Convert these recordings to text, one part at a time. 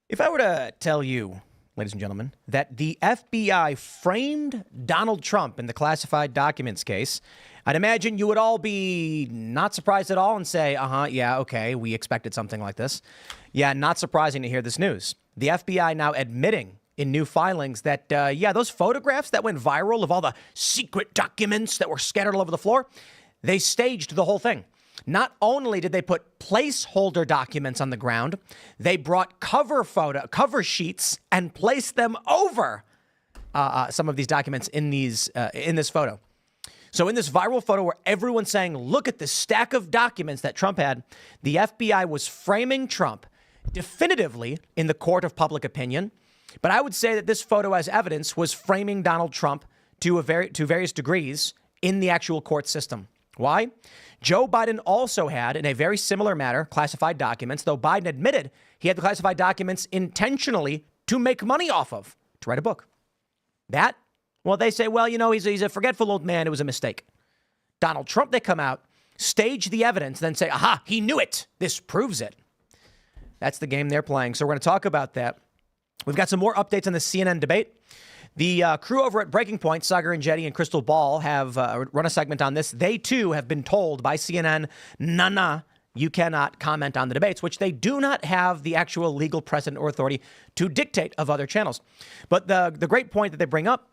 If I were to tell you, ladies and gentlemen, that the FBI framed Donald Trump in the classified documents case, I'd imagine you would all be not surprised at all and say, yeah, okay, we expected something like this. Yeah, not surprising to hear this news. The FBI now admitting in new filings that, those photographs that went viral of all the secret documents that were scattered all over the floor, they staged the whole thing. Not only did they put placeholder documents on the ground, they brought cover sheets and placed them over some of these documents in this photo. So in this viral photo where everyone's saying, look at this stack of documents that Trump had, the FBI was framing Trump definitively in the court of public opinion. But I would say that this photo as evidence was framing Donald Trump to various degrees in the actual court system. Why? Joe Biden also had, in a very similar matter, classified documents, though Biden admitted he had the classified documents intentionally to make money off of, to write a book. That, well, they say, well, he's a forgetful old man. It was a mistake. Donald Trump, they come out, stage the evidence, then say, aha, he knew it. This proves it. That's the game they're playing. So we're going to talk about that. We've got some more updates on the CNN debate. The crew over at Breaking Point, Sagar and Jetty and Crystal Ball, have run a segment on this. They, too, have been told by CNN, you cannot comment on the debates, which they do not have the actual legal precedent or authority to dictate of other channels. But the great point that they bring up,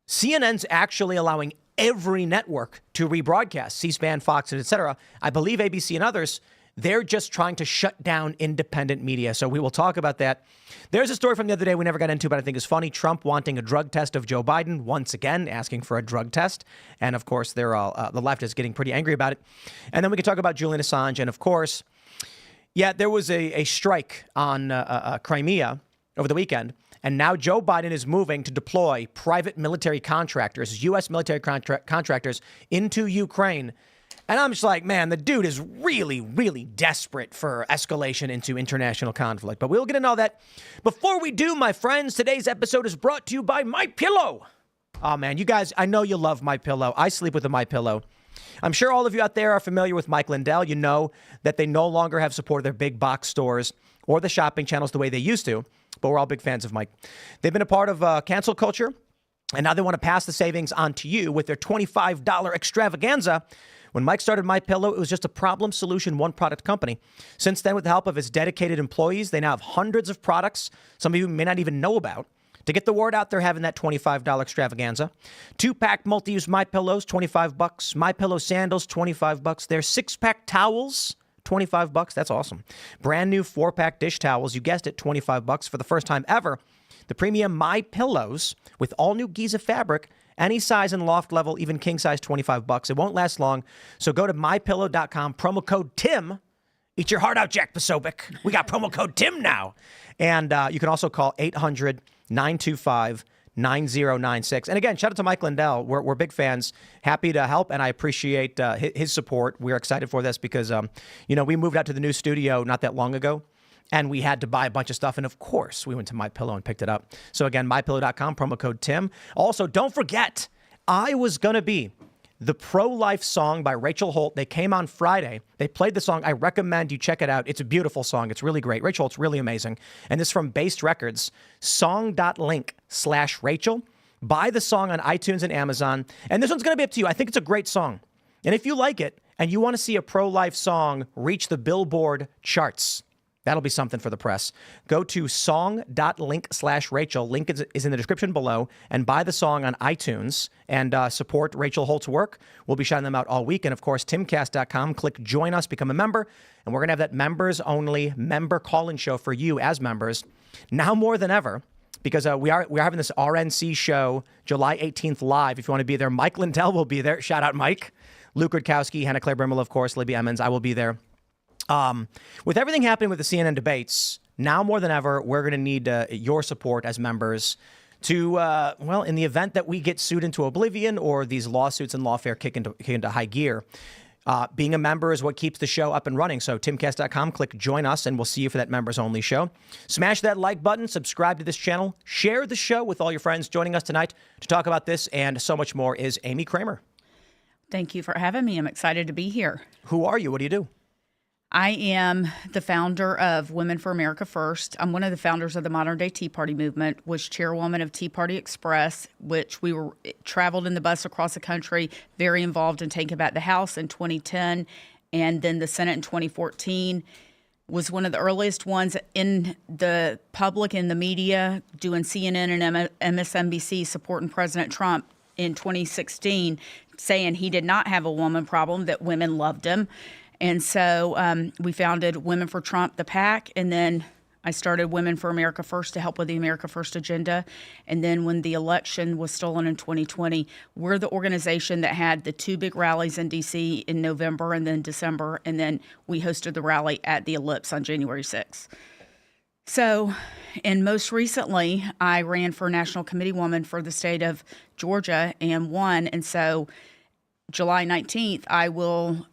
CNN's actually allowing every network to rebroadcast, C-SPAN, Fox, et cetera. I believe ABC and others. They're just trying to shut down independent media. So we will talk about that. There's a story from the other day we never got into, but I think is funny. Trump wanting a drug test of Joe Biden, once again asking for a drug test. And of course, they're all, the left is getting pretty angry about it. And then we can talk about Julian Assange. And of course, there was a strike on Crimea over the weekend. And now Joe Biden is moving to deploy private military contractors, U.S. military contractors into Ukraine. And I'm just like, man, the dude is really, really desperate for escalation into international conflict. But we'll get into all that. Before we do, my friends, today's episode is brought to you by MyPillow. Oh, man, you guys, I know you love MyPillow. I sleep with a MyPillow. I'm sure all of you out there are familiar with Mike Lindell. You know that they no longer have support of their big box stores or the shopping channels the way they used to. But we're all big fans of Mike. They've been a part of cancel culture. And now they want to pass the savings on to you with their $25 extravaganza. When Mike started MyPillow, it was just a problem solution, one product company. Since then, with the help of his dedicated employees, they now have hundreds of products some of you may not even know about. To get the word out, they're having that $25 extravaganza. 2-pack multi-use MyPillows, $25. MyPillow sandals, $25. Their 6-pack towels, $25. That's awesome. Brand new 4-pack dish towels, you guessed it, $25 for the first time ever. The premium MyPillows with all new Giza fabric, any size and loft level, even king size, $25. It won't last long. So go to mypillow.com, promo code Tim. Eat your heart out, Jack Posobiec. We got promo code Tim now. And you can also call 800-925-9096. And again, shout out to Mike Lindell. We're big fans. Happy to help, and I appreciate his support. We're excited for this because, we moved out to the new studio not that long ago. And we had to buy a bunch of stuff. And of course, we went to MyPillow and picked it up. So again, mypillow.com, promo code Tim. Also, don't forget, I was going to be the pro-life song by Rachel Holt. They came on Friday. They played the song. I recommend you check it out. It's a beautiful song. It's really great. Rachel Holt's really amazing. And this is from Based Records, song.link/Rachel. Buy the song on iTunes and Amazon. And this one's going to be up to you. I think it's a great song. And if you like it and you want to see a pro-life song reach the Billboard charts, that'll be something for the press. Go to song.link/Rachel. Link is in the description below, and buy the song on iTunes and support Rachel Holt's work. We'll be shouting them out all week. And of course, Timcast.com. Click join us, become a member. And we're going to have that members only member call-in show for you as members now more than ever, because we are having this RNC show July 18th live. If you want to be there, Mike Lindell will be there. Shout out, Mike. Luke Rutkowski, Hannah Claire Brimmel, of course, Libby Emmons. I will be there. With everything happening with the CNN debates, now more than ever, we're going to need your support as members to, in the event that we get sued into oblivion or these lawsuits and lawfare kick into high gear, being a member is what keeps the show up and running. So timcast.com, click join us, and we'll see you for that members only show. Smash that like button, subscribe to this channel, share the show with all your friends. Joining us tonight to talk about this and so much more is Amy Kramer. Thank you for having me. I'm excited to be here. Who are you? What do you do? I am the founder of Women for America First. I'm one of the founders of the modern day Tea Party movement, was chairwoman of Tea Party Express, which we were traveled in the bus across the country, very involved in taking back the House in 2010 and then the Senate in 2014. Was one of the earliest ones in the public, in the media, doing CNN and MSNBC supporting President Trump in 2016, saying he did not have a woman problem, that women loved him. And so we founded Women for Trump, the PAC, and then I started Women for America First to help with the America First agenda. And then when the election was stolen in 2020, we're the organization that had the 2 big rallies in D.C. in November and then December, and then we hosted the rally at the Ellipse on January 6th. So, and most recently, I ran for National Committee Woman for the state of Georgia and won. And so July 19th, I will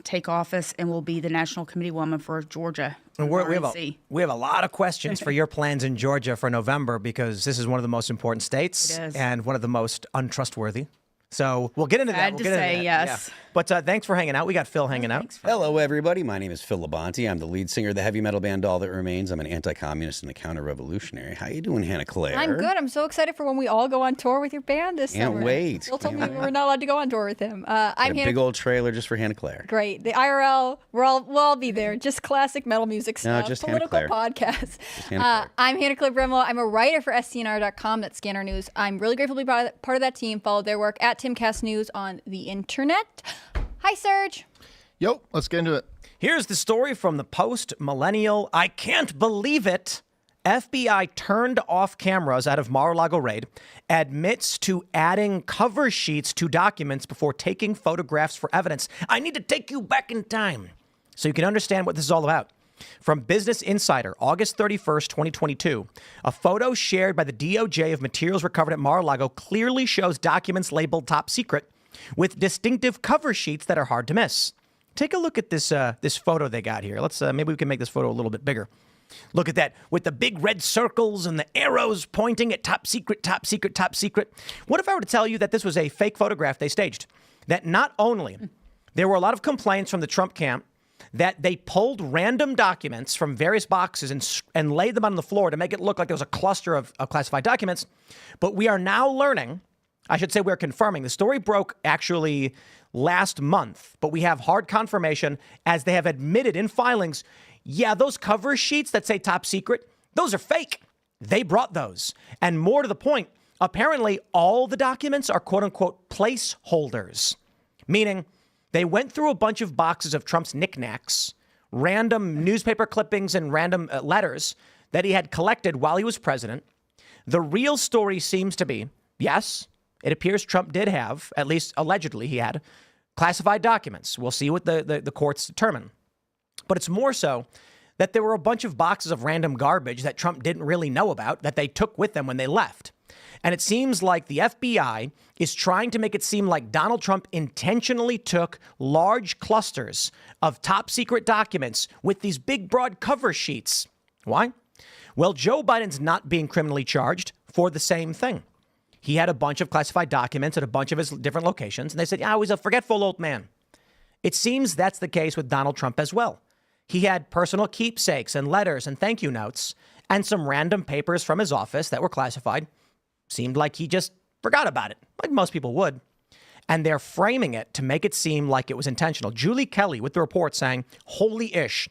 take office and will be the National Committee Woman for Georgia. And we have a lot of questions for your plans in Georgia for November, because this is one of the most important states and one of the most untrustworthy. So we'll get into that. Sad to say, yes. Yeah. But thanks for hanging out. We got Phil hanging out. Hello, everybody. My name is Phil Labonte. I'm the lead singer of the heavy metal band All That Remains. I'm an anti-communist and a counter-revolutionary. How you doing, Hannah Claire? I'm good. I'm so excited for when we all go on tour with your band this summer. Can't wait. Phil told me we're not allowed to go on tour with him. I'm Hannah. Big old trailer just for Hannah Claire. Great. The IRL, we'll all be there. Just classic metal music stuff. No, just political Hannah Claire. podcast. Just Hannah Claire. I'm Hannah Claire Bremel. I'm a writer for SCNR.com. That's Scanner News. I'm really grateful to be part of that team. Follow their work at Timcast News on the internet. Hi, Serge. Yo, let's get into it. Here's the story from the Post-Millennial. I can't believe it. FBI turned off cameras out of Mar-A-Lago raid, admits to adding cover sheets to documents before taking photographs for evidence. I need to take you back in time so you can understand what this is all about. From Business Insider, August 31st, 2022, a photo shared by the DOJ of materials recovered at Mar-A-Lago clearly shows documents labeled top secret with distinctive cover sheets that are hard to miss. Take a look at this this photo they got here. Let's maybe we can make this photo a little bit bigger. Look at that, with the big red circles and the arrows pointing at top secret, top secret, top secret. What if I were to tell you that this was a fake photograph they staged? That not only there were a lot of complaints from the Trump camp that they pulled random documents from various boxes and laid them on the floor to make it look like there was a cluster of classified documents, but we are now learning, I should say we're confirming, the story broke actually last month, but we have hard confirmation as they have admitted in filings, yeah, those cover sheets that say top secret, those are fake. They brought those. And more to the point, apparently all the documents are quote unquote placeholders, meaning they went through a bunch of boxes of Trump's knickknacks, random newspaper clippings and random letters that he had collected while he was president. The real story seems to be, yes, it appears Trump did have, at least allegedly he had, classified documents. We'll see what the courts determine. But it's more so that there were a bunch of boxes of random garbage that Trump didn't really know about that they took with them when they left. And it seems like the FBI is trying to make it seem like Donald Trump intentionally took large clusters of top secret documents with these big, broad cover sheets. Why? Well, Joe Biden's not being criminally charged for the same thing. He had a bunch of classified documents at a bunch of his different locations, and they said, yeah, he's a forgetful old man. It seems that's the case with Donald Trump as well. He had personal keepsakes and letters and thank you notes and some random papers from his office that were classified. Seemed like he just forgot about it, like most people would. And they're framing it to make it seem like it was intentional. Julie Kelly with the report saying, holy ish.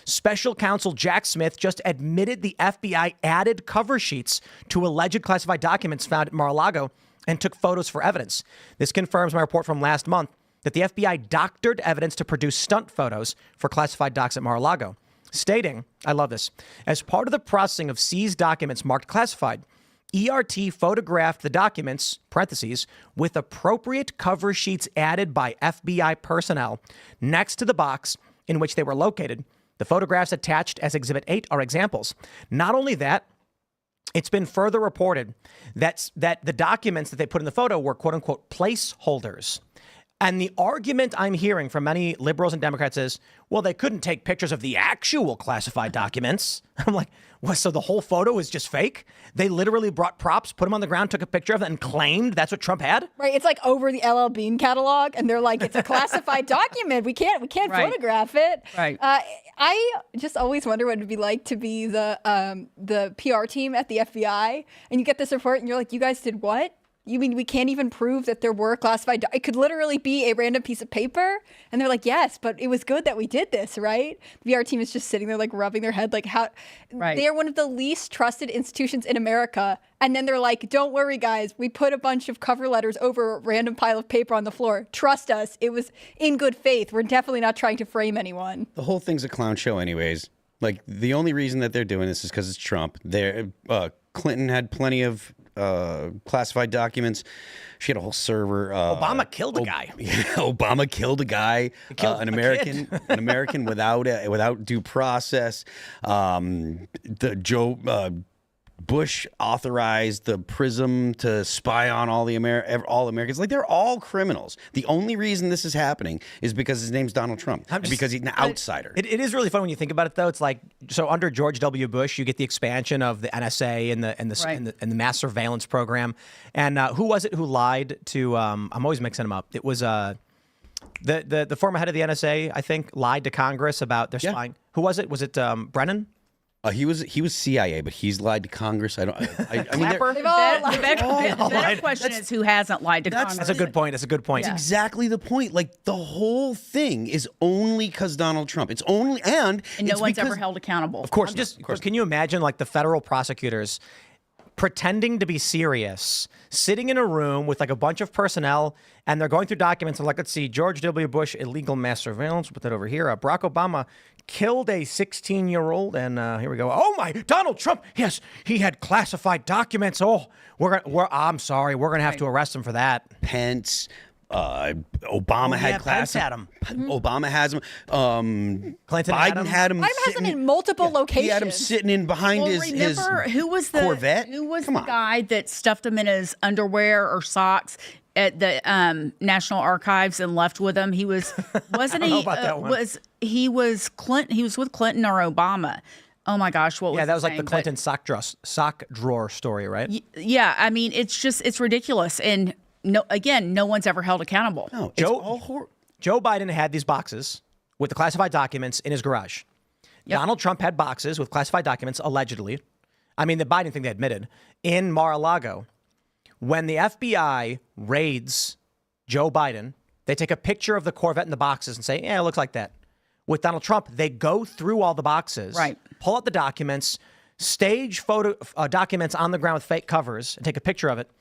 Special counsel Jack Smith just admitted the FBI added cover sheets to alleged classified documents found at Mar-a-Lago and took photos for evidence. This confirms my report from last month that the FBI doctored evidence to produce stunt photos for classified docs at Mar-a-Lago, stating, I love this, as part of the processing of seized documents marked classified, ERT photographed the documents, parentheses, with appropriate cover sheets added by FBI personnel next to the box in which they were located. The photographs attached as Exhibit 8 are examples. Not only that, it's been further reported that the documents that they put in the photo were quote unquote placeholders. And the argument I'm hearing from many liberals and Democrats is, well, they couldn't take pictures of the actual classified documents. I'm like, what? So the whole photo is just fake? They literally brought props, put them on the ground, took a picture of it, and claimed that's what Trump had? Right. It's like over the LL Bean catalog, and they're like, it's a classified document. We can't photograph it. Right. I just always wonder what it'd be like to be the PR team at the FBI, and you get this report, and you're like, you guys did what? You mean we can't even prove that there were classified? It could literally be a random piece of paper, and they're like, yes, but it was good that we did this, right? The VR team is just sitting there like rubbing their head, like how they are one of the least trusted institutions in America, and then they're like, don't worry, guys, we put a bunch of cover letters over a random pile of paper on the floor. Trust us, it was in good faith. We're definitely not trying to frame anyone. The whole thing's a clown show, anyways. Like the only reason that they're doing this is because it's Trump. Clinton had plenty of classified documents. She had a whole server. Obama killed a guy. Obama killed a guy. Killed an a American, kid. an American without due process. Bush authorized the PRISM to spy on all Americans. Like, they're all criminals. The only reason this is happening is because his name's Donald Trump and because he's an outsider. It is really fun when you think about it, though. It's like, so under George W. Bush, you get the expansion of the NSA and the mass surveillance program. And who was it who lied to? I'm always mixing them up. It was the former head of the NSA, I think, lied to Congress about their spying. Who was it? Was it Brennan? He was CIA, but he's lied to Congress. I mean, The better question is who hasn't lied to Congress. That's a good point. That's a good point. That's exactly the point. Like, the whole thing is only because Donald Trump. It's only and no one's ever held accountable. Of course. Can you imagine, like, the federal prosecutors pretending to be serious, sitting in a room with like a bunch of personnel, and they're going through documents and like, let's see, George W. Bush, illegal mass surveillance, put that over here. Barack Obama killed a 16-year-old, and here we go. Oh my, Donald Trump, yes, he had classified documents. Oh, I'm sorry, we're gonna have to arrest him for that. Pence. Obama had Pence had him. Obama has him. Clinton Biden had him. Biden has him in multiple locations. He had him sitting in behind his who was the Corvette. Who was the guy that stuffed him in his underwear or socks at the National Archives and left with him? He was wasn't he? He was Clinton? He was with Clinton or Obama. Oh my gosh, what was that was like name? the Clinton sock drawer story, right? Yeah, I mean, it's ridiculous, and no one's ever held accountable. No, Joe Biden had these boxes with the classified documents in his garage. Yep. Donald Trump had boxes with classified documents, allegedly. I mean, the Biden thing they admitted, in Mar-a-Lago. When the FBI raids Joe Biden, they take a picture of the Corvette in the boxes and say, yeah, it looks like that. With Donald Trump, they go through all the boxes, pull out the documents, stage photo documents on the ground with fake covers, and take a picture of it.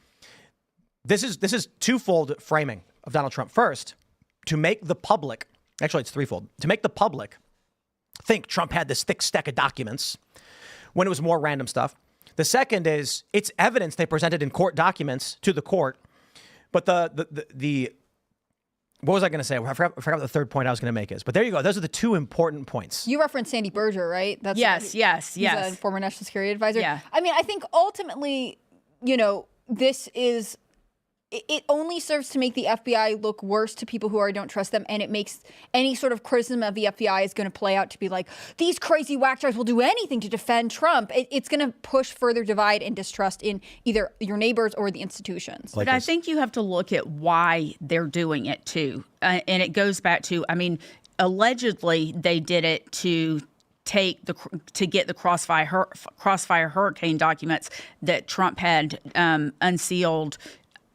This is twofold framing of Donald Trump. First, to make the public, actually it's threefold, to make the public think Trump had this thick stack of documents when it was more random stuff. The second is it's evidence they presented in court documents to the court. But the what was I going to say? I forgot what the third point I was going to make is. But there you go. Those are the two important points. You referenced Sandy Berger, right? Yes. He's a former national security advisor. Yeah. I mean, I think ultimately, this is... It only serves to make the FBI look worse to people who already don't trust them, and it makes any sort of criticism of the FBI is going to play out to be like, these crazy whack jobs will do anything to defend Trump. It's going to push further divide and distrust in either your neighbors or the institutions. But I think you have to look at why they're doing it, too. And it goes back to, I mean, allegedly they did it to get the Crossfire Hurricane documents that Trump had unsealed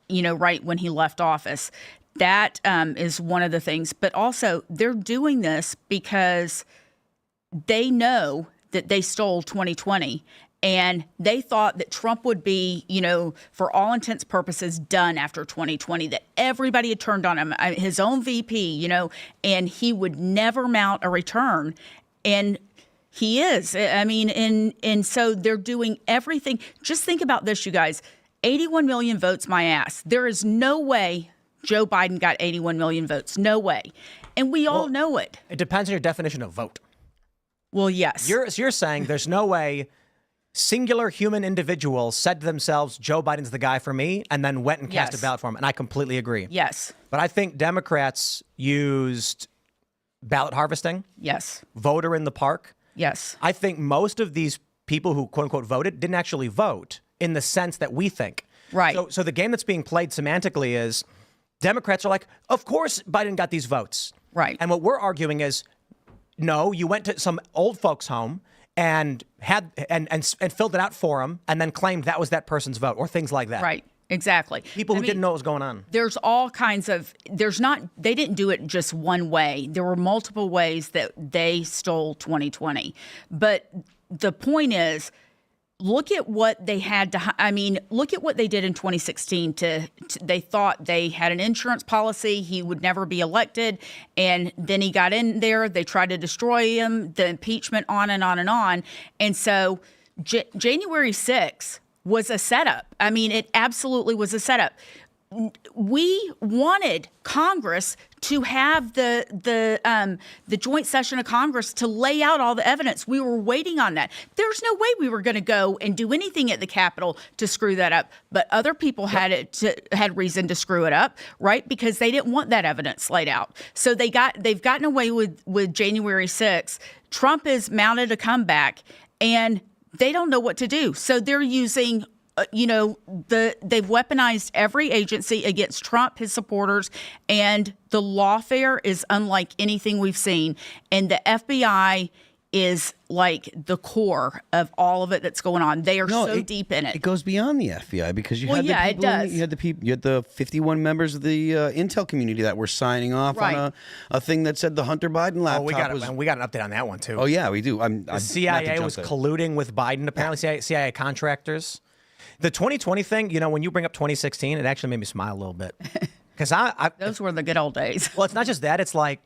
right when he left office. That is one of the things. But also, they're doing this because they know that they stole 2020. And they thought that Trump would be, for all intents and purposes, done after 2020, that everybody had turned on him, his own VP, and he would never mount a return. And he is. I mean, and so they're doing everything. Just think about this, you guys. 81 million votes, my ass. There is no way Joe Biden got 81 million votes. No way. And we all know it. It depends on your definition of vote. Well, yes. You're saying there's no way singular human individuals said to themselves, Joe Biden's the guy for me, and then went and cast a ballot for him. And I completely agree. Yes. But I think Democrats used ballot harvesting. Yes. Voter in the park. Yes. I think most of these people who quote unquote voted didn't actually vote in the sense that we think. Right. So the game that's being played semantically is Democrats are like, of course Biden got these votes. Right. And what we're arguing is, no, you went to some old folks' home and had and filled it out for them and then claimed that was that person's vote or things like that. Right. Exactly. People who didn't know what was going on. There's all kinds of, they didn't do it just one way. There were multiple ways that they stole 2020. But the point is, look at what they had to, look at what they did in 2016 they thought they had an insurance policy. He would never be elected. And then he got in there. They tried to destroy him, the impeachment, on and on and on. And so January 6th was a setup. It absolutely was a setup. We wanted Congress to have the joint session of Congress to lay out all the evidence. We were waiting on that. There's no way we were going to go and do anything at the Capitol to screw that up. But other people had reason to screw it up, right? Because they didn't want that evidence laid out. So they've gotten away with January 6th. Trump has mounted a comeback, and they don't know what to do. So they're using they've weaponized every agency against Trump, his supporters, and the lawfare is unlike anything we've seen. And the FBI is like the core of all of it that's going on. They are so deep in it. It goes beyond the FBI because you had it does. You had the 51 members of the intel community that were signing off on a thing that said the Hunter Biden laptop we got an update on that one too. Oh yeah, we do. The CIA was colluding with Biden. Apparently, CIA contractors. The 2020 thing, when you bring up 2016, it actually made me smile a little bit. Because those were the good old days. Well, it's not just that. It's like,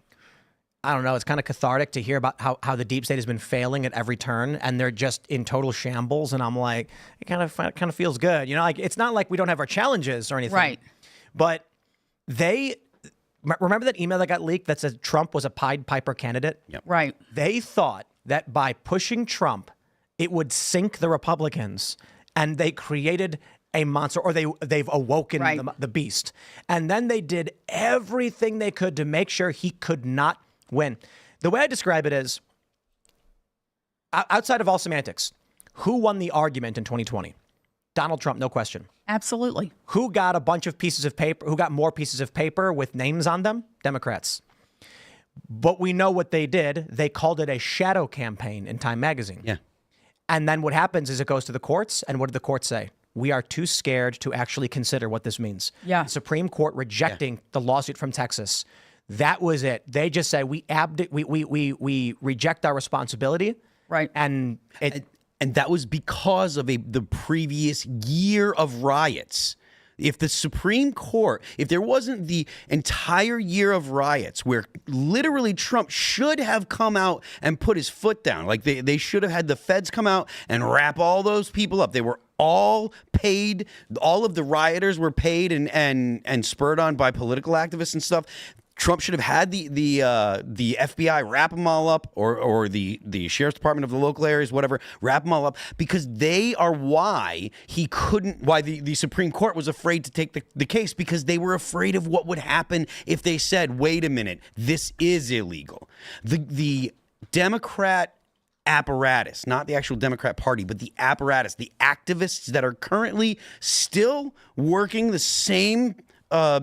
I don't know. It's kind of cathartic to hear about how the deep state has been failing at every turn, and they're just in total shambles. And I'm like, it kind of feels good. It's not like we don't have our challenges or anything. Right. But remember that email that got leaked that said Trump was a Pied Piper candidate? Yep. Right. They thought that by pushing Trump, it would sink the Republicans. And they created a monster, or they've awoken the beast. And then they did everything they could to make sure he could not win. The way I describe it is, outside of all semantics, who won the argument in 2020? Donald Trump, no question. Absolutely. Who got a bunch of pieces of paper? Who got more pieces of paper with names on them? Democrats. But we know what they did. They called it a shadow campaign in Time magazine. Yeah. And then what happens is it goes to the courts, and what did the courts say? We are too scared to actually consider what this means. Yeah. The Supreme Court rejecting the lawsuit from Texas. That was it. They just say we reject our responsibility. Right. And that was because of the previous year of riots. If the Supreme Court, if there wasn't the entire year of riots where literally Trump should have come out and put his foot down, like they should have had the feds come out and wrap all those people up. They were all paid. All of the rioters were paid and spurred on by political activists and stuff. Trump should have had the FBI wrap them all up, or the sheriff's department of the local areas, whatever, wrap them all up, because they are why the Supreme Court was afraid to take the case, because they were afraid of what would happen if they said, wait a minute, this is illegal. The Democrat apparatus, not the actual Democrat Party, but the apparatus, the activists that are currently still working the same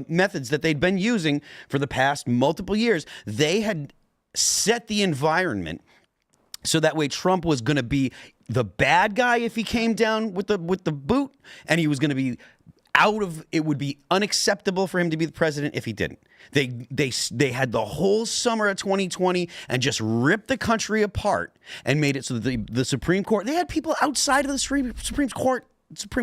methods that they'd been using for the past multiple years, they had set the environment so that way Trump was going to be the bad guy if he came down with the boot, and he was going to be it would be unacceptable for him to be the president if he didn't. They had the whole summer of 2020 and just ripped the country apart and made it so that the Supreme Court, they had people outside of the Supreme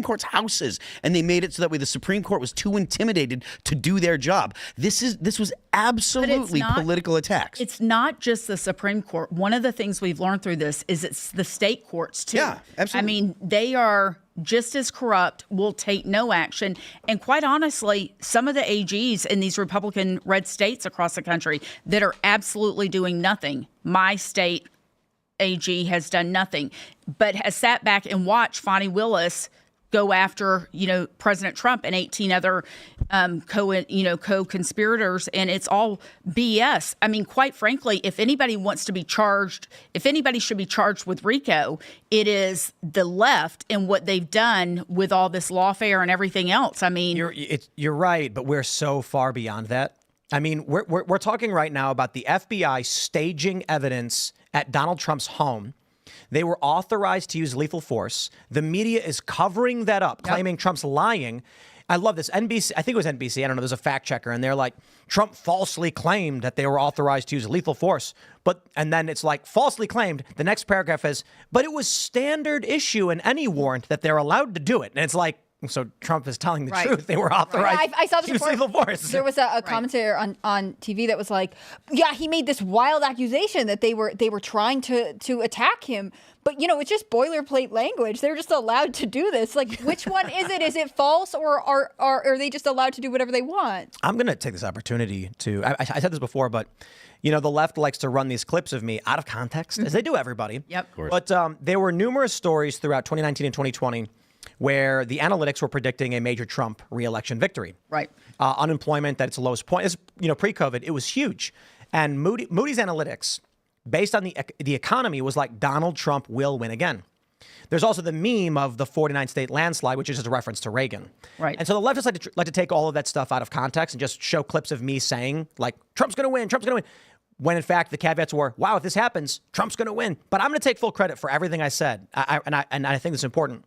Court's houses, and they made it so that way the Supreme Court was too intimidated to do their job. This was absolutely political attacks. It's not just the Supreme Court. One of the things we've learned through this is it's the state courts too. Yeah, absolutely. They are just as corrupt, will take no action. And quite honestly, some of the AGs in these Republican red states across the country that are absolutely doing nothing. My state, AG has done nothing, but has sat back and watched Fani Willis go after, President Trump and 18 other co-conspirators, and it's all BS. I mean, quite frankly, if anybody wants to be charged, if anybody should be charged with RICO, it is the left and what they've done with all this lawfare and everything else. I mean, you're right, but we're so far beyond that. I mean, we're talking right now about the FBI staging evidence at Donald Trump's home. They were authorized to use lethal force. The media is covering that up, claiming Trump's lying. I love this. NBC, I think it was NBC. I don't know. There's a fact checker, and they're like, Trump falsely claimed that they were authorized to use lethal force. And then it's like, falsely claimed. The next paragraph is, but it was standard issue in any warrant that they're allowed to do it. And it's like, so Trump is telling the truth. They were authorized I saw this to use lethal force. There was a commentator on TV that was like, yeah, he made this wild accusation that they were trying to attack him. But, it's just boilerplate language. They're just allowed to do this. Like, which one is it? Is it false, or are they just allowed to do whatever they want? I'm going to take this opportunity to, I said this before, but, the left likes to run these clips of me out of context, as they do everybody. Yep. Of course. But there were numerous stories throughout 2019 and 2020 where the analytics were predicting a major Trump re-election victory. Right. Unemployment at its lowest point. Pre-COVID, it was huge. And Moody's analytics, based on the economy, was like Donald Trump will win again. There's also the meme of the 49-state landslide, which is just a reference to Reagan. Right. And so the leftists like to take all of that stuff out of context and just show clips of me saying, like, Trump's going to win, Trump's going to win. When in fact the caveats were, wow, if this happens, Trump's going to win. But I'm going to take full credit for everything I said. And I think this is important.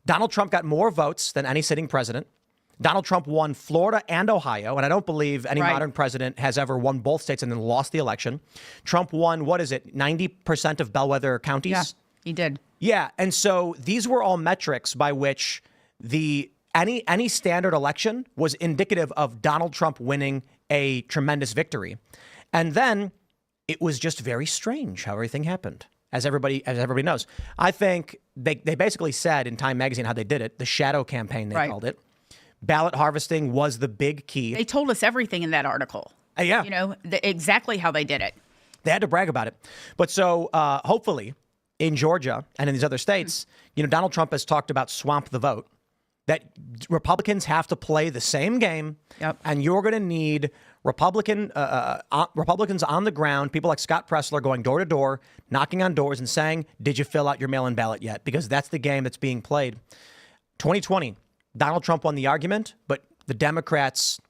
Donald Trump got more votes than any sitting president. Donald Trump won Florida and Ohio, and I don't believe any modern president has ever won both states and then lost the election. Trump won, 90% of bellwether counties? Yeah, he did. Yeah, and so these were all metrics by which any standard election was indicative of Donald Trump winning a tremendous victory. And then it was just very strange how everything happened. As everybody knows. I think they basically said in Time Magazine how they did it, the shadow campaign, they called it. Ballot harvesting was the big key. They told us everything in that article. Yeah. Exactly how they did it. They had to brag about it. But so hopefully in Georgia and in these other states, Donald Trump has talked about swamp the vote, that Republicans have to play the same game. Yep. And you're going to need Republicans on the ground, people like Scott Pressler going door to door, knocking on doors and saying, did you fill out your mail-in ballot yet? Because that's the game that's being played. 2020, Donald Trump won the argument, but the Democrats,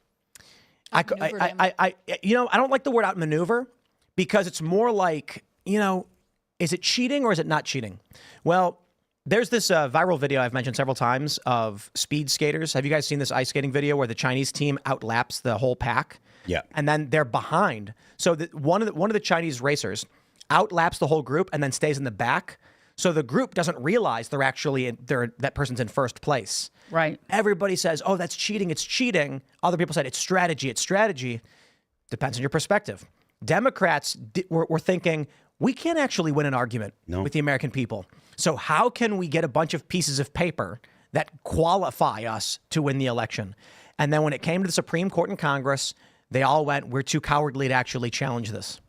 I don't like the word outmaneuver, because it's more like, is it cheating or is it not cheating? Well, there's this viral video I've mentioned several times of speed skaters. Have you guys seen this ice skating video where the Chinese team outlaps the whole pack? Yeah. And then they're behind. So one of the Chinese racers outlaps the whole group and then stays in the back. So the group doesn't realize that person's in first place. Right. Everybody says, oh, that's cheating. It's cheating. Other people said it's strategy. It's strategy. Depends on your perspective. Democrats were thinking, we can't actually win an argument with the American people. So how can we get a bunch of pieces of paper that qualify us to win the election? And then when it came to the Supreme Court and Congress, they all went, we're too cowardly to actually challenge this.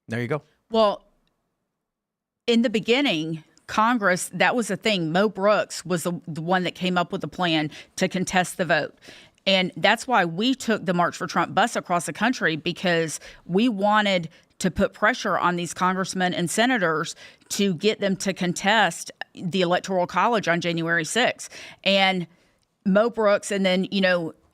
There you go. Well, in the beginning, Congress, that was the thing. Mo Brooks was the one that came up with the plan to contest the vote. And that's why we took the March for Trump bus across the country, because we wanted to put pressure on these congressmen and senators to get them to contest the Electoral College on January 6th. And Mo Brooks, and then,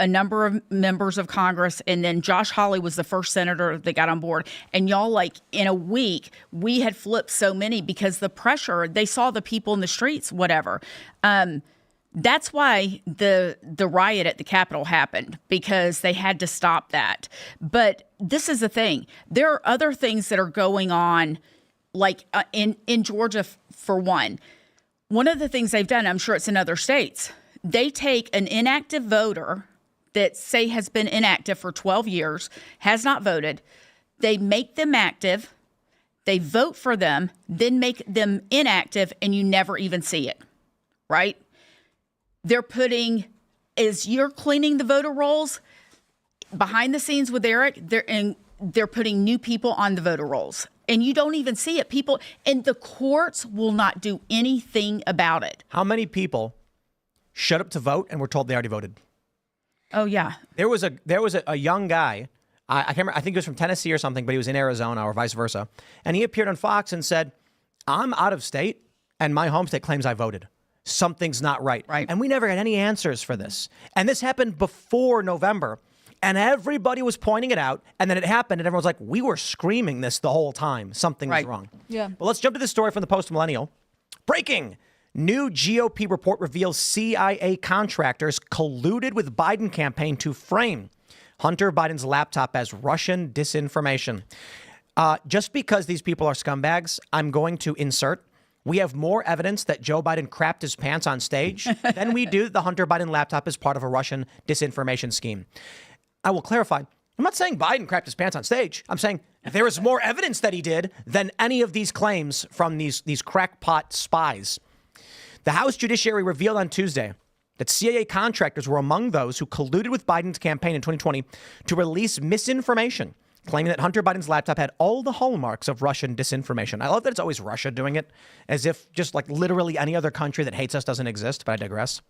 a number of members of Congress, and then Josh Hawley was the first senator that got on board. And y'all, in a week, we had flipped so many because the pressure, they saw the people in the streets, whatever. That's why the riot at the Capitol happened, because they had to stop that. But this is the thing. There are other things that are going on, in Georgia, for one. One of the things they've done, I'm sure it's in other states, they take an inactive voter that, say, has been inactive for 12 years, has not voted. They make them active. They vote for them, then make them inactive, and you never even see it, right? They're putting, as you're cleaning the voter rolls, behind the scenes with Eric, they're putting new people on the voter rolls. And you don't even see it. People, and the courts will not do anything about it. How many people showed up to vote and were told they already voted? Oh, yeah. There was a young guy. I can't remember. I think he was from Tennessee or something, but he was in Arizona or vice versa. And he appeared on Fox and said, I'm out of state and my home state claims I voted. Something's not right. And we never got any answers for this. And this happened before November. And everybody was pointing it out. And then it happened. And everyone was like, we were screaming this the whole time. Something was wrong. Yeah. But let's jump to this story from the Post-Millennial. Breaking. New GOP report reveals CIA contractors colluded with Biden campaign to frame Hunter Biden's laptop as Russian disinformation. Just because these people are scumbags, I'm going to insert. We have more evidence that Joe Biden crapped his pants on stage than we do that the Hunter Biden laptop is part of a Russian disinformation scheme. I will clarify. I'm not saying Biden crapped his pants on stage. I'm saying there is more evidence that he did than any of these claims from these crackpot spies. The House Judiciary revealed on Tuesday that CIA contractors were among those who colluded with Biden's campaign in 2020 to release misinformation, claiming that Hunter Biden's laptop had all the hallmarks of Russian disinformation. I love that it's always Russia doing it, as if just like literally any other country that hates us doesn't exist, but I digress.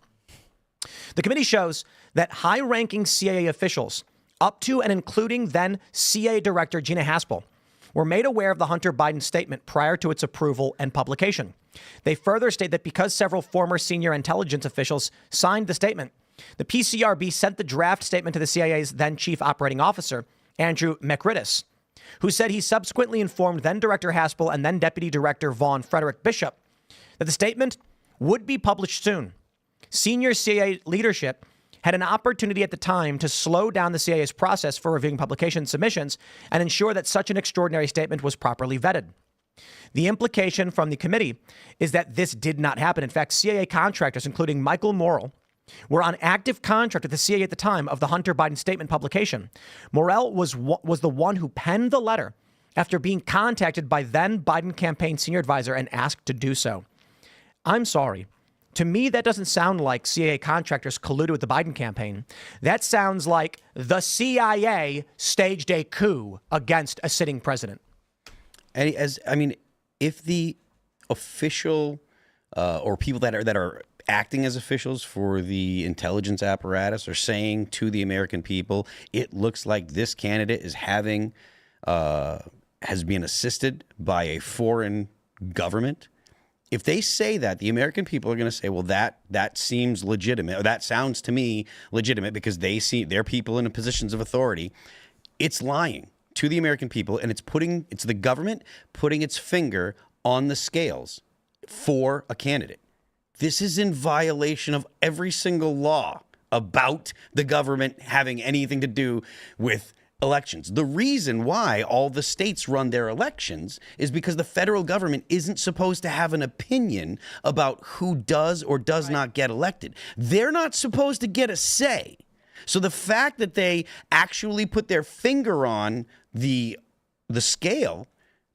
The committee shows that high-ranking CIA officials, up to and including then CIA Director Gina Haspel, were made aware of the Hunter Biden statement prior to its approval and publication. They further state that because several former senior intelligence officials signed the statement, the PCRB sent the draft statement to the CIA's then chief operating officer, Andrew McRittis, who said he subsequently informed then Director Haspel and then Deputy Director Vaughn Frederick Bishop that the statement would be published soon. Senior CIA leadership had an opportunity at the time to slow down the CIA's process for reviewing publication submissions and ensure that such an extraordinary statement was properly vetted. The implication from the committee is that this did not happen. In fact, CIA contractors, including Michael Morrell, were on active contract with the CIA at the time of the Hunter Biden statement publication. Morrell was the one who penned the letter after being contacted by then Biden campaign senior advisor and asked to do so. I'm sorry. To me, that doesn't sound like CIA contractors colluded with the Biden campaign. That sounds like the CIA staged a coup against a sitting president. And if the official or people that are acting as officials for the intelligence apparatus are saying to the American people, it looks like this candidate is has been assisted by a foreign government. If they say that, the American people are going to say, well, that seems legitimate, or that sounds to me legitimate because they see their people in positions of authority. It's lying to the American people, and it's the government putting its finger on the scales for a candidate. This is in violation of every single law about the government having anything to do with elections. The reason why all the states run their elections is because the federal government isn't supposed to have an opinion about who does or does not get elected. They're not supposed to get a say. So the fact that they actually put their finger on the scale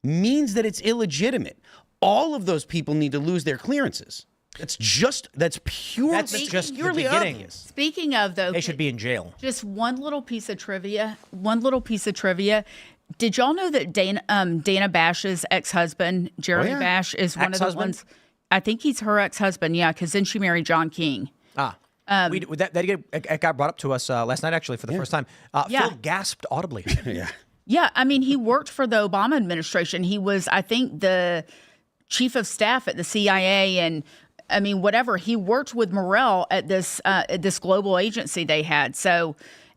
means that it's illegitimate. All of those people need to lose their clearances. That's just purely obvious. Speaking of, though, They should be in jail. just one little piece of trivia. Did y'all know that Dana Bash's ex-husband, Jeremy Bash, is one of the ones? I think he's her ex-husband, yeah, because then she married John King. It got brought up to us last night, actually, for the first time. Phil gasped audibly. Yeah, I mean, he worked for the Obama administration. He was, I think, the chief of staff at the CIA, and I mean, whatever. He worked with Morrell at this global agency they had. So,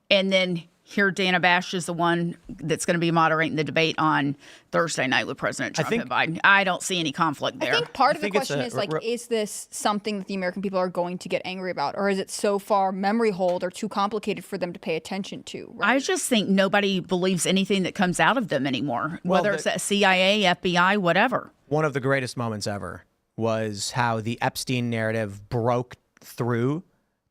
and then here Dana Bash is the one that's going to be moderating the debate on Thursday night with President Trump and Biden. I don't see any conflict there. I think part of the question is is this something that the American people are going to get angry about, or is it so far memory hold or too complicated for them to pay attention to? Right? I just think nobody believes anything that comes out of them anymore, whether it's at CIA, FBI, whatever. One of the greatest moments ever was how the Epstein narrative broke through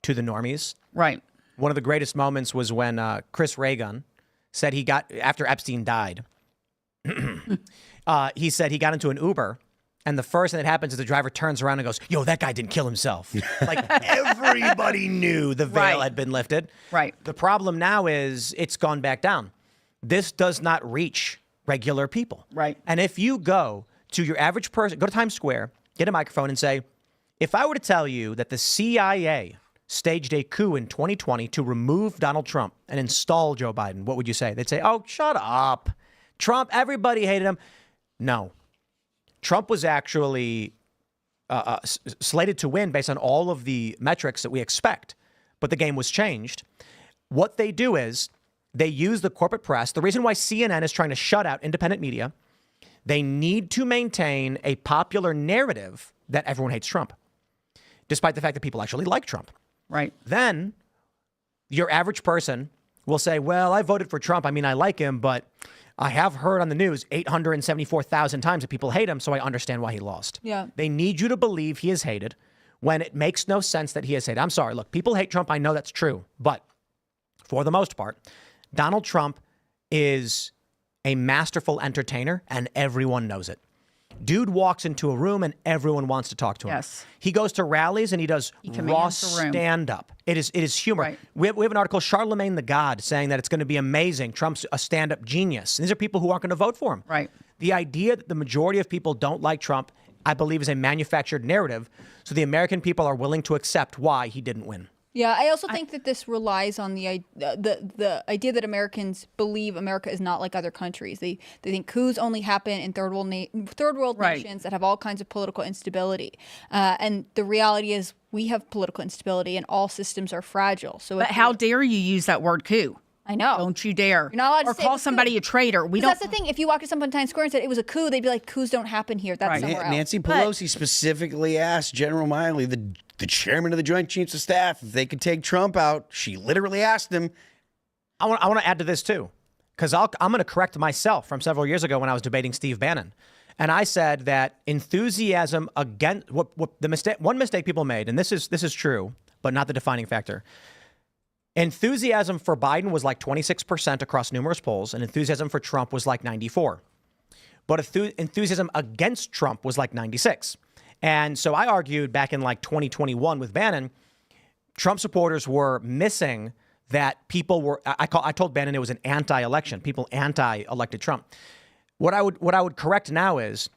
to the normies. Right. One of the greatest moments was when Chris Reagan said after Epstein died, he said he got into an Uber, and the first thing that happens is the driver turns around and goes, yo, that guy didn't kill himself. Like everybody knew the veil had been lifted. Right. The problem now is it's gone back down. This does not reach regular people. Right. And if you go to your average person, go to Times Square, get a microphone and say, if I were to tell you that the CIA staged a coup in 2020 to remove Donald Trump and install Joe Biden, what would you say? They'd say, oh, shut up. Trump, everybody hated him. No. Trump was actually slated to win based on all of the metrics that we expect, but the game was changed. What they do is they use the corporate press. The reason why CNN is trying to shut out independent media, they need to maintain a popular narrative that everyone hates Trump, despite the fact that people actually like Trump. Right. Then your average person will say, well, I voted for Trump. I mean, I like him, but I have heard on the news 874,000 times that people hate him, so I understand why he lost. Yeah. They need you to believe he is hated when it makes no sense that he is hated. I'm sorry. Look, people hate Trump. I know that's true. But for the most part, Donald Trump is a masterful entertainer, and everyone knows it. Dude walks into a room and everyone wants to talk to him. Yes. He goes to rallies and he does raw commands the room. stand-up. It is humor. Right. We have an article, Charlemagne the God, saying that it's going to be amazing. Trump's a stand-up genius. And these are people who aren't going to vote for him. Right. The idea that the majority of people don't like Trump, I believe, is a manufactured narrative. So the American people are willing to accept why he didn't win. Yeah, I also think that this relies on the idea that Americans believe America is not like other countries. They think coups only happen in third world Right. nations that have all kinds of political instability. And the reality is we have political instability and all systems are fragile. So But how dare you use that word coup? I know. Don't you dare. You're not allowed to or say it call was somebody coup. a traitor. We 'Cause don't. that's the thing. If you walked to someone in Times Square and said it was a coup, they'd be like, coups don't happen here. That's Right. somewhere else. Nancy Pelosi specifically asked General Miley, the chairman of the Joint Chiefs of Staff, if they could take Trump out. She literally asked him. I want to add to this too, because I'm going to correct myself from several years ago when I was debating Steve Bannon. And I said that enthusiasm against one mistake people made, and this is true, but not the defining factor. Enthusiasm for Biden was like 26% across numerous polls, and enthusiasm for Trump was like 94%. But enthusiasm against Trump was like 96%. And so I argued back in like 2021 with Bannon, Trump supporters were missing that people were. I told Bannon it was an anti-election. People anti-elected Trump. What I would correct now is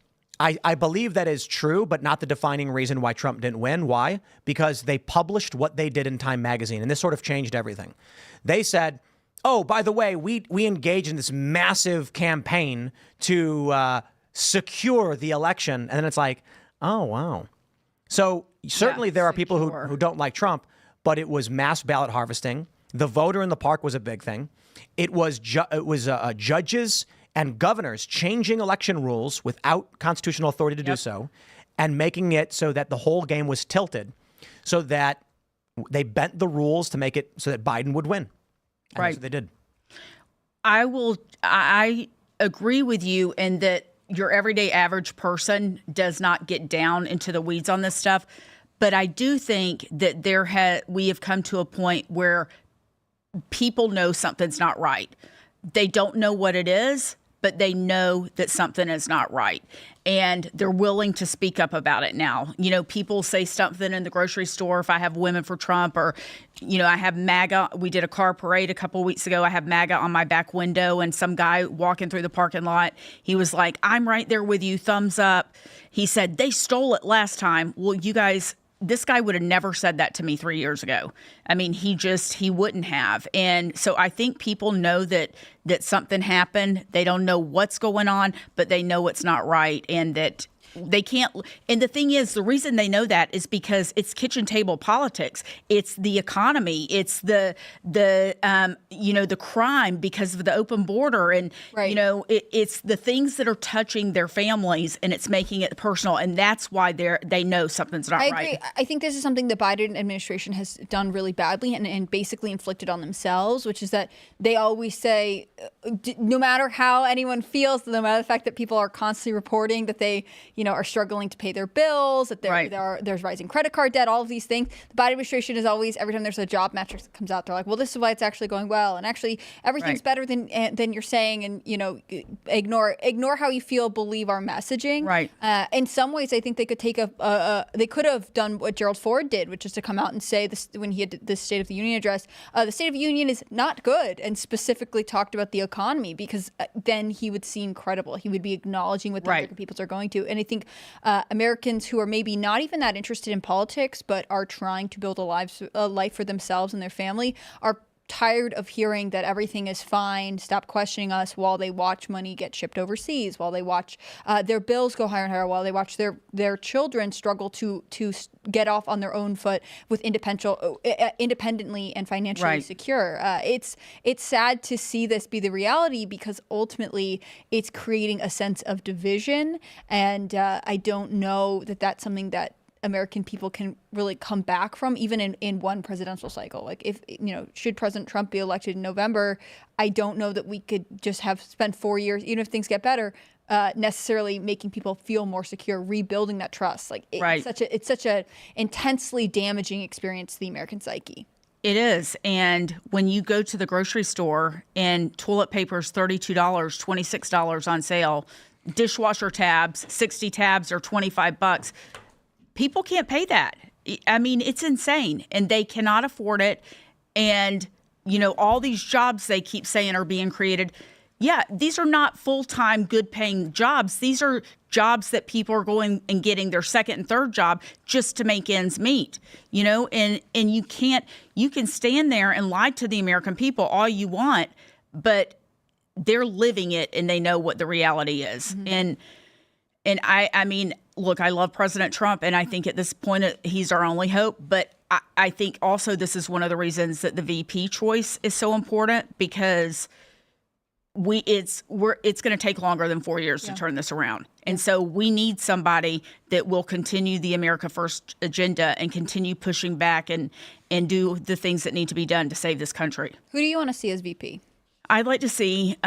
I believe that is true, but not the defining reason why Trump didn't win. Why? Because they published what they did in Time magazine, and this sort of changed everything. They said, oh, by the way, we engaged in this massive campaign to secure the election. And then it's like, oh, wow. So certainly there are people who don't like Trump, but it was mass ballot harvesting. The voter in the park was a big thing. It was judges and governors changing election rules without constitutional authority to do so, and making it so that the whole game was tilted so that they bent the rules to make it so that Biden would win. And that's what they did. I agree with you in that your everyday average person does not get down into the weeds on this stuff. But I do think that we have come to a point where people know something's not right. They don't know what it is, but they know that something is not right. And they're willing to speak up about it now. You know, people say something in the grocery store if I have Women for Trump, or, you know, I have MAGA. We did a car parade a couple of weeks ago. I have MAGA on my back window, and some guy walking through the parking lot, he was like, I'm right there with you, thumbs up. He said, they stole it last time. Well, you guys, this guy would have never said that to me 3 years ago. I mean, he wouldn't have. And so I think people know that something happened. They don't know what's going on, but they know it's not right, and that they can't. And the thing is, the reason they know that is because it's kitchen table politics. It's the economy. It's the crime because of the open border, and it's the things that are touching their families, and it's making it personal, and that's why they know something's not right. I agree. I think this is something the Biden administration has done really badly and basically inflicted on themselves, which is that they always say, no matter how anyone feels, no matter the fact that people are constantly reporting that they are struggling to pay their bills, that there's rising credit card debt, all of these things. The Biden administration is always, every time there's a job metric that comes out, they're like, well, this is why it's actually going well. And actually everything's better than you're saying. And, ignore how you feel, believe our messaging. Right. In some ways, I think they could they could have done what Gerald Ford did, which is to come out and say this when he had the State of the Union address, the State of the Union is not good, and specifically talked about the economy, because then he would seem credible. He would be acknowledging what the American peoples are going to. And I think Americans who are maybe not even that interested in politics, but are trying to build a life for themselves and their family, are tired of hearing that everything is fine, stop questioning us, while they watch money get shipped overseas, while they watch their bills go higher and higher, while they watch their children struggle to get off on their own foot with independently and financially secure. It's sad to see this be the reality, because ultimately it's creating a sense of division, and I don't know that that's something that American people can really come back from, even in one presidential cycle. Like, if should President Trump be elected in November, I don't know that we could just have spent 4 years, even if things get better, necessarily making people feel more secure, rebuilding that trust. Like, it's such a intensely damaging experience to the American psyche. It is. And when you go to the grocery store and toilet paper is $32, $26 on sale, dishwasher tabs, 60 tabs are $25. People can't pay that. I mean, it's insane, and they cannot afford it. And, all these jobs they keep saying are being created. Yeah, these are not full-time, good-paying jobs. These are jobs that people are going and getting their second and third job just to make ends meet, and you can stand there and lie to the American people all you want, but they're living it and they know what the reality is. Mm-hmm. And I mean, look, I love President Trump, and I think at this point he's our only hope. But I think also this is one of the reasons that the VP choice is so important, because it's going to take longer than 4 years to turn this around. And so we need somebody that will continue the America First agenda and continue pushing back and do the things that need to be done to save this country. Who do you want to see as VP? I'd like to see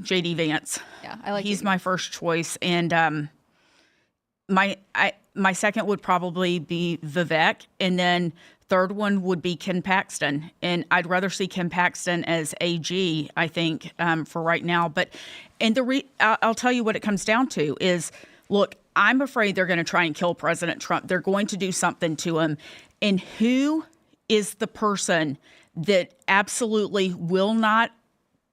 J.D. Vance. Yeah, I like. He's my first choice, and my second would probably be Vivek, and then third one would be Ken Paxton. And I'd rather see Ken Paxton as AG, I think, for right now. But I'll tell you what it comes down to is, look, I'm afraid they're going to try and kill President Trump. They're going to do something to him. And who is the person that absolutely will not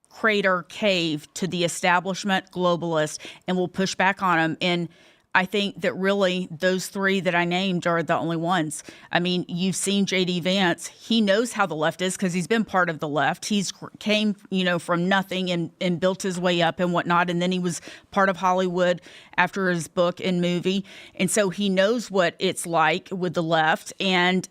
crater, cave to the establishment globalists and will push back on him? And I think that really those three that I named are the only ones. I mean, you've seen J.D. Vance. He knows how the left is because he's been part of the left. He's came, from nothing and built his way up and whatnot. And then he was part of Hollywood after his book and movie. And so he knows what it's like with the left. And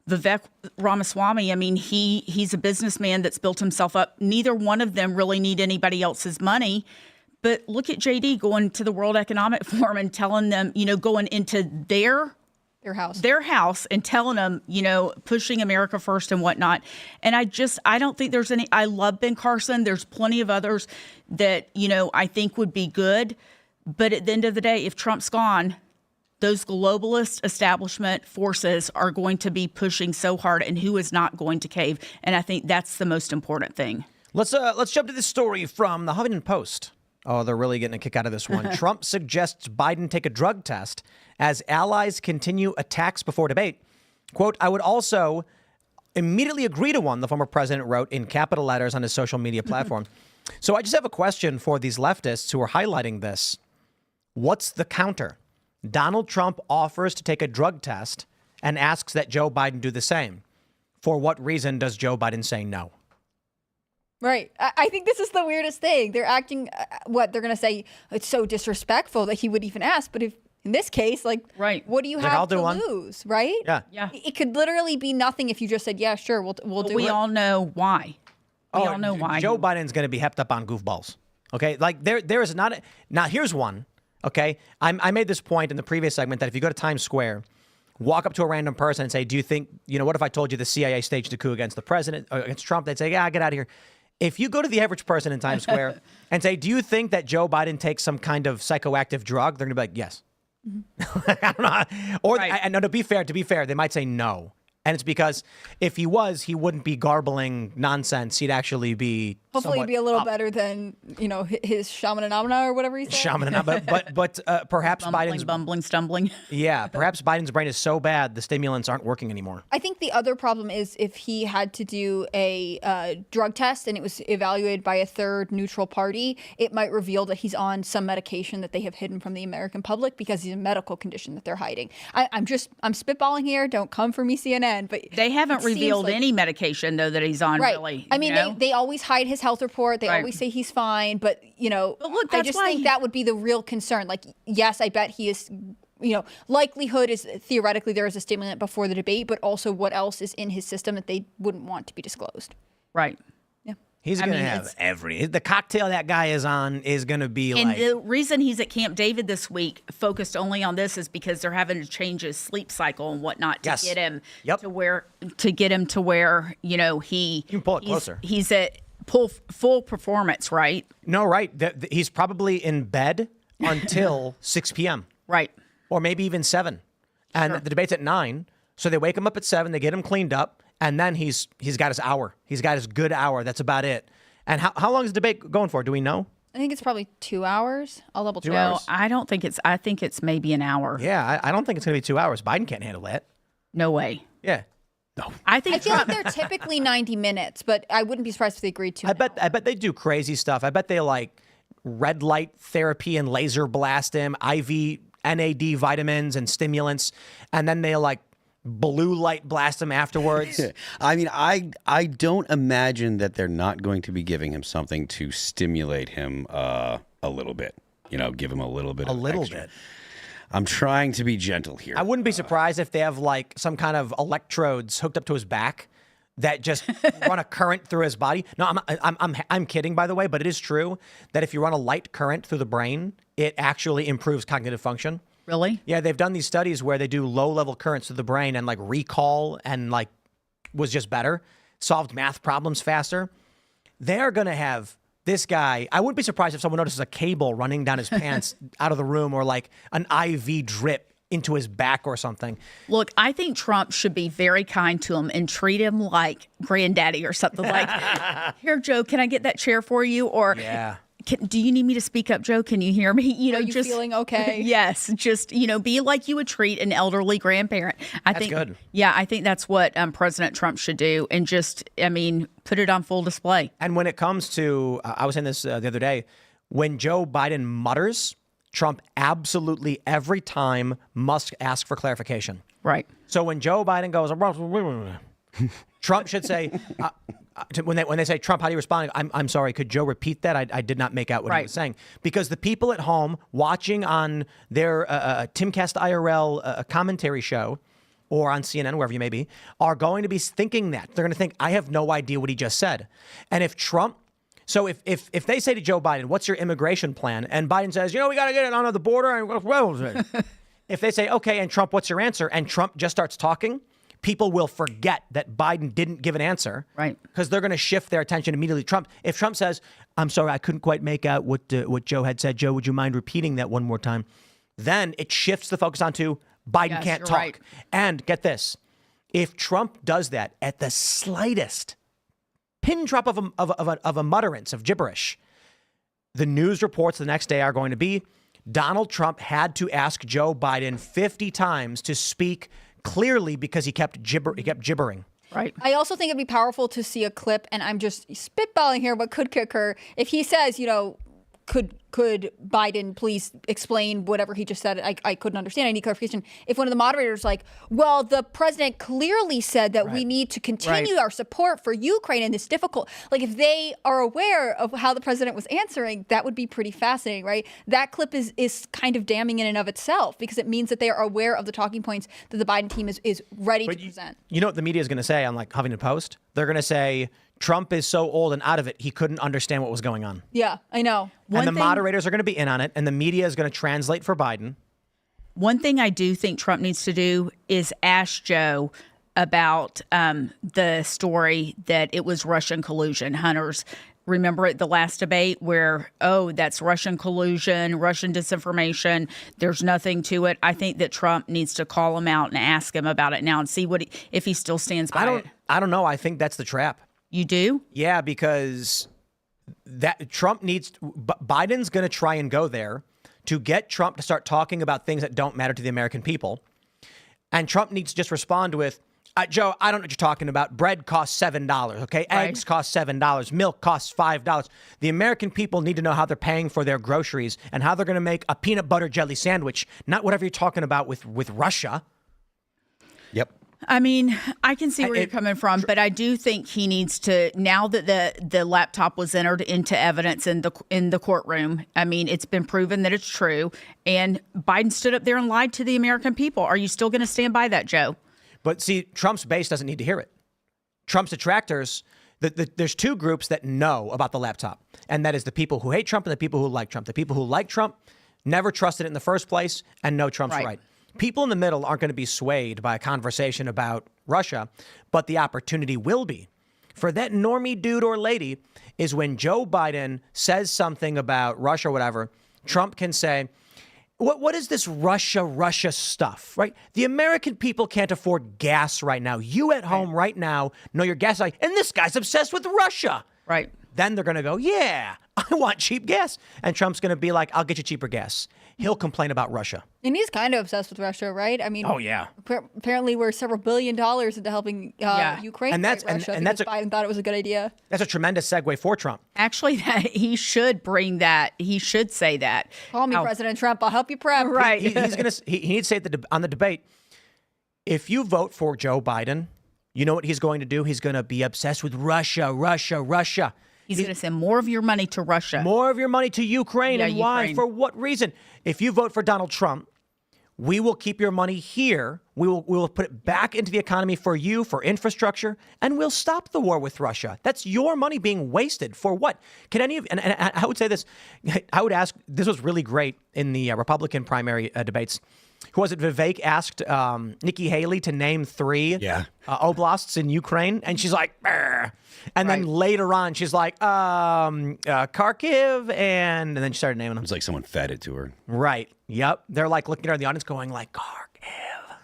Vivek Ramaswamy, I mean, he's a businessman that's built himself up. Neither one of them really need anybody else's money. But look at JD going to the World Economic Forum and telling them, going into their house and telling them, pushing America first and whatnot. And I don't think there's any. I love Ben Carson. There's plenty of others that, I think would be good. But at the end of the day, if Trump's gone, those globalist establishment forces are going to be pushing so hard, and who is not going to cave? And I think that's the most important thing. Let's jump to this story from the Huffington Post. Oh, they're really getting a kick out of this one. Trump suggests Biden take a drug test as allies continue attacks before debate. Quote, I would also immediately agree to one, the former president wrote in capital letters on his social media platform. So I just have a question for these leftists who are highlighting this. What's the counter? Donald Trump offers to take a drug test and asks that Joe Biden do the same. For what reason does Joe Biden say no? Right. I think this is the weirdest thing. They're acting, they're going to say it's so disrespectful that he would even ask. But if in this case, what do you have to lose, right? Yeah. It could literally be nothing if you just said, yeah, sure, we'll do it. We all know why. We all know why. Joe Biden's going to be hepped up on goofballs. Okay. There is not. Now, here's one. Okay. I made this point in the previous segment that if you go to Times Square, walk up to a random person and say, do you think, what if I told you the CIA staged a coup against the president, against Trump? They'd say, yeah, get out of here. If you go to the average person in Times Square and say, do you think that Joe Biden takes some kind of psychoactive drug? They're going to be like, yes. I don't know. Or Right. no, to be fair, they might say no. And it's because if he was, he wouldn't be garbling nonsense. He'd actually be Hopefully, somewhat it'd be a little better than his shamanamana or whatever he said. shaman. But perhaps Biden's Bumbling, stumbling. yeah, perhaps Biden's brain is so bad the stimulants aren't working anymore. I think the other problem is if he had to do a drug test and it was evaluated by a third neutral party, it might reveal that he's on some medication that they have hidden from the American public because he's a medical condition that they're hiding. I'm spitballing here. Don't come for me, CNN. But They haven't revealed any medication, though, that he's on, right. really. I mean, they always hide his health report. They Right. always say he's fine. But, look, I that's just why think that would be the real concern. Like, yes, I bet he is, likelihood is theoretically there is a stimulant before the debate, but also what else is in his system that they wouldn't want to be disclosed. Right. He's going to have the cocktail that guy is on is going to be And the reason he's at Camp David this week, focused only on this, is because they're having to change his sleep cycle and whatnot to Yes. get him Yep. to where he You can pull it closer. He's at full performance, right? No, right. He's probably in bed until 6 p.m. Right. or maybe even 7. And the debate's at 9. So they wake him up at 7. They get him cleaned up. And then he's got his hour. He's got his good hour. That's about it. And how long is the debate going for? Do we know? I think it's probably 2 hours. I'll double check. No, I don't think it's. I think it's maybe an hour. Yeah, I don't think it's going to be 2 hours. Biden can't handle that. No way. Yeah. No. I think I feel like they're typically 90 minutes, but I wouldn't be surprised if they agreed to. I bet they do crazy stuff. I bet they red light therapy and laser blast him, IV NAD vitamins and stimulants, and then they blue light blast him afterwards. I mean, I don't imagine that they're not going to be giving him something to stimulate him a little bit. Give him a little bit. Extra. I'm trying to be gentle here. I wouldn't be surprised if they have some kind of electrodes hooked up to his back that just run a current through his body. No, I'm kidding, by the way, but it is true that if you run a light current through the brain, it actually improves cognitive function. Really? Yeah, they've done these studies where they do low-level currents to the brain and recall and was just better, solved math problems faster. They're going to have this guy. I wouldn't be surprised if someone notices a cable running down his pants out of the room or an IV drip into his back or something. Look, I think Trump should be very kind to him and treat him like granddaddy or something. Here, Joe, can I get that chair for you? Or Yeah. Do you need me to speak up, Joe? Can you hear me? Are you feeling okay? Yes, just be like you would treat an elderly grandparent. I think good. Yeah, I think that's what President Trump should do, and put it on full display. And when it comes to, I was saying this the other day, when Joe Biden mutters, Trump absolutely every time must ask for clarification. Right. So when Joe Biden goes, Trump should say, when they say, Trump, how do you respond? I'm sorry, could Joe repeat that? I did not make out what he was saying. Because the people at home watching on their Timcast IRL commentary show or on CNN, wherever you may be, are going to be thinking that. They're going to think, I have no idea what he just said. And if Trump, so if they say to Joe Biden, what's your immigration plan? And Biden says, we got to get it on the border. And if they say, okay, and Trump, what's your answer? And Trump just starts talking, people will forget that Biden didn't give an answer. Right. Because they're going to shift their attention immediately. If Trump says, I'm sorry, I couldn't quite make out what Joe had said. Joe, would you mind repeating that one more time? Then it shifts the focus onto Biden can't talk. Right. And get this, if Trump does that at the slightest pin drop of a mutterance of gibberish, the news reports the next day are going to be Donald Trump had to ask Joe Biden 50 times to speak clearly because he kept gibbering. Right. I also think it'd be powerful to see a clip, and I'm just spitballing here, but could kick her if he says, could Biden please explain whatever he just said? I couldn't understand. I need clarification. If one of the moderators well, the president clearly said that we need to continue our support for Ukraine in this difficult, if they are aware of how the president was answering, that would be pretty fascinating, right? That clip is kind of damning in and of itself because it means that they are aware of the talking points that the Biden team is ready to present. You know what the media is going to say on Huffington Post? They're going to say, Trump is so old and out of it, he couldn't understand what was going on. Yeah, I know. And the moderators are going to be in on it, and the media is going to translate for Biden. One thing I do think Trump needs to do is ask Joe about the story that it was Russian collusion, Hunter's remember at the last debate where, oh, that's Russian collusion, Russian disinformation. There's nothing to it. I think that Trump needs to call him out and ask him about it now and see if he still stands by it. I don't know. I think that's the trap. You do? Yeah, because that Biden's going to try and go there to get Trump to start talking about things that don't matter to the American people. And Trump needs to just respond with, Joe, I don't know what you're talking about. Bread costs $7, okay? Right. Eggs cost $7. Milk costs $5. The American people need to know how they're paying for their groceries and how they're going to make a peanut butter jelly sandwich, not whatever you're talking about with Russia. Yep. I mean, I can see where you're coming from, but I do think he needs to, now that the laptop was entered into evidence in the courtroom. I mean, it's been proven that it's true, and Biden stood up there and lied to the American people. Are you still going to stand by that, Joe? But see, Trump's base doesn't need to hear it. Trump's detractors, there's two groups that know about the laptop, and that is the people who hate Trump and the people who like Trump. The people who like Trump never trusted it in the first place and know Trump's right. People in the middle aren't going to be swayed by a conversation about Russia, but the opportunity will be. For that normie dude or lady is when Joe Biden says something about Russia or whatever, Trump can say, what is this Russia stuff, right? The American people can't afford gas right now. You at home right now know your gas, and this guy's obsessed with Russia. Right. Then they're going to go, yeah, I want cheap gas. And Trump's going to be like, I'll get you cheaper gas. He'll complain about Russia. And he's kind of obsessed with Russia, right? I mean, oh, yeah. Apparently, we're several $1 billion into helping Ukraine fight Russia because Biden thought it was a good idea. That's a tremendous segue for Trump. Actually, he should bring that. He should say that. Call me President Trump. I'll help you prep. Right. He needs to say on the debate, if you vote for Joe Biden, you know what he's going to do? He's going to be obsessed with Russia. He's going to send more of your money to Russia. More of your money to Ukraine. And why? For what reason? If you vote for Donald Trump, we will keep your money here. We will put it back into the economy for you, for infrastructure, and we'll stop the war with Russia. That's your money being wasted for what? Can any of, and I would say this, I would ask, this was really great in the Republican primary debates. Who was it? Vivek asked Nikki Haley to name 3 oblasts in Ukraine, and she's like, "Brr." And then later on, she's like, Kharkiv, and then she started naming them. It's like someone fed it to her. Right. Yep. They're like looking at her in the audience going like, Kharkiv.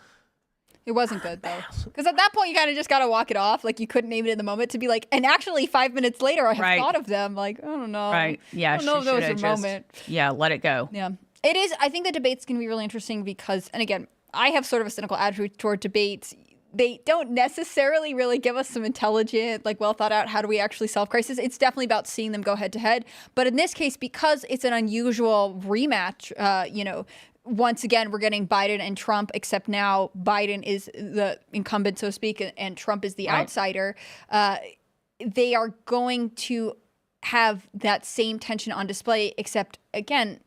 It wasn't good, though. Because at that point, you kind of just got to walk it off. Like, you couldn't name it in the moment to be like, and actually 5 minutes later, I have thought of them. Like, I don't know. Right. Yeah. I don't know if that was a moment. Yeah, let it go. Yeah. It is. I think the debate's going to be really interesting because, and again, I have sort of a cynical attitude toward debates. They don't necessarily really give us some intelligent, like well thought out, how do we actually solve crisis? It's definitely about seeing them go head to head. But in this case, because it's an unusual rematch, once again, we're getting Biden and Trump, except now Biden is the incumbent, so to speak, and Trump is the outsider. They are going to have that same tension on display, except again,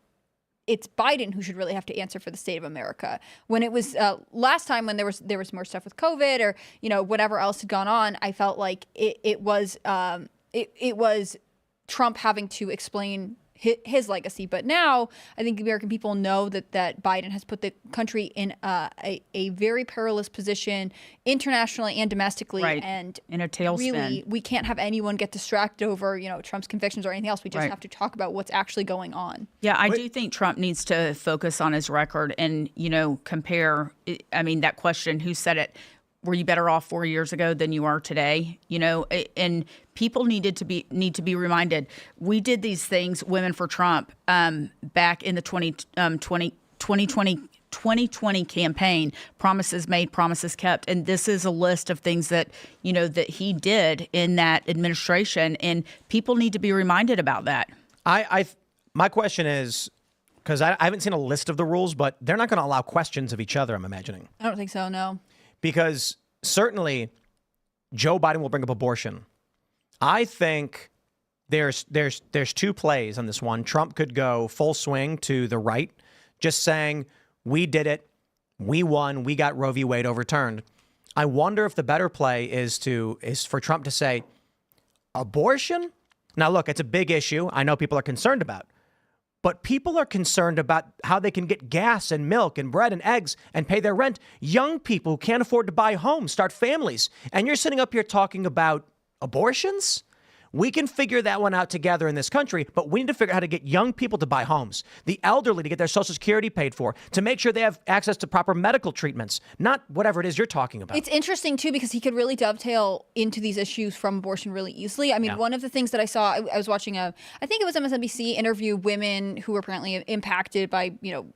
it's Biden who should really have to answer for the state of America. When it was last time, when there was more stuff with COVID or whatever else had gone on, I felt like it was Trump having to explain his legacy. But now I think the American people know that Biden has put the country in a very perilous position internationally and domestically. Right. And in a tailspin. Really, we can't have anyone get distracted over, Trump's convictions or anything else. We just have to talk about what's actually going on. Yeah, I do think Trump needs to focus on his record and, compare. I mean, that question, who said it? Were you better off 4 years ago than you are today? And people need to be reminded. We did these things, Women for Trump, back in the 2020 campaign. Promises made, promises kept. And this is a list of things that, that he did in that administration. And people need to be reminded about that. My question is, because I haven't seen a list of the rules, but they're not going to allow questions of each other, I'm imagining. I don't think so, no. Because certainly Joe Biden will bring up abortion. I think there's 2 plays on this one. Trump could go full swing to the right, just saying, we did it, we won, we got Roe v. Wade overturned. I wonder if the better play is for Trump to say, abortion? Now, look, it's a big issue. I know people are concerned about. But people are concerned about how they can get gas and milk and bread and eggs and pay their rent. Young people who can't afford to buy homes, start families. And you're sitting up here talking about abortions? We can figure that one out together in this country, but we need to figure out how to get young people to buy homes, the elderly to get their Social Security paid for, to make sure they have access to proper medical treatments, not whatever it is you're talking about. It's interesting, too, because he could really dovetail into these issues from abortion really easily. I mean, one of the things that I saw, I was watching I think it was MSNBC, interview women who were apparently impacted by,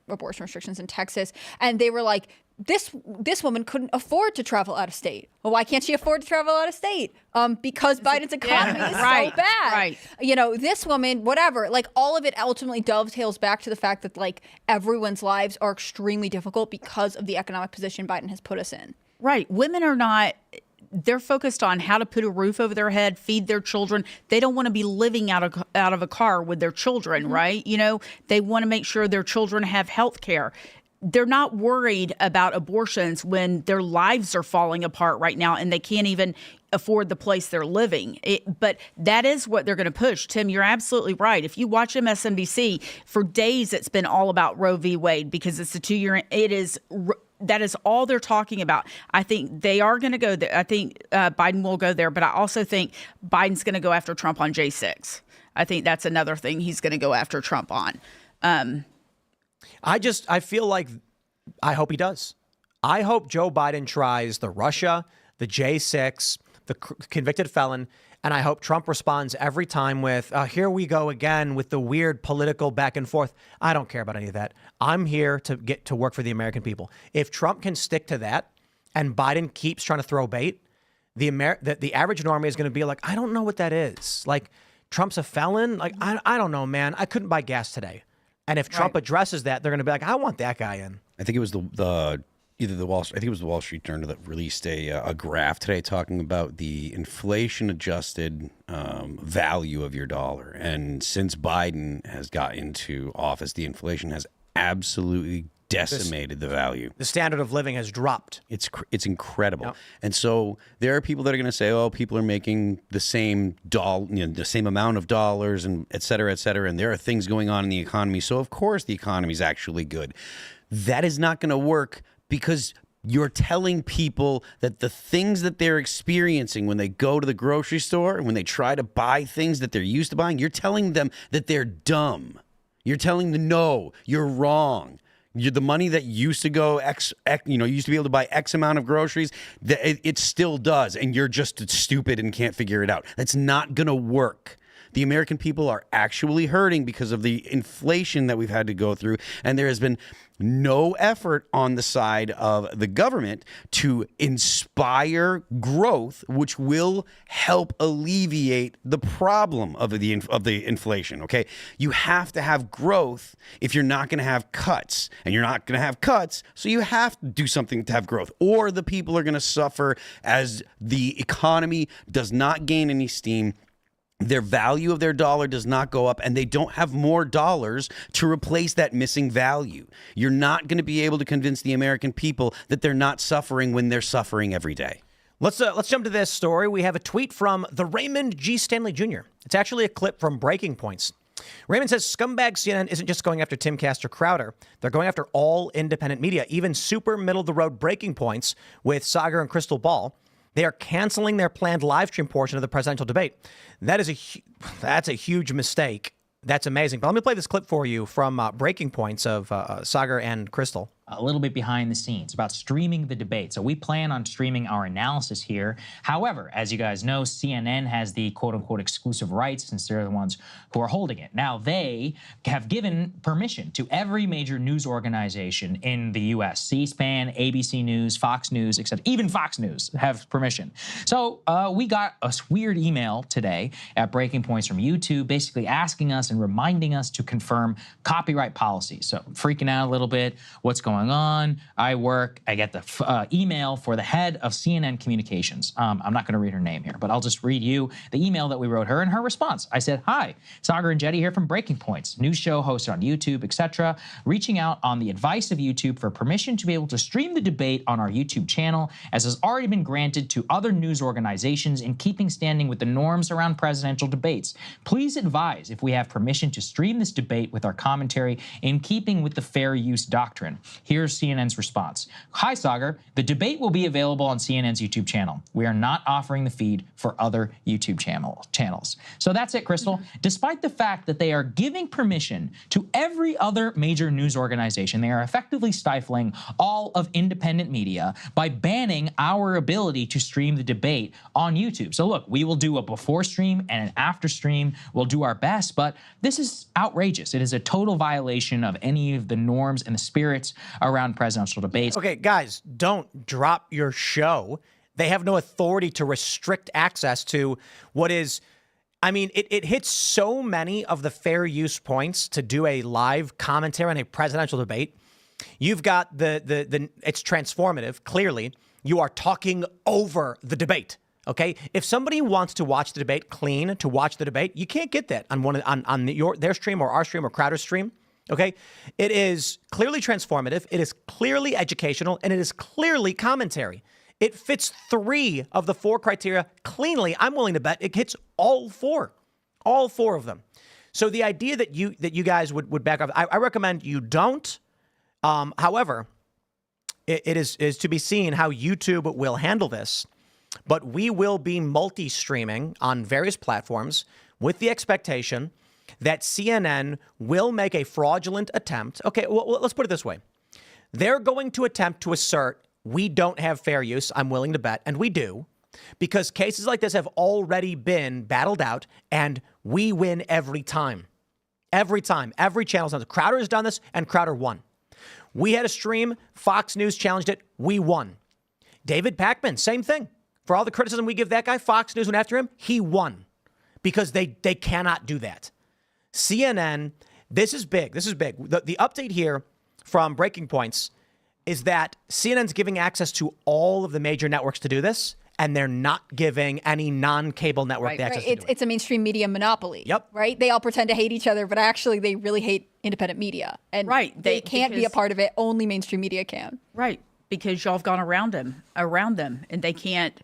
abortion restrictions in Texas. And they were like, this woman couldn't afford to travel out of state. Well, why can't she afford to travel out of state? Because Biden's economy is so bad. Right. This woman, whatever, like all of it ultimately dovetails back to the fact that like everyone's lives are extremely difficult because of the economic position Biden has put us in. Right. Women are not, they're focused on how to put a roof over their head, feed their children. They don't want to be living out of a car with their children, right? They want to make sure their children have health care. They're not worried about abortions when their lives are falling apart right now and they can't even afford the place they're living. But that is what they're going to push. Tim, you're absolutely right. If you watch MSNBC, for days it's been all about Roe v. Wade because it's a 2-year, that is all they're talking about. I think they are going to go there. I think Biden will go there, but I also think Biden's going to go after Trump on J6. I think that's another thing he's going to go after Trump on. I feel like, I hope he does. I hope Joe Biden tries the Russia, the J6, the convicted felon, and I hope Trump responds every time with, here we go again with the weird political back and forth. I don't care about any of that. I'm here to get to work for the American people. If Trump can stick to that and Biden keeps trying to throw bait, the average normie is going to be like, I don't know what that is. Like, Trump's a felon? Like, I don't know, man. I couldn't buy gas today. And if Trump addresses that, they're going to be like, I want that guy in. I think it was the Wall Street Journal that released a graph today talking about the inflation adjusted value of your dollar. And since Biden has got into office, the inflation has absolutely decimated the value. The standard of living has dropped. It's incredible. Yep. And so there are people that are going to say, oh, people are making the same the same amount of dollars and et cetera, and there are things going on in the economy. So of course the economy is actually good. That is not going to work because you're telling people that the things that they're experiencing when they go to the grocery store and when they try to buy things that they're used to buying, you're telling them that they're dumb. You're telling them, no, you're wrong. The money that used to go used to be able to buy X amount of groceries, it still does, and you're just stupid and can't figure it out. That's not going to work. The American people are actually hurting because of the inflation that we've had to go through, and there has been no effort on the side of the government to inspire growth, which will help alleviate the problem of the inflation. Okay, you have to have growth if you're not going to have cuts, and you're not going to have cuts, so you have to do something to have growth, or the people are going to suffer as the economy does not gain any steam. Their value of their dollar does not go up, and they don't have more dollars to replace that missing value. You're not going to be able to convince the American people that they're not suffering when they're suffering every day. Let's jump to this story. We have a tweet from the Raymond G. Stanley Jr. It's actually a clip from Breaking Points. Raymond says scumbag CNN isn't just going after Timcast or Crowder. They're going after all independent media, even super middle-of-the-road Breaking Points with Sagar and Crystal Ball. They are canceling their planned live stream portion of the presidential debate. That's a huge mistake. That's amazing. But let me play this clip for you from Breaking Points of Sagar and Crystal. A little bit behind the scenes about streaming the debate. So we plan on streaming our analysis here. However, as you guys know, CNN has the quote-unquote exclusive rights since they're the ones who are holding it. Now, they have given permission to every major news organization in the U.S. C-SPAN, ABC News, Fox News, etc. Even Fox News have permission. So we got a weird email today at Breaking Points from YouTube basically asking us and reminding us to confirm copyright policy. So freaking out a little bit. What's going on? I get the email for the head of CNN Communications. I'm not going to read her name here, but I'll just read you the email that we wrote her and her response. I said, hi, Sagar and Jetty here from Breaking Points, news show hosted on YouTube, etc. Reaching out on the advice of YouTube for permission to be able to stream the debate on our YouTube channel, as has already been granted to other news organizations in keeping standing with the norms around presidential debates. Please advise if we have permission to stream this debate with our commentary in keeping with the fair use doctrine. Here's CNN's response. Hi, Sagar. The debate will be available on CNN's YouTube channel. We are not offering the feed for other YouTube channels. So that's it, Crystal. Despite the fact that they are giving permission to every other major news organization, they are effectively stifling all of independent media by banning our ability to stream the debate on YouTube. So look, we will do a before stream and an after stream. We'll do our best, but this is outrageous. It is a total violation of any of the norms and the spirits around presidential debates. Okay, guys, don't drop your show. They have no authority to restrict access to what is, I mean, it hits so many of the fair use points to do a live commentary on a presidential debate. You've got it's transformative. Clearly, you are talking over the debate. Okay, if somebody wants to watch the debate clean, to watch the debate, you can't get that on their stream or our stream or Crowder's stream. Okay, it is clearly transformative. It is clearly educational, and it is clearly commentary. It fits 3 of the 4 criteria cleanly. I'm willing to bet it hits all 4 of them. So the idea that you guys would back off, I recommend you don't. However, it is to be seen how YouTube will handle this. But we will be multi-streaming on various platforms with the expectation that CNN will make a fraudulent attempt. Okay, well, let's put it this way. They're going to attempt to assert we don't have fair use, I'm willing to bet, and we do, because cases like this have already been battled out, and we win every time. Every time. Every channel's done this. Crowder has done this, and Crowder won. We had a stream. Fox News challenged it. We won. David Pakman, same thing. For all the criticism we give that guy, Fox News went after him. He won because they cannot do that. CNN, this is big. This is big. The update here from Breaking Points is that CNN's giving access to all of the major networks to do this, and they're not giving any non-cable network the access to do it. It's a mainstream media monopoly. Yep. Right? They all pretend to hate each other, but actually they really hate independent media. And they can't be a part of it. Only mainstream media can. Right. Because y'all have gone around them, and they can't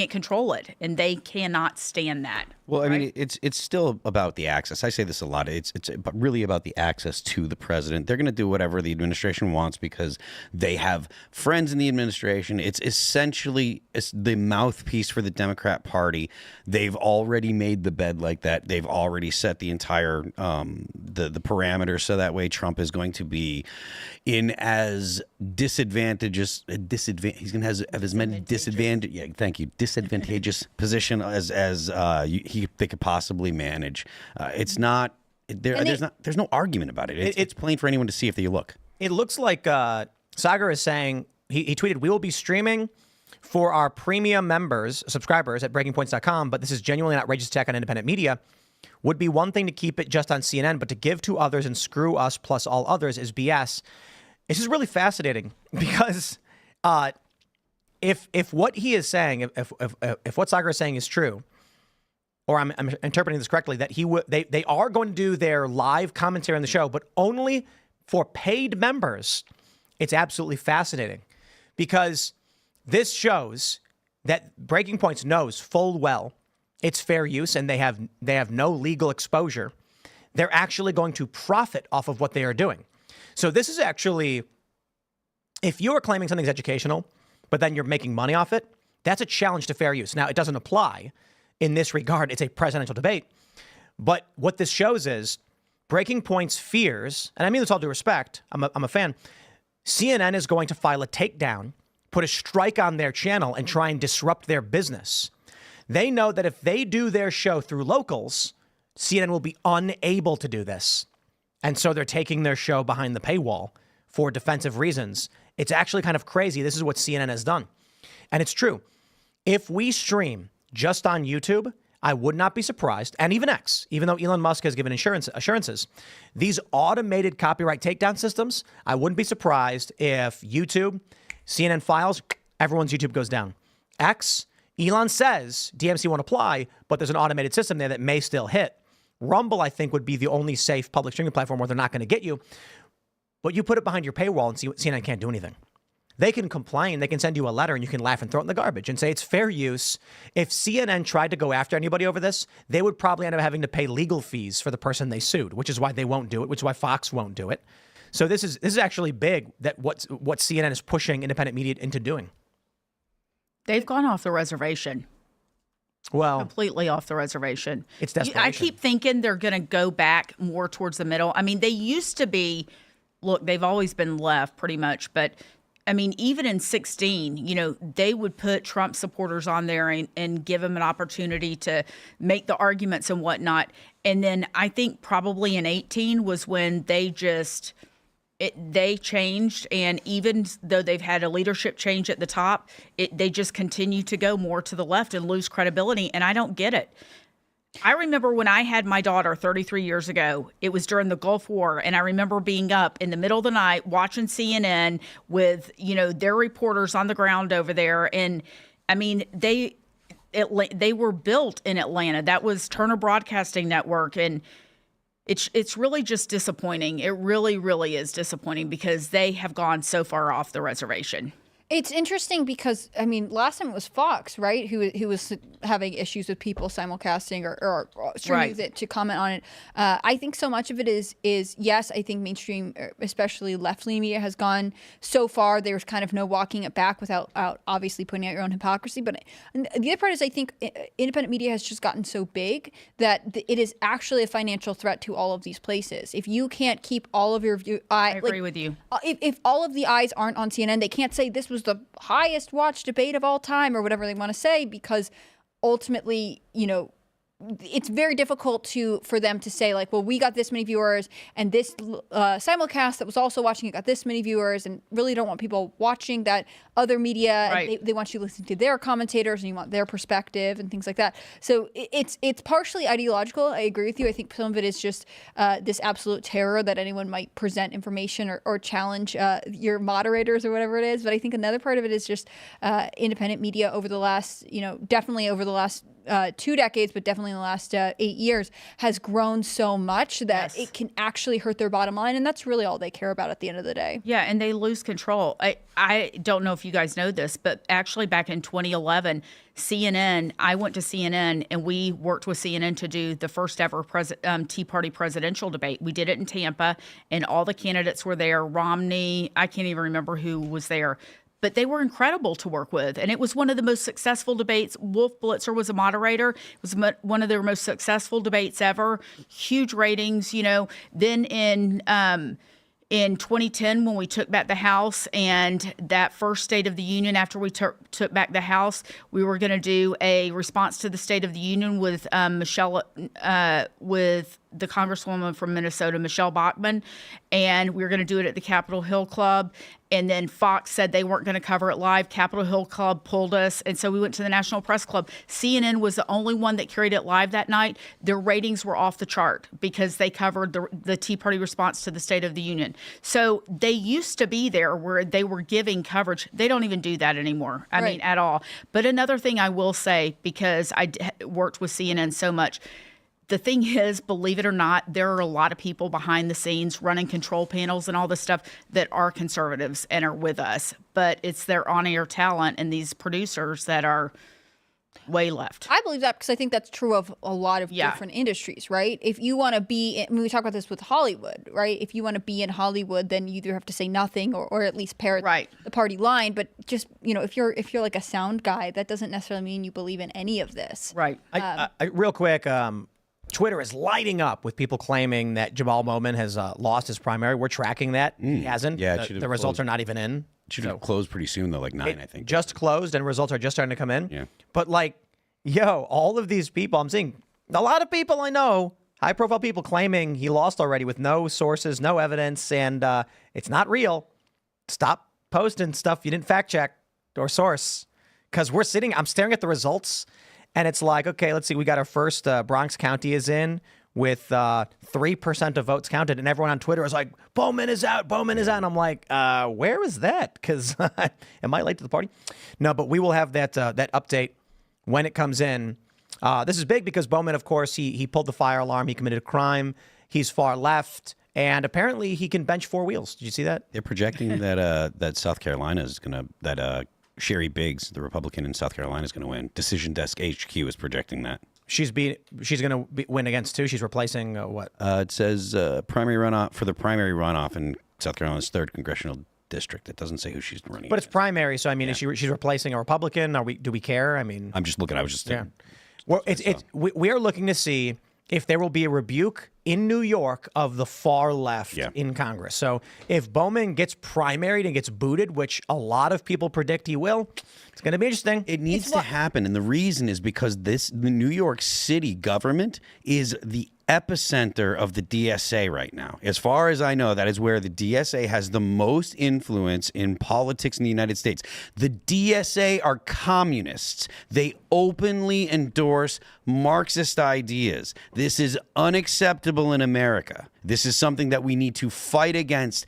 control it, and they cannot stand that. Well, I mean, it's still about the access. I say this a lot. It's really about the access to the president. They're going to do whatever the administration wants because they have friends in the administration. It's essentially the mouthpiece for the Democrat Party. They've already made the bed like that. They've already set the entire the parameters so that way Trump is going to be in as disadvantageous. He's going to have as many disadvantages. Yeah, thank you. Disadvantageous position as they could possibly manage. It's not there. There's no argument about it. It's plain for anyone to see if they look. It looks like Sagar is saying he tweeted, "We will be streaming for our premium subscribers at breakingpoints.com, but this is genuinely an outrageous attack on independent media. Would be one thing to keep it just on CNN, but to give to others and screw us plus all others is BS." This is really fascinating because if what he is saying, if what Sagar is saying is true, or I'm interpreting this correctly, that they are going to do their live commentary on the show, but only for paid members. It's absolutely fascinating because this shows that Breaking Points knows full well it's fair use and they have no legal exposure. They're actually going to profit off of what they are doing. So this is actually, if you are claiming something's educational, but then you're making money off it, that's a challenge to fair use. Now, it doesn't apply in this regard. It's a presidential debate. But what this shows is Breaking Point's fears, and I mean this all due respect, I'm a fan, CNN is going to file a takedown, put a strike on their channel, and try and disrupt their business. They know that if they do their show through locals, CNN will be unable to do this. And so they're taking their show behind the paywall for defensive reasons. It's actually kind of crazy. This is what CNN has done. And it's true. If we stream just on YouTube, I would not be surprised, and even X, even though Elon Musk has given assurances, these automated copyright takedown systems, I wouldn't be surprised if YouTube, CNN files, everyone's YouTube goes down. X, Elon says DMC won't apply, but there's an automated system there that may still hit. Rumble, I think, would be the only safe public streaming platform where they're not going to get you. But you put it behind your paywall and CNN can't do anything. They can complain. They can send you a letter and you can laugh and throw it in the garbage and say it's fair use. If CNN tried to go after anybody over this, they would probably end up having to pay legal fees for the person they sued, which is why they won't do it, which is why Fox won't do it. So this is actually big, that what CNN is pushing independent media into doing. They've gone off the reservation. Well, Completely off the reservation. It's desperation. I keep thinking they're going to go back more towards the middle. I mean, they used to be, look, they've always been left pretty much, but I mean, even in 2016, you know, they would put Trump supporters on there and give them an opportunity to make the arguments and whatnot. And then I think probably in 2018 was when they just... they changed, and even though they've had a leadership change at the top, they just continue to go more to the left and lose credibility, and I don't get it. I remember when I had my daughter 33 years ago, it was during the Gulf War, and I remember being up in the middle of the night watching CNN with, you know, their reporters on the ground over there, and I mean, they were built in Atlanta. That was Turner Broadcasting Network, and it's really just disappointing. It really, really is disappointing because they have gone so far off the reservation. It's interesting because, I mean, last time it was Fox, right, who was having issues with people simulcasting or streaming Right. it to comment on it. I think so much of it is yes, I think mainstream, especially left-leaning media, has gone so far. There's kind of no walking it back without obviously pointing out your own hypocrisy. But the other part is I think independent media has just gotten so big that it is actually a financial threat to all of these places. If you can't keep all of your I agree with you. If all of the eyes aren't on CNN, they can't say this was the highest watched debate of all time or whatever they want to say, because ultimately, you know, it's very difficult for them to say, like, well, we got this many viewers, and this simulcast that was also watching it got this many viewers, and really don't want people watching that other media. Right. And they want you to listen to their commentators, and you want their perspective and things like that. So it's partially ideological. I agree with you. I think some of it is just this absolute terror that anyone might present information or challenge your moderators or whatever it is. But I think another part of it is just independent media over the last, you know, definitely over the last 2 decades, but definitely in the last 8 years, has grown so much that it can actually hurt their bottom line. And that's really all they care about at the end of the day. Yeah, and they lose control. I don't know if you guys know this, but actually back in 2011, CNN, I went to CNN and we worked with CNN to do the first ever Tea Party presidential debate. We did it in Tampa, and all the candidates were there. Romney, I can't even remember who was there. But they were incredible to work with. And it was one of the most successful debates. Wolf Blitzer was a moderator. It was one of their most successful debates ever. Huge ratings, you know. Then in 2010, when we took back the House, and that first State of the Union after we took back the House, we were going to do a response to the State of the Union with with the Congresswoman from Minnesota, Michelle Bachmann, and we were going to do it at the Capitol Hill Club. And then Fox said they weren't going to cover it live. Capitol Hill Club pulled us, and so we went to the National Press Club. CNN was the only one that carried it live that night. Their ratings were off the chart because they covered the Tea Party response to the State of the Union. So they used to be there where they were giving coverage. They don't even do that anymore. I mean, at all. But another thing I will say, because I worked with CNN so much, the thing is, believe it or not, there are a lot of people behind the scenes running control panels and all this stuff that are conservatives and are with us. But it's their on-air talent and these producers that are way left. I believe that because I think that's true of a lot of different industries, right? If you want to be, I mean, we talk about this with Hollywood, right? If you want to be in Hollywood, then you either have to say nothing or at least parrot the party line. But just, you know, if you're like a sound guy, that doesn't necessarily mean you believe in any of this. Right. Real quick, Twitter is lighting up with people claiming that Jamal Bowman has lost his primary. We're tracking that. He hasn't. Yeah, the results are not even in. Should have closed pretty soon, though, like 9, I think. Just closed, and results are just starting to come in. Yeah. But, like, all of these people, I'm seeing a lot of people I know, high-profile people claiming he lost already with no sources, no evidence, and it's not real. Stop posting stuff you didn't fact-check or source. Because I'm staring at the results, and it's like, okay, let's see. We got our first Bronx County is in with 3% of votes counted. And everyone on Twitter is like, Bowman is out. Bowman is out. And I'm like, where is that? Because am I late to the party? No, but we will have that update when it comes in. This is big because Bowman, of course, he pulled the fire alarm. He committed a crime. He's far left. And apparently he can bench 4 wheels. Did you see that? They're projecting that South Carolina is going to, Sherry Biggs, the Republican in South Carolina, is going to win. Decision Desk HQ is projecting that. She's going to win against 2. She's replacing what? It says primary runoff in South Carolina's 3rd congressional district. It doesn't say who she's running. But it's primary, so I mean, she's replacing a Republican? Do we care? I mean, I'm just looking. I was just thinking. Well, we are looking to see if there will be a rebuke in New York of the far left in Congress. So if Bowman gets primaried and gets booted, which a lot of people predict he will, it's going to be interesting. It needs to happen, and the reason is because the New York City government is the epicenter of the DSA right now. As far as I know, that is where the DSA has the most influence in politics in the United States. The DSA are communists. They openly endorse Marxist ideas. This is unacceptable in America. This is something that we need to fight against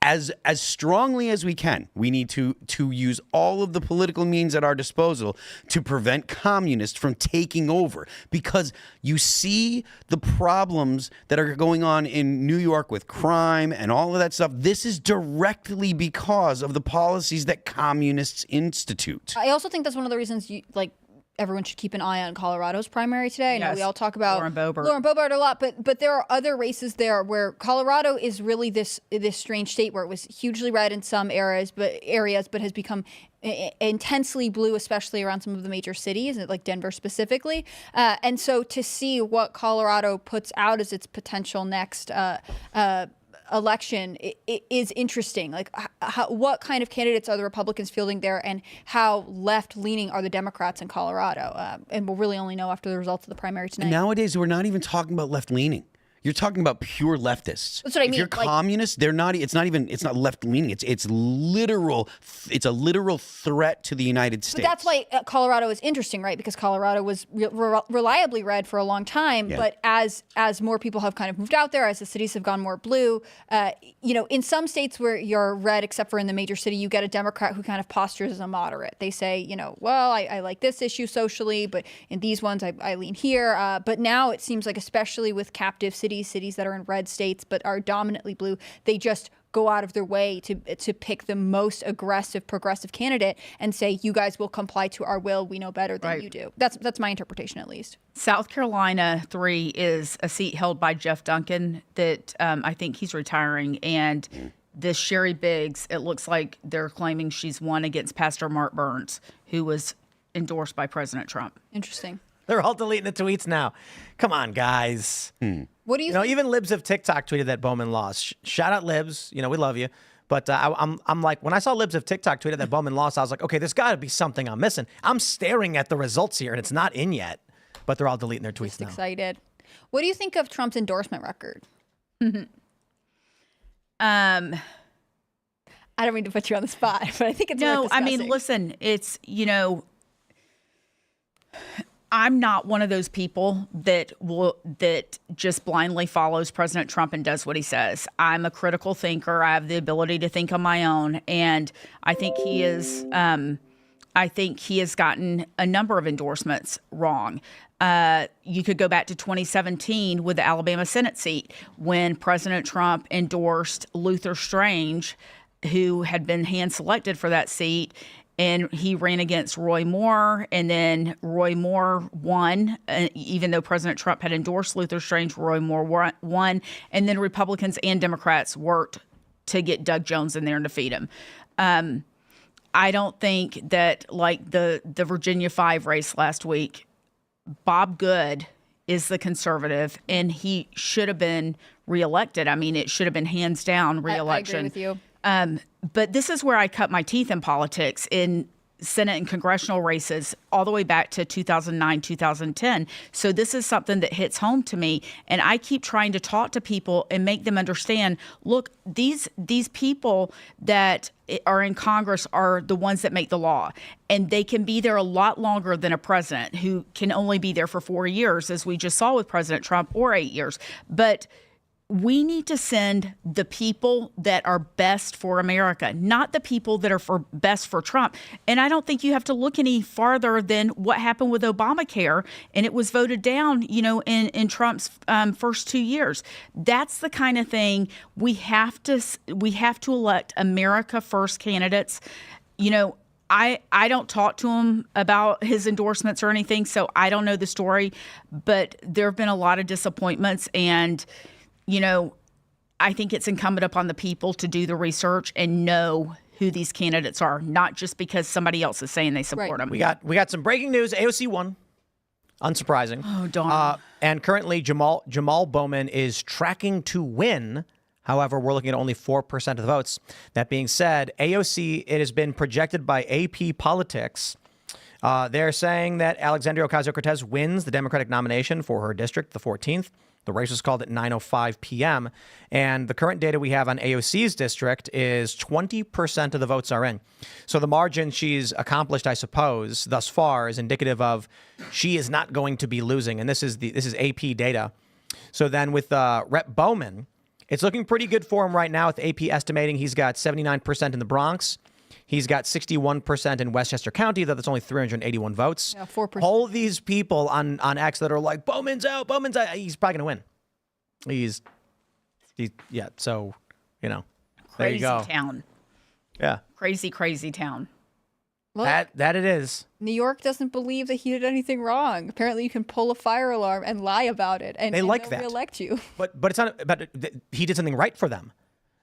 as strongly as we can. We need to use all of the political means at our disposal to prevent communists from taking over, because you see the problems that are going on in New York with crime and all of that stuff. This is directly because of the policies that communists institute. I also think that's one of the reasons everyone should keep an eye on Colorado's primary today. I know we all talk about Lauren Boebert a lot, but there are other races there where Colorado is really this strange state where it was hugely red in some areas, but has become intensely blue, especially around some of the major cities, like Denver specifically. And so to see what Colorado puts out as its potential next election is interesting. Like, what kind of candidates are the Republicans fielding there, and how left-leaning are the Democrats in Colorado? And we'll really only know after the results of the primary tonight. And nowadays, we're not even talking about left-leaning. You're talking about pure leftists. That's what I mean. If you're communist, they're not. It's not left leaning. It's literal. It's a literal threat to the United States. But that's why Colorado is interesting, right? Because Colorado was reliably red for a long time. Yeah. But as more people have kind of moved out there, as the cities have gone more blue, in some states where you're red, except for in the major city, you get a Democrat who kind of postures as a moderate. They say, well, I like this issue socially, but in these ones, I lean here. But now it seems like, especially with captive cities that are in red states but are dominantly blue, they just go out of their way to pick the most aggressive progressive candidate and say, you guys will comply to our will. We know better than you do. That's my interpretation, at least. South Carolina 3 is a seat held by Jeff Duncan that I think he's retiring. And this Sherry Biggs, it looks like they're claiming she's won against Pastor Mark Burns, who was endorsed by President Trump. Interesting. They're all deleting the tweets now. Come on, guys. What do you think? Even Libs of TikTok tweeted that Bowman lost. Shout out Libs. We love you. But I'm like, when I saw Libs of TikTok tweeted that Bowman lost, I was like, okay, there's got to be something I'm missing. I'm staring at the results here, and it's not in yet. But they're all deleting their tweets now. Excited. What do you think of Trump's endorsement record? I don't mean to put you on the spot, but I think it's worth discussing. I mean, listen, it's, I'm not one of those people that just blindly follows President Trump and does what he says. I'm a critical thinker. I have the ability to think on my own, and I think he is. I think he has gotten a number of endorsements wrong. You could go back to 2017 with the Alabama Senate seat when President Trump endorsed Luther Strange, who had been hand-selected for that seat. And he ran against Roy Moore, and then Roy Moore won, even though President Trump had endorsed Luther Strange. Roy Moore won, and then Republicans and Democrats worked to get Doug Jones in there and defeat him. I don't think that, like the Virginia 5 race last week, Bob Good is the conservative, and he should have been reelected. I mean, it should have been hands down reelection. I agree with you. But this is where I cut my teeth in politics, in Senate and congressional races, all the way back to 2009, 2010. So this is something that hits home to me. And I keep trying to talk to people and make them understand, look, these people that are in Congress are the ones that make the law. And they can be there a lot longer than a president who can only be there for 4 years, as we just saw with President Trump, or 8 years. But we need to send the people that are best for America, not the people that are best for Trump. And I don't think you have to look any farther than what happened with Obamacare, and it was voted down, in Trump's first 2 years. That's the kind of thing we have to elect America First candidates. I don't talk to him about his endorsements or anything, so I don't know the story. But there have been a lot of disappointments, and I think it's incumbent upon the people to do the research and know who these candidates are, not just because somebody else is saying they support them. We got some breaking news. AOC won. Unsurprising. Oh, darn. And currently, Jamal Bowman is tracking to win. However, we're looking at only 4% of the votes. That being said, AOC, it has been projected by AP Politics. They're saying that Alexandria Ocasio-Cortez wins the Democratic nomination for her district, the 14th. The race was called at 9:05 p.m. And the current data we have on AOC's district is 20% of the votes are in. So the margin she's accomplished, I suppose, thus far is indicative of she is not going to be losing. And this is AP data. So then with Rep. Bowman, it's looking pretty good for him right now, with AP estimating he's got 79% in the Bronx. He's got 61% in Westchester County, though that's only 381 votes. Yeah, 4%. All these people on X that are like, Bowman's out, he's probably going to win. Yeah, so, there Crazy you go. town. Yeah. Crazy, crazy town. Well, That it is. New York doesn't believe that he did anything wrong. Apparently, you can pull a fire alarm and lie about it, and They like they'll that. reelect you. But it's not. But he did something right for them.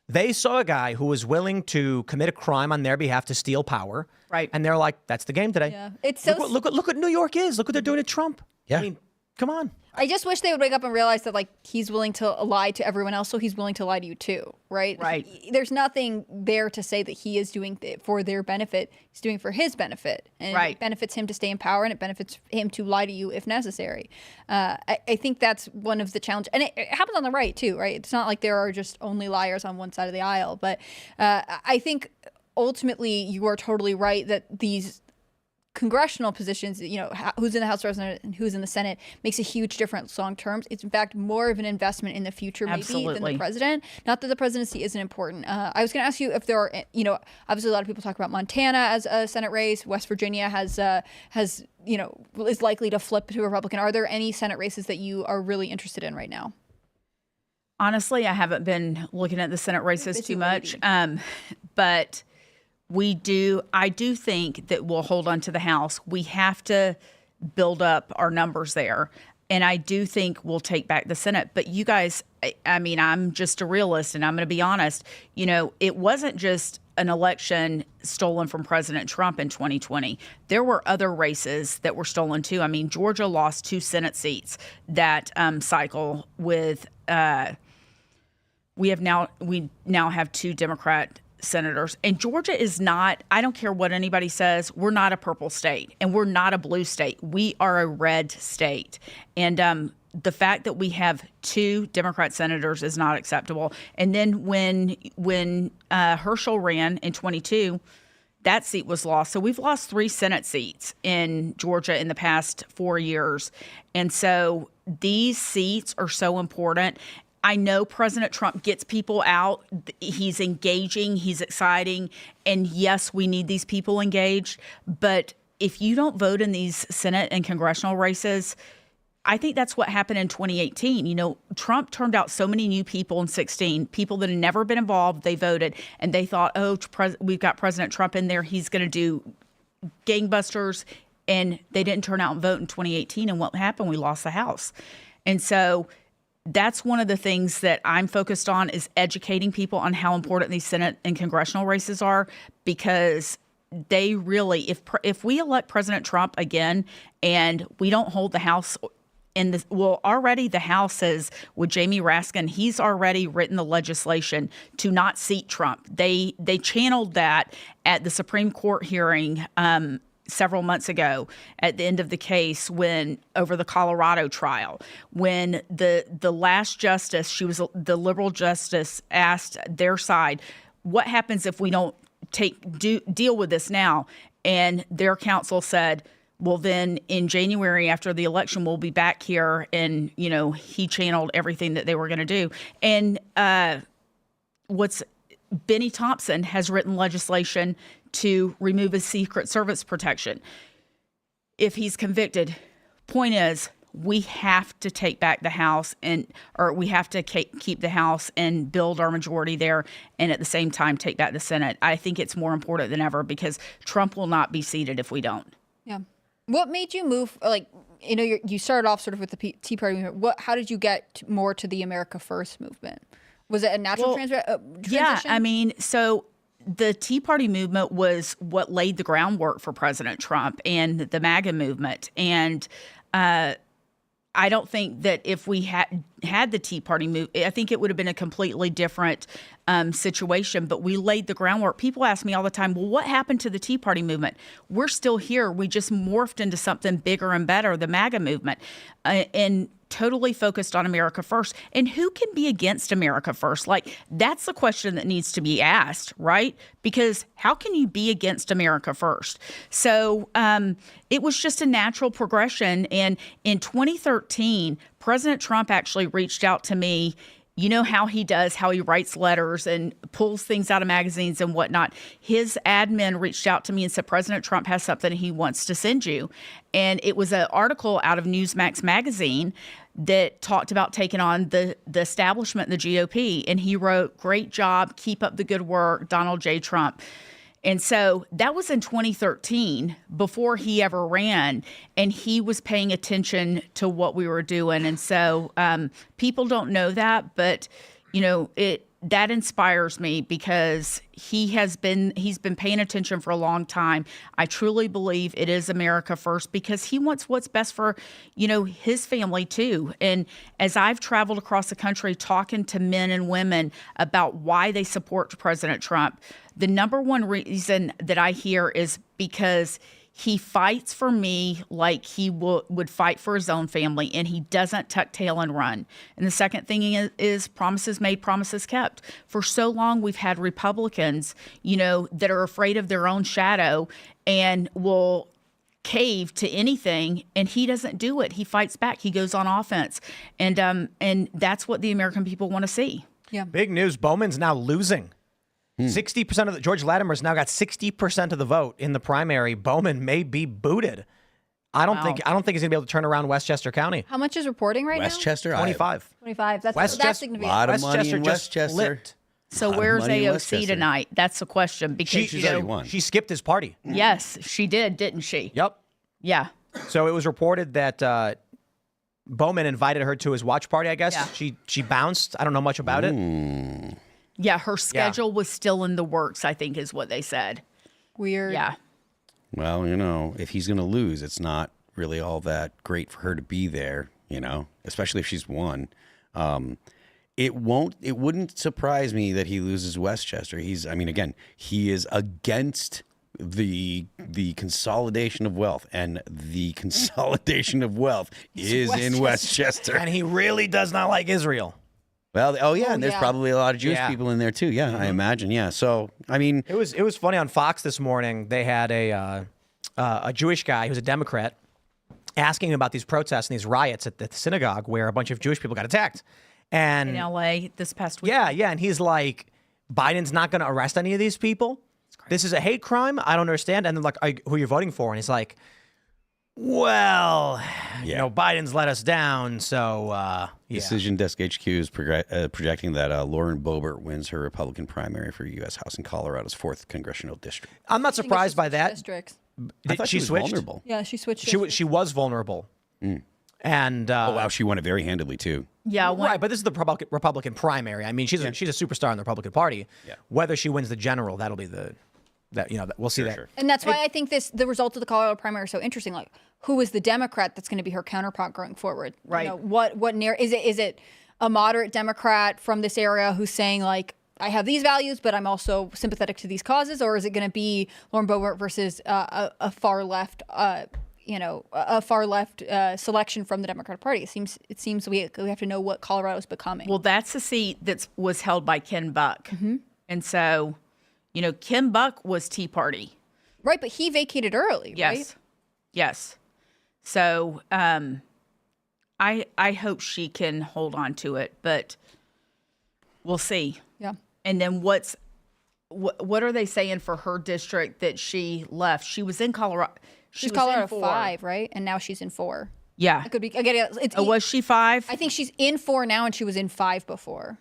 They saw a guy who was willing to commit a crime on their behalf to steal power. Right. And they're like, that's the game today. Yeah. It's so look what New York is. Look what they're doing to Trump. Yeah. I mean, come on. I just wish they would wake up and realize that, like, he's willing to lie to everyone else, so he's willing to lie to you too, right? Right. There's nothing there to say that he is doing it for their benefit. He's doing it for his benefit, and Right. it benefits him to stay in power, and it benefits him to lie to you if necessary. I think that's one of the challenges, and it happens on the right too, right? It's not like there are just only liars on one side of the aisle, but I think ultimately you are totally right that these congressional positions, who's in the House of Representatives and who's in the Senate, makes a huge difference long term. It's in fact more of an investment in the future maybe than Absolutely. the president. Not that the presidency isn't important. I was going to ask you if there are, obviously a lot of people talk about Montana as a Senate race. West Virginia has is likely to flip to a Republican. Are there any Senate races that you are really interested in right now? Honestly, I haven't been looking at the Senate races busy too much, waiting. but I do think that we'll hold on to the House. We have to build up our numbers there. And I do think we'll take back the Senate. But you guys, I mean, I'm just a realist, and I'm going to be honest. It wasn't just an election stolen from President Trump in 2020. There were other races that were stolen too. I mean, Georgia lost 2 Senate seats that cycle with. We now have 2 Democrat senators, and Georgia is not, I don't care what anybody says, we're not a purple state and we're not a blue state. We are a red state. And the fact that we have 2 Democrat senators is not acceptable. And then when Herschel ran in 22, that seat was lost. So we've lost 3 Senate seats in Georgia in the past 4 years. And so these seats are so important. I know President Trump gets people out. He's engaging. He's exciting. And yes, we need these people engaged. But if you don't vote in these Senate and congressional races, I think that's what happened in 2018. Trump turned out so many new people in 2016, people that had never been involved. They voted and they thought, we've got President Trump in there. He's going to do gangbusters. And they didn't turn out and vote in 2018. And what happened? We lost the House. And so that's one of the things that I'm focused on, is educating people on how important these Senate and congressional races are, because they really, if we elect President Trump again and we don't hold the House already the House is with Jamie Raskin, he's already written the legislation to not seat Trump. They channeled that at the Supreme Court hearing several months ago at the end of the case, when over the Colorado trial, when the last justice, she was the liberal justice, asked their side, what happens if we don't deal with this now? And their counsel said, well, then in January after the election, we'll be back here. And, he channeled everything that they were going to do. And Benny Thompson has written legislation to remove his Secret Service protection if he's convicted. Point is, we have to take back the House, or we have to keep the House and build our majority there, and at the same time take back the Senate. I think it's more important than ever, because Trump will not be seated if we don't. Yeah. What made you move? You started off sort of with the Tea Party movement. How did you get more to the America First movement? Was it a natural transition? Yeah, I mean, so the Tea Party movement was what laid the groundwork for President Trump and the MAGA movement. And I don't think that if we had the Tea Party move, I think it would have been a completely different situation. But we laid the groundwork. People ask me all the time, well, what happened to the Tea Party movement? We're still here. We just morphed into something bigger and better, the MAGA movement, and totally focused on America first. And who can be against America first? Like, that's the question that needs to be asked, right? Because how can you be against America first? So it was just a natural progression. And in 2013, President Trump actually reached out to me. You know how he does, how he writes letters and pulls things out of magazines and whatnot. His admin reached out to me and said, President Trump has something he wants to send you. And it was an article out of Newsmax magazine that talked about taking on the establishment, the GOP. And he wrote, great job, keep up the good work, Donald J. Trump. And so that was in 2013, before he ever ran, and he was paying attention to what we were doing. And so people don't know that, but that inspires me because he's been paying attention for a long time. I truly believe it is America first because he wants what's best for, his family too. And as I've traveled across the country talking to men and women about why they support President Trump, the number one reason that I hear is because he fights for me like he would fight for his own family, and he doesn't tuck tail and run. And the second thing is promises made, promises kept. For so long, we've had Republicans, that are afraid of their own shadow and will cave to anything, and he doesn't do it. He fights back. He goes on offense, and that's what the American people want to see. Yeah. Big news. Bowman's now losing. 60% of George Latimer's now got 60% of the vote in the primary. Bowman may be booted. I don't think he's gonna be able to turn around Westchester County. How much is reporting right Westchester, now? 25. 25. That's Westchester, significant. A lot of money in just Westchester. flipped. So Lot of where's money in AOC Westchester. tonight? That's the question. Because She's already won. She skipped his party. Yes, she did, didn't she? Yep. Yeah. So it was reported that Bowman invited her to his watch party. I guess she bounced. I don't know much about it. Yeah, her schedule was still in the works, I think is what they said. Weird. Yeah. Well, if he's going to lose, it's not really all that great for her to be there, especially if she's won. It wouldn't surprise me that he loses Westchester. He is against the consolidation of wealth, and the consolidation of wealth is in Westchester. And he really does not like Israel. Well, and there's probably a lot of Jewish people in there too. Yeah, I imagine. Yeah. So, it was funny on Fox this morning. They had a Jewish guy who's a Democrat asking about these protests and these riots at the synagogue where a bunch of Jewish people got attacked. And in LA this past week. Yeah, and he's like, Biden's not going to arrest any of these people. This is a hate crime. I don't understand. And then like, who you're voting for? And he's like, well, Biden's let us down, so Decision Desk HQ is projecting that Lauren Boebert wins her Republican primary for U.S. House in Colorado's 4th congressional district. I'm not surprised by that. Districts. I thought she was switched? vulnerable. Yeah, she switched. She was vulnerable. And Oh wow, she won it very handily too. Yeah, right. But this is the Republican primary. I mean, she's a superstar in the Republican Party. Yeah. Whether she wins the general, that'll be we'll see that. Sure. And that's why I think the result of the Colorado primary is so interesting. Like, who is the Democrat that's going to be her counterpart going forward? Right. What is it a moderate Democrat from this area who's saying like, I have these values, but I'm also sympathetic to these causes, or is it going to be Lauren Boebert versus a far left? A far left selection from the Democratic Party. It seems we have to know what Colorado's becoming. Well, that's a seat that was held by Ken Buck, and so Ken Buck was Tea Party. Right, but he vacated early, right? Yes. So I hope she can hold on to it, but we'll see. Yeah. And then what are they saying for her district that she left? She was in Colorado. She's Colorado 5, right? And now she's in 4. Yeah. It could be. Again, was she 5? I think she's in 4 now, and she was in 5 before.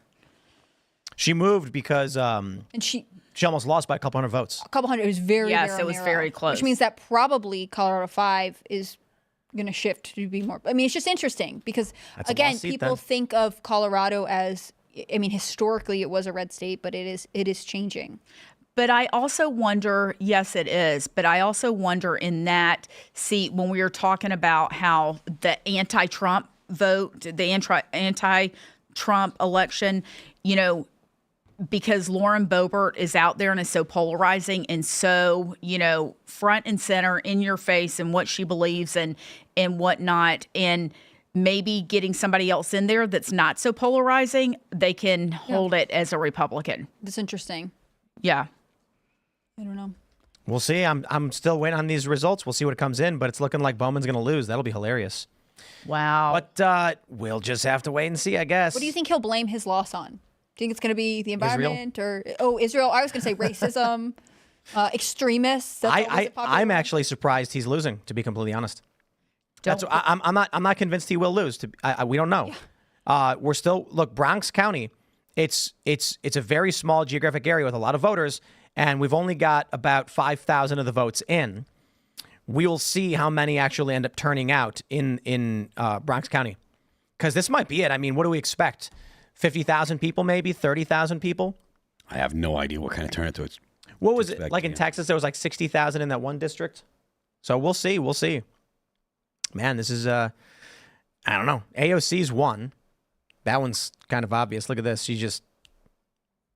She moved because And she almost lost by a couple hundred votes. a couple hundred. It was very Yes, it was narrow, very close. Which means that probably Colorado 5 is going to shift to be more. I mean, it's just interesting because That's a again, lost seat, people then. think of Colorado as I mean, historically it was a red state, but it is changing. But I also wonder, yes, it is, but I also wonder in that seat when we were talking about how the anti-Trump vote, the anti-Trump election, because Lauren Boebert is out there and is so polarizing and so, front and center in your face and what she believes and whatnot, and maybe getting somebody else in there that's not so polarizing, they can hold it as a Republican. That's interesting. Yeah. I don't know. We'll see. I'm still waiting on these results. We'll see what comes in, but it's looking like Bowman's going to lose. That'll be hilarious. Wow. But we'll just have to wait and see, I guess. What do you think he'll blame his loss on? Do you think it's going to be the environment Israel? I was going to say racism, extremists. I'm actually surprised he's losing, to be completely honest. I'm not convinced he will lose. We don't know. Yeah. We're still Bronx County. It's a very small geographic area with a lot of voters, and we've only got about 5,000 of the votes in. We will see how many actually end up turning out in Bronx County, because this might be it. I mean, what do we expect? 50,000 people, maybe 30,000 people. I have no idea what kind of turnout it's. What was it like in Texas? There was like 60,000 in that one district. So we'll see. We'll see. Man, this is I don't know. AOC's won. That one's kind of obvious. Look at this. She just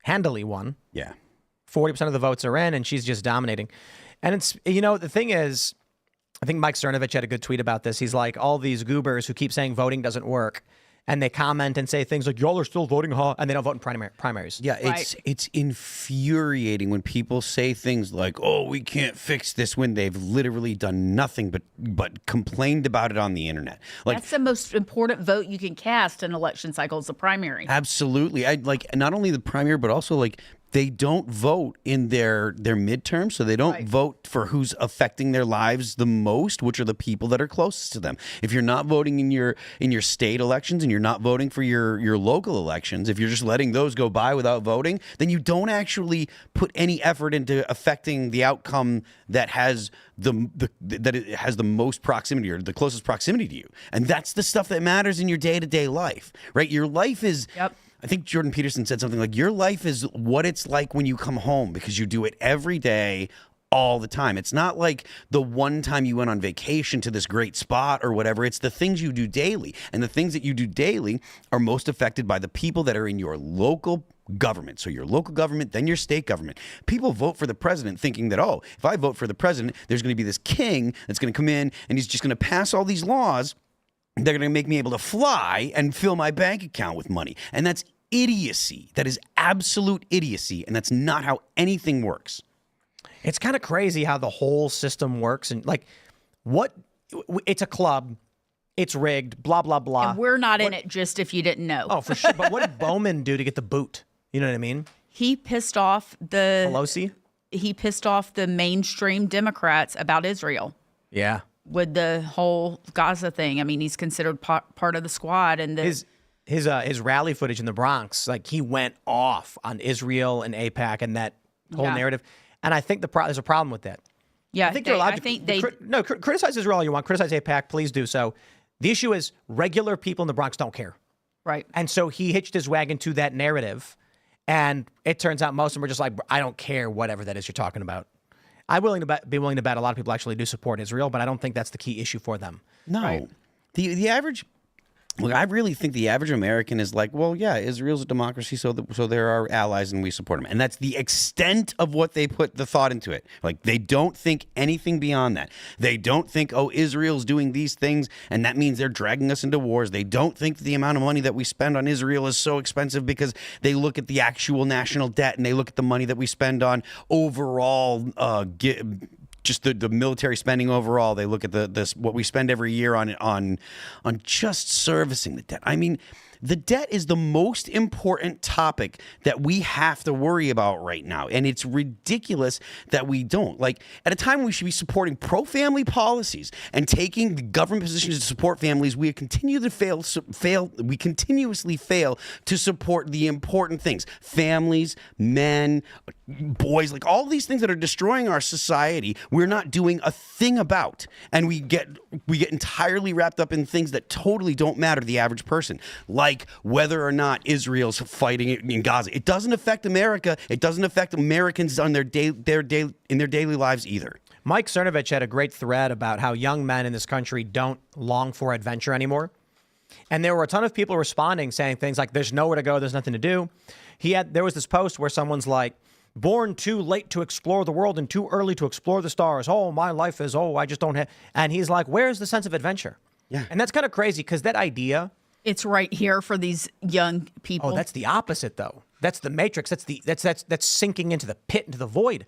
handily won. Yeah. 40% of the votes are in, and she's just dominating. And it's, the thing is, I think Mike Cernovich had a good tweet about this. He's like, all these goobers who keep saying voting doesn't work, and they comment and say things like, y'all are still voting, huh? And they don't vote in primaries. Yeah, it's infuriating when people say things like, oh, we can't fix this, when they've literally done nothing but complained about it on the internet. Like, that's the most important vote you can cast in election cycles, the primary. Absolutely. I like not only the primary, but also like they don't vote in their midterms, so they don't vote for who's affecting their lives the most, which are the people that are closest to them. If you're not voting in your state elections and you're not voting for your local elections, if you're just letting those go by without voting, then you don't actually put any effort into affecting the outcome that has it has the most proximity or the closest proximity to you. And that's the stuff that matters in your day-to-day life, right? Your life is I think Jordan Peterson said something like, your life is what it's like when you come home, because you do it every day, all the time. It's not like the one time you went on vacation to this great spot or whatever. It's the things you do daily. And the things that you do daily are most affected by the people that are in your local government. So your local government, then your state government. People vote for the president thinking that, oh, if I vote for the president, there's going to be this king that's going to come in and he's just going to pass all these laws. They're going to make me able to fly and fill my bank account with money. And that's idiocy. That is absolute idiocy. And that's not how anything works. It's kind of crazy how the whole system works. And it's a club. It's rigged, blah, blah, blah. And we're not in it, just if you didn't know. Oh, for sure. But what did Bowman do to get the boot? You know what I mean? He pissed off Pelosi? He pissed off the mainstream Democrats about Israel. Yeah. With the whole Gaza thing. I mean, he's considered part of the squad. And his rally footage in the Bronx, like he went off on Israel and AIPAC and that whole narrative. And I think there's a problem with that. Yeah, I think you're allowed to criticize Israel all you want. Criticize AIPAC, please do so. The issue is regular people in the Bronx don't care. Right. And so he hitched his wagon to that narrative. And it turns out most of them are just like, I don't care, whatever that is you're talking about. I'm be willing to bet a lot of people actually do support Israel, but I don't think that's the key issue for them. No. Right. The average... Look, I really think the average American is like, well, yeah, Israel's a democracy, so they're our allies and we support them. And that's the extent of what they put the thought into it. Like, they don't think anything beyond that. They don't think, oh, Israel's doing these things, and that means they're dragging us into wars. They don't think that the amount of money that we spend on Israel is so expensive, because they look at the actual national debt and they look at the money that we spend on overall just the military spending overall. They look at what we spend every year on just servicing the debt. I mean, the debt is the most important topic that we have to worry about right now. And it's ridiculous that we don't. Like, at a time when we should be supporting pro-family policies and taking the government positions to support families, we continuously fail to support the important things. Families, men, boys, like all these things that are destroying our society, we're not doing a thing about. And we get entirely wrapped up in things that totally don't matter to the average person, like whether or not Israel's fighting in Gaza. It doesn't affect America. It doesn't affect Americans on in their daily lives either. Mike Cernovich had a great thread about how young men in this country don't long for adventure anymore. And there were a ton of people responding saying things like, there's nowhere to go, there's nothing to do. There was this post where someone's like, born too late to explore the world and too early to explore the stars. Oh, my life is, I just don't have. And he's like, where's the sense of adventure? Yeah. And that's kind of crazy because that idea. It's right here for these young people. Oh, that's the opposite, though. That's the matrix. That's sinking into the pit, into the void.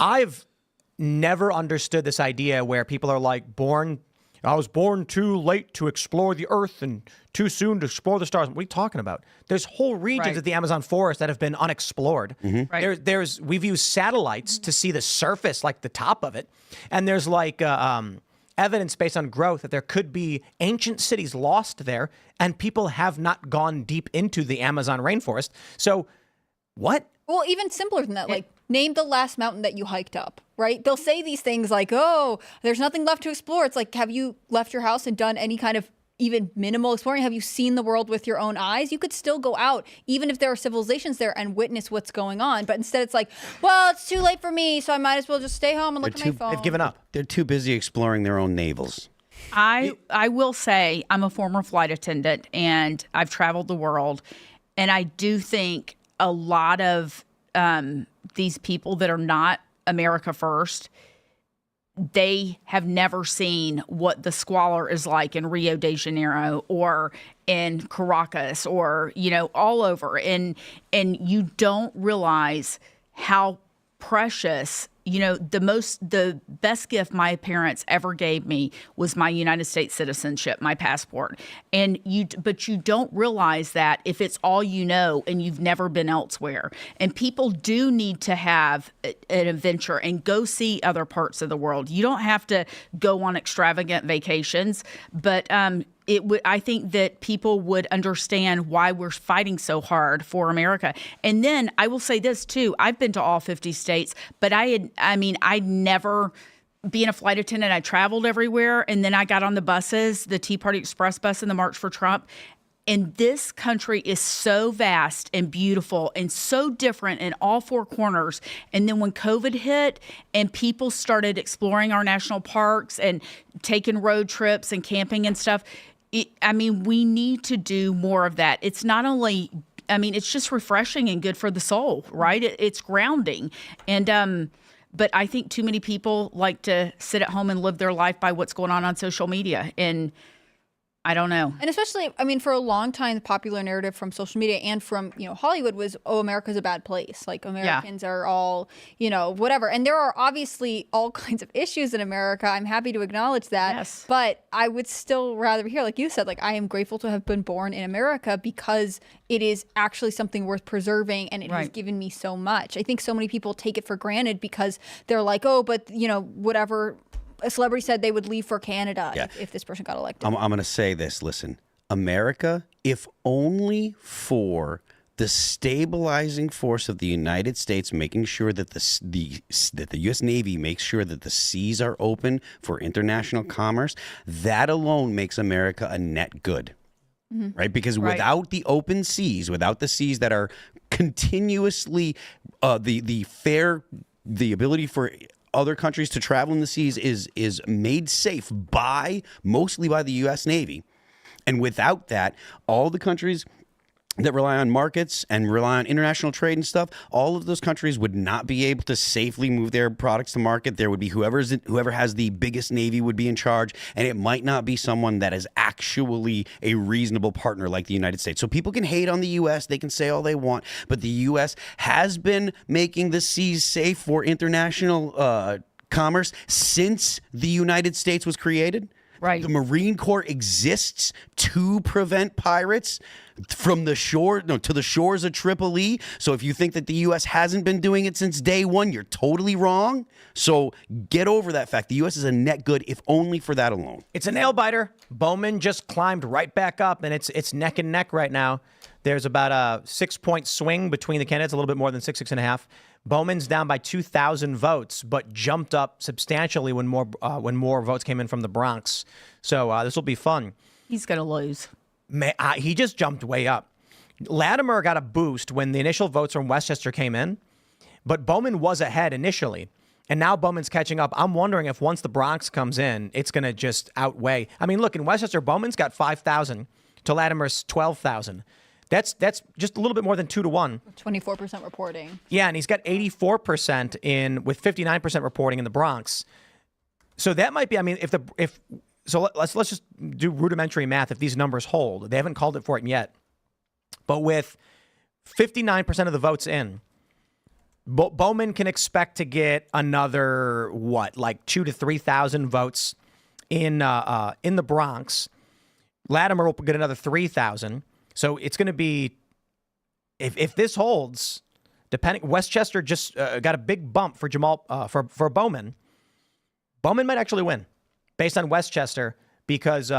I've never understood this idea where people are like, I was born too late to explore the earth and too soon to explore the stars. What are you talking about? There's whole regions of the Amazon forest that have been unexplored. Right. We've used satellites to see the surface, like the top of it. And there's like evidence based on growth that there could be ancient cities lost there, and people have not gone deep into the Amazon rainforest. So what? Well, even simpler than that, like name the last mountain that you hiked up, right? They'll say these things like, oh, there's nothing left to explore. It's like, have you left your house and done any kind of even minimal exploring? Have you seen the world with your own eyes? You could still go out, even if there are civilizations there, and witness what's going on. But instead it's like, well, it's too late for me, so I might as well just stay home and look at my phone. They've given up. They're too busy exploring their own navels. I will say I'm a former flight attendant, and I've traveled the world. And I do think a lot of these people that are not America first, they have never seen what the squalor is like in Rio de Janeiro or in Caracas or, all over. And you don't realize how precious, the best gift my parents ever gave me was my United States citizenship, my passport. But you don't realize that if it's all you know and you've never been elsewhere. And people do need to have an adventure and go see other parts of the world. You don't have to go on extravagant vacations, but I think that people would understand why we're fighting so hard for America. And then I will say this too. I've been to all 50 states, but I'd never being a flight attendant. I traveled everywhere. And then I got on the buses, the Tea Party Express bus and the March for Trump. And this country is so vast and beautiful and so different in all four corners. And then when COVID hit and people started exploring our national parks and taking road trips and camping and stuff, we need to do more of that. It's not only, it's just refreshing and good for the soul, right? It's grounding. And, but I think too many people like to sit at home and live their life by what's going on social media. And I don't know. And especially, for a long time, the popular narrative from social media and from, Hollywood was, oh, America's a bad place. Like, Americans are all, whatever. And there are obviously all kinds of issues in America. I'm happy to acknowledge that. Yes. But I would still rather hear, like you said, like, I am grateful to have been born in America because it is actually something worth preserving and it has given me so much. I think so many people take it for granted because they're like, oh, but, whatever. A celebrity said they would leave for Canada if this person got elected. I'm going to say this. Listen, America, if only for the stabilizing force of the United States, making sure that that the U.S. Navy makes sure that the seas are open for international commerce, that alone makes America a net good. Mm-hmm. Right? Because without the open seas, without the seas that are continuously the ability for other countries to travel in the seas is made safe mostly by the U.S. Navy. And without that, all the countries that rely on markets and rely on international trade and stuff, all of those countries would not be able to safely move their products to market. There would be whoever has the biggest navy would be in charge, and it might not be someone that is actually a reasonable partner like the United States. So people can hate on the U.S., they can say all they want, but the U.S. has been making the seas safe for international commerce since the United States was created. Right. The Marine Corps exists to prevent pirates from the to the shores of Tripoli. So if you think that the U.S. hasn't been doing it since day one, you're totally wrong. So get over that fact. The U.S. is a net good, if only for that alone. It's a nail biter. Bowman just climbed right back up, and it's neck and neck right now. There's about a 6-point swing between the candidates, a little bit more than 6.5. Bowman's down by 2,000 votes, but jumped up substantially when more votes came in from the Bronx. So this will be fun. He's going to lose. He just jumped way up. Latimer got a boost when the initial votes from Westchester came in, but Bowman was ahead initially. And now Bowman's catching up. I'm wondering if once the Bronx comes in, it's going to just outweigh. I mean, look, in Westchester, Bowman's got 5,000 to Latimer's 12,000. That's just a little bit more than 2 to 1. 24% reporting. Yeah, and he's got 84% in with 59% reporting in the Bronx. So that might be. I mean, let's just do rudimentary math. If these numbers hold, they haven't called it for it yet, but with 59% of the votes in, Bowman can expect to get another like 2,000 to 3,000 votes in the Bronx. Latimer will get another 3,000. So it's going to be, if this holds, depending. Westchester just got a big bump for for Bowman. Bowman might actually win, based on Westchester, because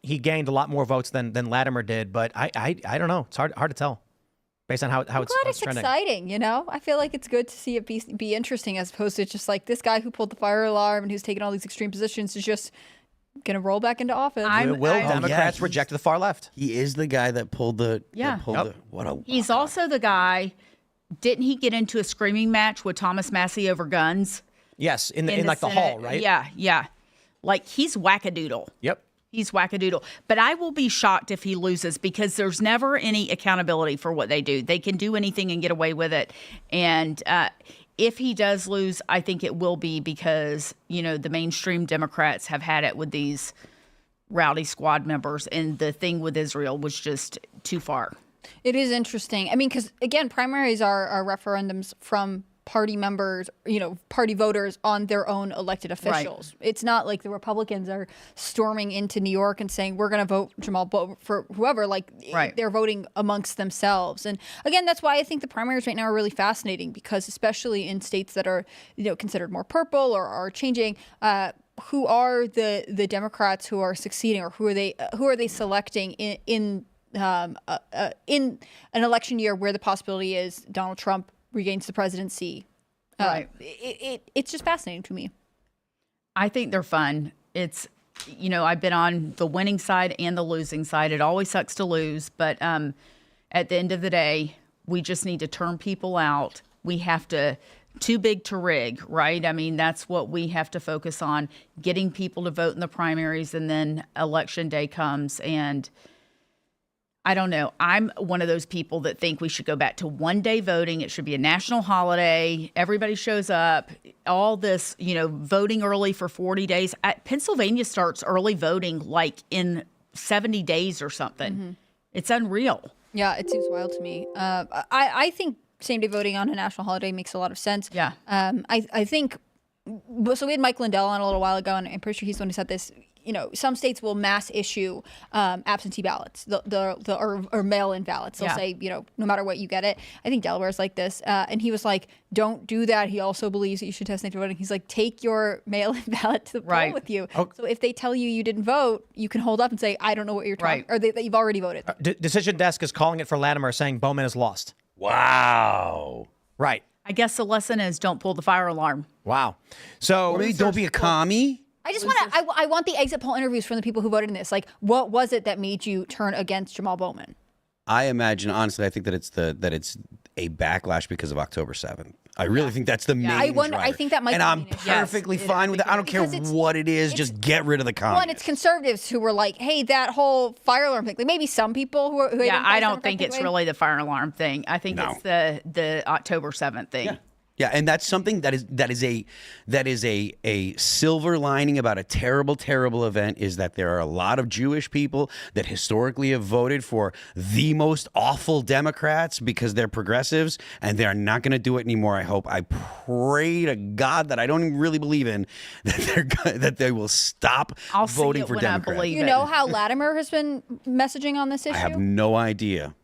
he gained a lot more votes than Latimer did. But I don't know. It's hard to tell, based on how it's glad it's trending. Exciting, you know? I feel like it's good to see it be interesting, as opposed to just like this guy who pulled the fire alarm and who's taking all these extreme positions is just going to roll back into office. Democrats reject the far left? He is the guy that pulled the. Yeah. He's also the guy. Didn't he get into a screaming match with Thomas Massey over guns? Yes, in the Senate? hall, right? Yeah. Like, he's wackadoodle. Yep. He's wackadoodle. But I will be shocked if he loses, because there's never any accountability for what they do. They can do anything and get away with it. And if he does lose, I think it will be because, the mainstream Democrats have had it with these rowdy squad members. And the thing with Israel was just too far. It is interesting. I mean, because, again, primaries are referendums from party members, party voters on their own elected officials. Right. It's not like the Republicans are storming into New York and saying, we're going to vote Jamal for whoever. Like, right. They're voting amongst themselves. And again, that's why I think the primaries right now are really fascinating, because especially in states that are, considered more purple or are changing, who are the Democrats who are succeeding, or who are they selecting in an election year where the possibility is Donald Trump regains the presidency. Right. It's just fascinating to me. I think they're fun. It's, I've been on the winning side and the losing side. It always sucks to lose, but at the end of the day, we just need to turn people out. We have to, too big to rig, right? I mean, that's what we have to focus on, getting people to vote in the primaries, and then election day comes, and I don't know. I'm one of those people that think we should go back to one-day voting. It should be a national holiday. Everybody shows up. All this, voting early for 40 days. Pennsylvania starts early voting like in 70 days or something. Mm-hmm. It's unreal. Yeah, it seems wild to me. I think same-day voting on a national holiday makes a lot of sense. Yeah. I think, so we had Mike Lindell on a little while ago, and I'm pretty sure he's the one who said this. Some states will mass issue absentee ballots, or mail-in ballots. They'll say, no matter what, you get it. I think Delaware's like this. And he was like, don't do that. He also believes that you should test native voting. He's like, take your mail-in ballot to the poll with you. Oh. So if they tell you didn't vote, you can hold up and say, I don't know what you're talking about, or that you've already voted. Decision Desk is calling it for Latimer, saying Bowman has lost. Wow. Right. I guess the lesson is don't pull the fire alarm. Wow. So don't be a commie. I just I want the exit poll interviews from the people who voted in this. Like, what was it that made you turn against Jamal Bowman? I imagine, honestly, I think that it's a backlash because of October 7th. I really think that's the main driver. I think that might be I'm perfectly fine with it. I don't care what it is. Just get rid of the communists. Well, and it's conservatives who were like, hey, that whole fire alarm thing. Like, maybe some people who I don't think it's really the fire alarm thing. I think it's the October 7th thing. Yeah. Yeah, and that's something that is a silver lining about a terrible, terrible event, is that there are a lot of Jewish people that historically have voted for the most awful Democrats because they're progressives, and they're not going to do it anymore. I pray to God that I don't even really believe in that they will stop voting for Democrats. You know how Latimer has been messaging on this issue? I have no idea.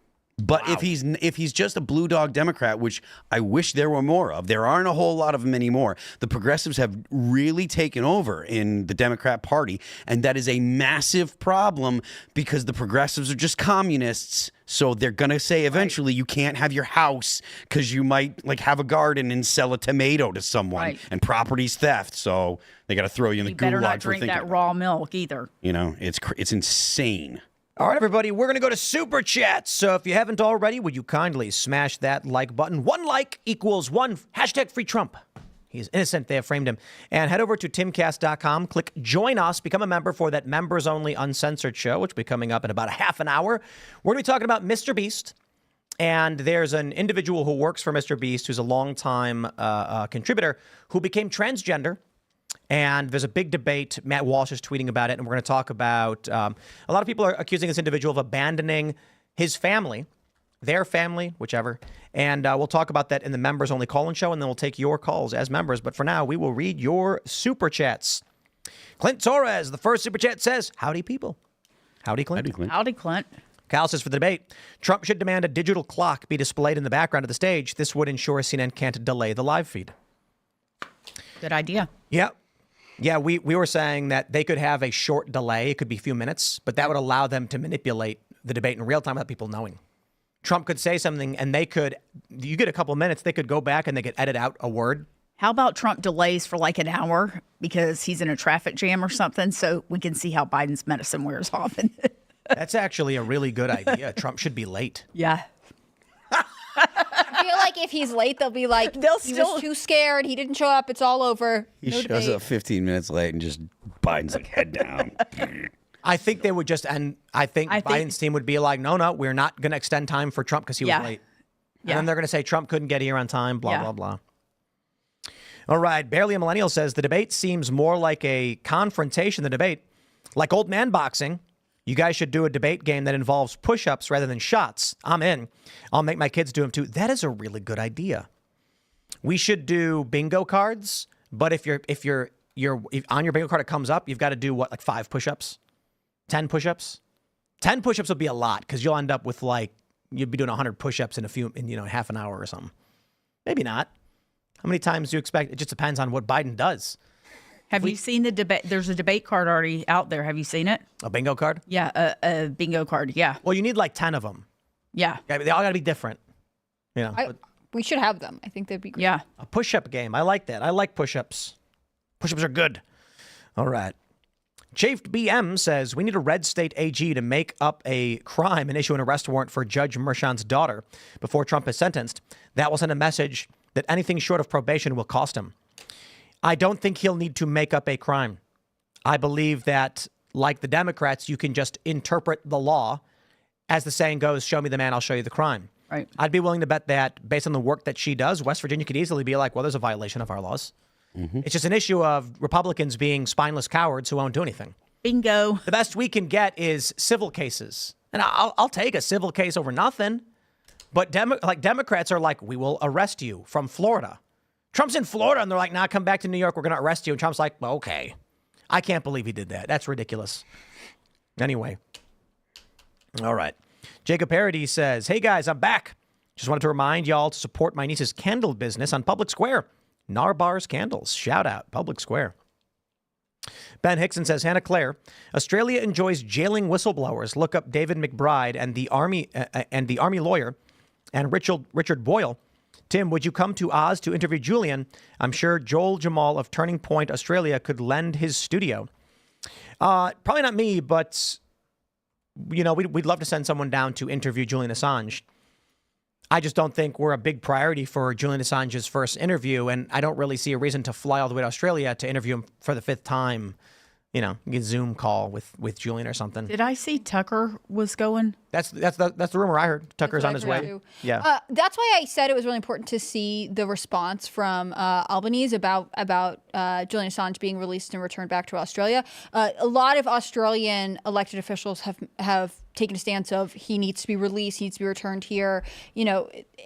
But if he's just a blue dog Democrat, which I wish there were more of, there aren't a whole lot of them anymore. The progressives have really taken over in the Democrat Party, and that is a massive problem because the progressives are just communists. So they're going to say eventually you can't have your house because you might like have a garden and sell a tomato to someone, Right. and property's theft. So they got to throw you in the You better gulag not for drink thinking. that raw milk either. You know, it's insane. All right, everybody, we're going to go to Super Chats. So if you haven't already, would you kindly smash that like button? 1 like equals 1 hashtag free Trump. He's innocent. They have framed him. And head over to timcast.com. Click join us. Become a member for that members-only uncensored show, which will be coming up in about a half an hour. We're going to be talking about Mr. Beast. And there's an individual who works for Mr. Beast who's a longtime contributor who became transgender. And there's a big debate. Matt Walsh is tweeting about it. And we're going to talk about a lot of people are accusing this individual of abandoning his family, their family, whichever. And we'll talk about that in the members only call-in show. And then we'll take your calls as members. But for now, we will read your super chats. Clint Torres, the first super chat says, howdy, people. Howdy, Clint. Howdy, Clint. Howdy, Clint. Cal says for the debate, Trump should demand a digital clock be displayed in the background of the stage. This would ensure CNN can't delay the live feed. Good idea. Yeah. Yeah, we were saying that they could have a short delay. It could be a few minutes, but that would allow them to manipulate the debate in real time without people knowing. Trump could say something and you get a couple of minutes, they could go back and they could edit out a word. How about Trump delays for like an hour because he's in a traffic jam or something so we can see how Biden's medicine wears off? That's actually a really good idea. Trump should be late. Yeah. I feel like if he's late, they'll be like, he was too scared. He didn't show up. It's all over. He No shows debate. up 15 minutes late and just Biden's like head down. I think they would just end. I think Biden's team would be like, no, we're not going to extend time for Trump because he was late. And then they're going to say Trump couldn't get here on time, blah, blah. All right. Barely a Millennial says the debate seems more like a confrontation than debate. Like old man boxing. You guys should do a debate game that involves push-ups rather than shots. I'm in. I'll make my kids do them too. That is a really good idea. We should do bingo cards, but if on your bingo card it comes up, you've got to do what, like 5 push-ups, 10 push-ups. 10 push-ups would be a lot because you'll end up with you'd be doing 100 push-ups in half an hour or something. Maybe not. How many times do you expect? It just depends on what Biden does. Have you seen the debate? There's a debate card already out there. Have you seen it? A bingo card? Yeah, a bingo card. Yeah. Well, you need like 10 of them. Yeah. They all got to be different. You know, We should have them. I think that'd be great. Yeah. a push-up game. I like that. I like push-ups. Push-ups are good. All right. Chafed BM says, we need a red state AG to make up a crime and issue an arrest warrant for Judge Merchan's daughter before Trump is sentenced. That will send a message that anything short of probation will cost him. I don't think he'll need to make up a crime. I believe that, like the Democrats, you can just interpret the law. As the saying goes, show me the man, I'll show you the crime. Right. I'd be willing to bet that based on the work that she does, West Virginia could easily be like, well, there's a violation of our laws. Mm-hmm. It's just an issue of Republicans being spineless cowards who won't do anything. Bingo. The best we can get is civil cases. And I'll take a civil case over nothing. But Democrats are like, we will arrest you from Florida. Trump's in Florida, and they're like, nah, come back to New York. We're going to arrest you. And Trump's like, well, okay. I can't believe he did that. That's ridiculous. Anyway. All right. Jacob Parody says, hey, guys, I'm back. Just wanted to remind y'all to support my niece's candle business on Public Square. Narbar's Candles. Shout out. Public Square. Ben Hickson says, Hannah Claire, Australia enjoys jailing whistleblowers. Look up David McBride and the Army lawyer and Richard Boyle. Tim, would you come to Oz to interview Julian? I'm sure Joel Jamal of Turning Point Australia could lend his studio. Probably not me, but we'd love to send someone down to interview Julian Assange. I just don't think we're a big priority for Julian Assange's first interview, and I don't really see a reason to fly all the way to Australia to interview him for the 5th time. Get Zoom call with Julian or something. Did I see Tucker was going? That's the rumor I heard. Tucker's on his way. Too. Yeah. That's why I said it was really important to see the response from Albanese about Julian Assange being released and returned back to Australia. A lot of Australian elected officials have taken a stance of he needs to be released, he needs to be returned here,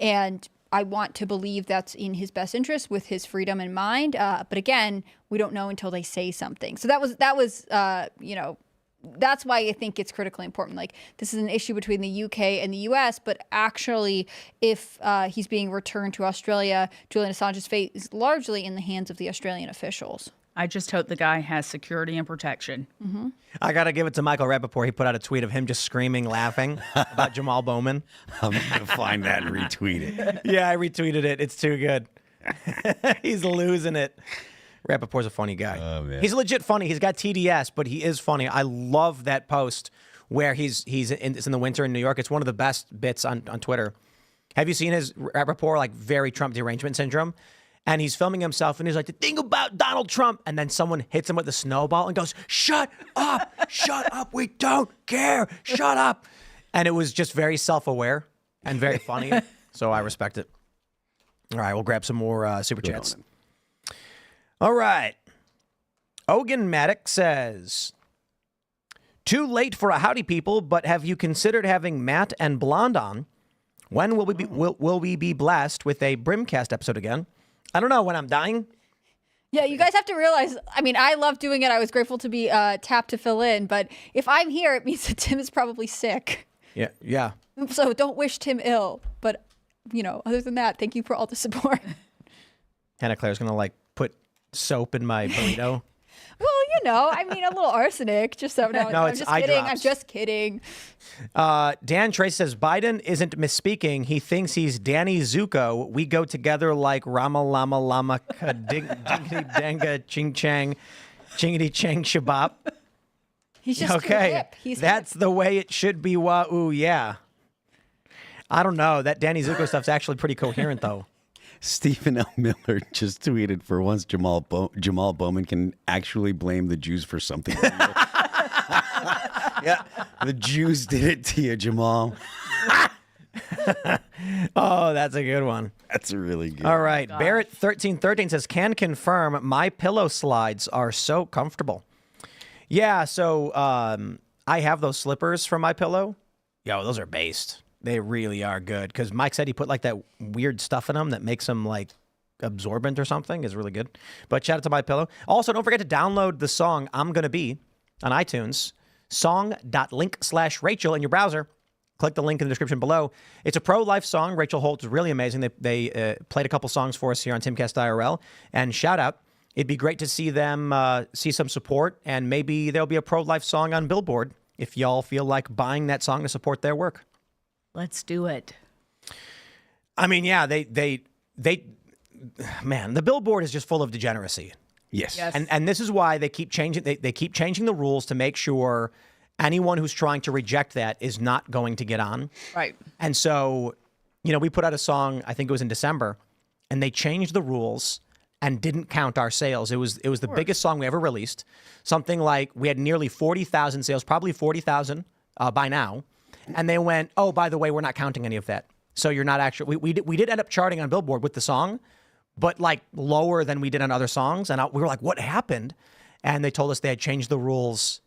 and I want to believe that's in his best interest with his freedom in mind. But again, we don't know until they say something. So that was that's why I think it's critically important. Like, this is an issue between the UK and the US, but actually, if he's being returned to Australia, Julian Assange's fate is largely in the hands of the Australian officials. I just hope the guy has security and protection. I got to give it to Michael Rapaport. He put out a tweet of him just screaming, laughing about Jamal Bowman. I'm going to find that and retweet it. Yeah, I retweeted it. It's too good. He's losing it. Rapaport's a funny guy. Oh, man. He's legit funny. He's got TDS, but he is funny. I love that post where it's in the winter in New York. It's one of the best bits on Twitter. Have you seen his Rapaport, like very Trump derangement syndrome? And he's filming himself, and he's like, the thing about Donald Trump. And then someone hits him with a snowball and goes, shut up, we don't care, shut up. And it was just very self-aware and very funny. So I respect it. All right, we'll grab some more super chats. All right. Ogan Maddox says, too late for a howdy people, but have you considered having Matt and Blonde on? When will we be blessed with a Brimcast episode again? I don't know, when I'm dying. Yeah, you guys have to realize, I mean, I love doing it. I was grateful to be tapped to fill in. But if I'm here, it means that Tim is probably sick. Yeah. So don't wish Tim ill. But, other than that, thank you for all the support. Hannah Claire's going to, like, put soap in my burrito. Well, a little arsenic. Just so now. No, I'm it's just eye kidding. drops. I'm just kidding. Dan Trace says, Biden isn't misspeaking. He thinks he's Danny Zuko. We go together like Rama Lama Lama Dingity Danga Ching Chang Chingity Chang Shabab. He's just too okay. hip. He's That's hip. the way it should be. Wah-oo, yeah. I don't know. That Danny Zuko stuff's actually pretty coherent, though. Stephen L. Miller just tweeted, for once Jamal Bowman can actually blame the Jews for something. Yeah, the Jews did it to you, Jamal. Oh, that's a good one. That's really good. All right. Barrett1313 says, can confirm MyPillow slides are so comfortable. Yeah, so I have those slippers from MyPillow. Yo, those are based. They really are good. Because Mike said he put like that weird stuff in them that makes them like absorbent or something. Is really good. But shout out to MyPillow. Also, don't forget to download the song I'm Gonna Be on iTunes. Song.link/Rachel in your browser. Click the link in the description below. It's a pro-life song. Rachel Holt is really amazing. They played a couple songs for us here on Timcast IRL. And shout out. It'd be great to see them see some support. And maybe there'll be a pro-life song on Billboard if y'all feel like buying that song to support their work. Let's do it. I mean, yeah, man, the Billboard is just full of degeneracy. Yes. And this is why they keep changing. They keep changing the rules to make sure anyone who's trying to reject that is not going to get on. Right. And so, we put out a song, I think it was in December, and they changed the rules and didn't count our sales. It was the biggest song we ever released. Something like we had nearly 40,000 sales, probably 40,000 by now. And they went, oh, by the way, we're not counting any of that. So you're not actually, we did end up charting on Billboard with the song, but like lower than we did on other songs. And we were like, what happened? And they told us they had changed the rules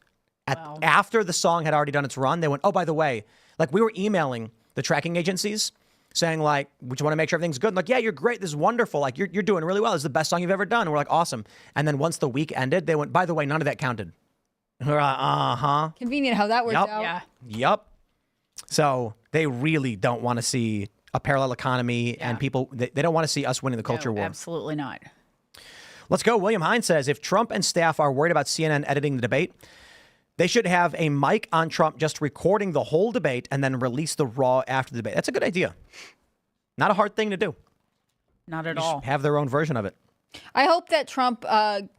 after the song had already done its run. They went, oh, by the way, like we were emailing the tracking agencies saying like, we just want to make sure everything's good. And like, yeah, you're great. This is wonderful. Like you're doing really well. This is the best song you've ever done. And we're like, awesome. And then once the week ended, they went, by the way, none of that counted. And we're like, uh-huh. Convenient how that works out. Yeah. Yep. So they really don't want to see a parallel economy and people, they don't want to see us winning the culture war. Absolutely not. Let's go. William Hines says, if Trump and staff are worried about CNN editing the debate, they should have a mic on Trump just recording the whole debate and then release the raw after the debate. That's a good idea. Not a hard thing to do. Not at Just all. have their own version of it. I hope that Trump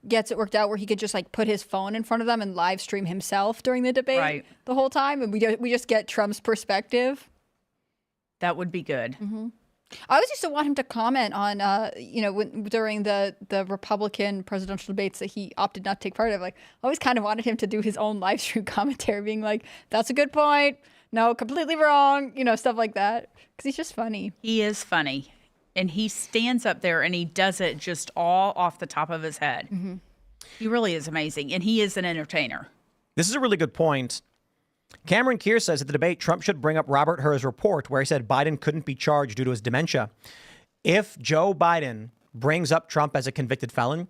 gets it worked out where he could just like put his phone in front of them and live stream himself during the debate the whole time. And we just get Trump's perspective. That would be good. Mm-hmm. I always used to want him to comment on, during the Republican presidential debates that he opted not to take part of. Like, I always kind of wanted him to do his own live stream commentary, being like, that's a good point. No, completely wrong. Stuff like that. Because he's just funny. He is funny. And he stands up there and he does it just all off the top of his head. Mm-hmm. He really is amazing. And he is an entertainer. This is a really good point. Cameron Keir says at the debate, Trump should bring up Robert Hur's report where he said Biden couldn't be charged due to his dementia. If Joe Biden brings up Trump as a convicted felon,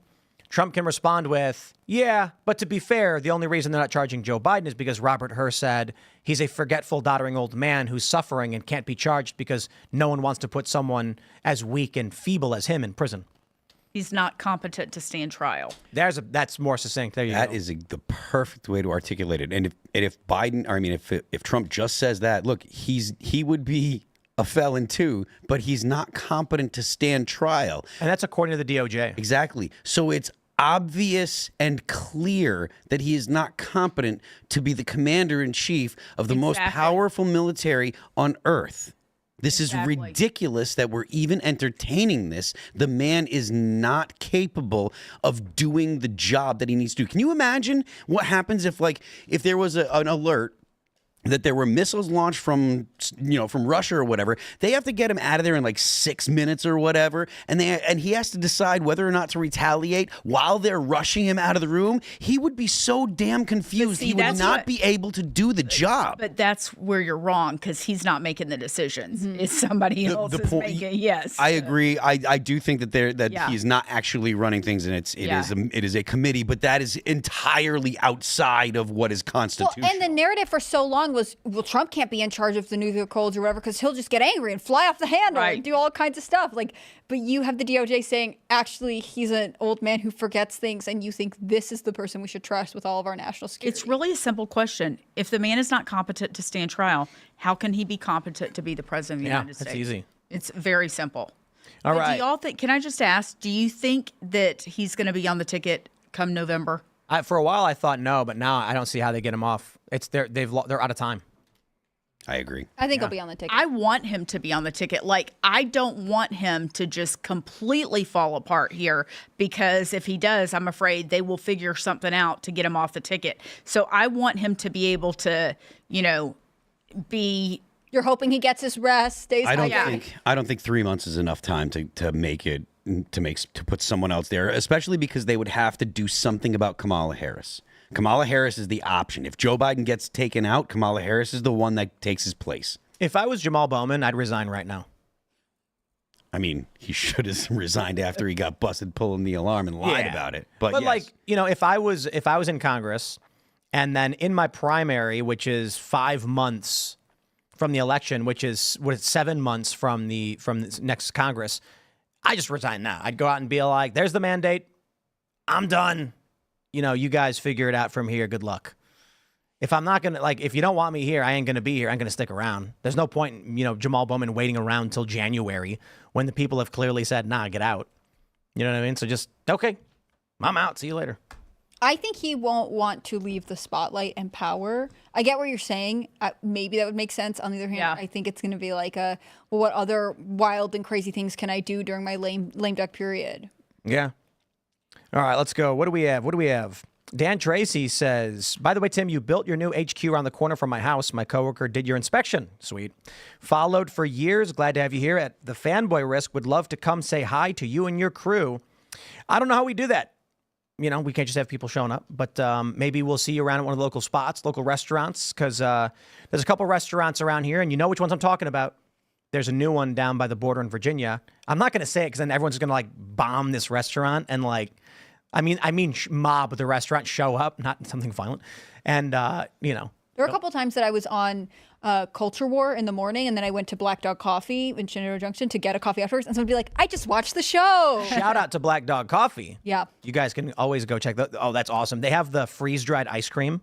Trump can respond with, yeah, but to be fair, the only reason they're not charging Joe Biden is because Robert Hur said he's a forgetful, doddering old man who's suffering and can't be charged because no one wants to put someone as weak and feeble as him in prison. He's not competent to stand trial. That's more succinct. There you go. That is the perfect way to articulate it. And if Biden, or I mean, if Trump just says that, look, he would be a felon too, but he's not competent to stand trial. And that's according to the DOJ. Exactly. So it's obvious and clear that he is not competent to be the commander-in-chief of the most powerful military on earth. This is ridiculous that we're even entertaining this. The man is not capable of doing the job that he needs to do. Can you imagine what happens if there was an alert that there were missiles launched from Russia or whatever? They have to get him out of there in like 6 minutes or whatever, and he has to decide whether or not to retaliate while they're rushing him out of the room. He would be so damn confused. He would not be able to do the job. But that's where you're wrong, because he's not making the decisions. It's somebody else is making. Yes, I agree. I do think that he's not actually running things, and it is a committee, but that is entirely outside of what is constitutional. Well, and the narrative for so long was, well, Trump can't be in charge of the nuclear codes or whatever because he'll just get angry and fly off the handle and do all kinds of stuff. But you have the DOJ saying, actually, he's an old man who forgets things, and you think this is the person we should trust with all of our national security. It's really a simple question. If the man is not competent to stand trial, how can he be competent to be the president of the United States? That's easy. It's very simple. All right. Do y'all think? Can I just ask? Do you think that he's going to be on the ticket come November? For a while, I thought no, but now I don't see how they get him off. They're out of time. I agree. I think he'll be on the ticket. I want him to be on the ticket. I don't want him to just completely fall apart here, because if he does, I'm afraid they will figure something out to get him off the ticket. So I want him to be able to, be. You're hoping he gets his rest, stays hydrated. I don't think 3 months is enough time to make it to put someone else there, especially because they would have to do something about Kamala Harris. Kamala Harris is the option. If Joe Biden gets taken out, Kamala Harris is the one that takes his place. If I was Jamal Bowman, I'd resign right now. I mean, he should have resigned after he got busted pulling the alarm and lied about it. But yes. If I was in Congress, and then in my primary, which is 5 months from the election, which is 7 months from the next Congress, I just resign now. I'd go out and be like, "There's the mandate. I'm done. You guys figure it out from here. Good luck." If I'm not gonna if you don't want me here, I ain't gonna be here. I'm gonna stick around. There's no point in Jamal Bowman waiting around until January when the people have clearly said, "Nah, get out." You know what I mean? So just okay, I'm out. See you later. I think he won't want to leave the spotlight and power. I get what you're saying. Maybe that would make sense. On the other hand, I think it's going to be what other wild and crazy things can I do during my lame duck period? Yeah. All right, let's go. What do we have? Dan Tracy says, by the way, Tim, you built your new HQ around the corner from my house. My coworker did your inspection. Sweet. Followed for years. Glad to have you here. At the fanboy risk, would love to come say hi to you and your crew. I don't know how we do that. We can't just have people showing up, but maybe we'll see you around at one of the local spots, local restaurants, because there's a couple restaurants around here, and you know which ones I'm talking about. There's a new one down by the border in Virginia. I'm not going to say it because then everyone's going to bomb this restaurant and mob the restaurant, show up, not something violent. And, There were a couple of times that I was on Culture War in the morning, and then I went to Black Dog Coffee in Shenandoah Junction to get a coffee afterwards, and someone would be like, "I just watched the show." Shout out to Black Dog Coffee. Yeah. You guys can always go check that. Oh, that's awesome. They have the freeze-dried ice cream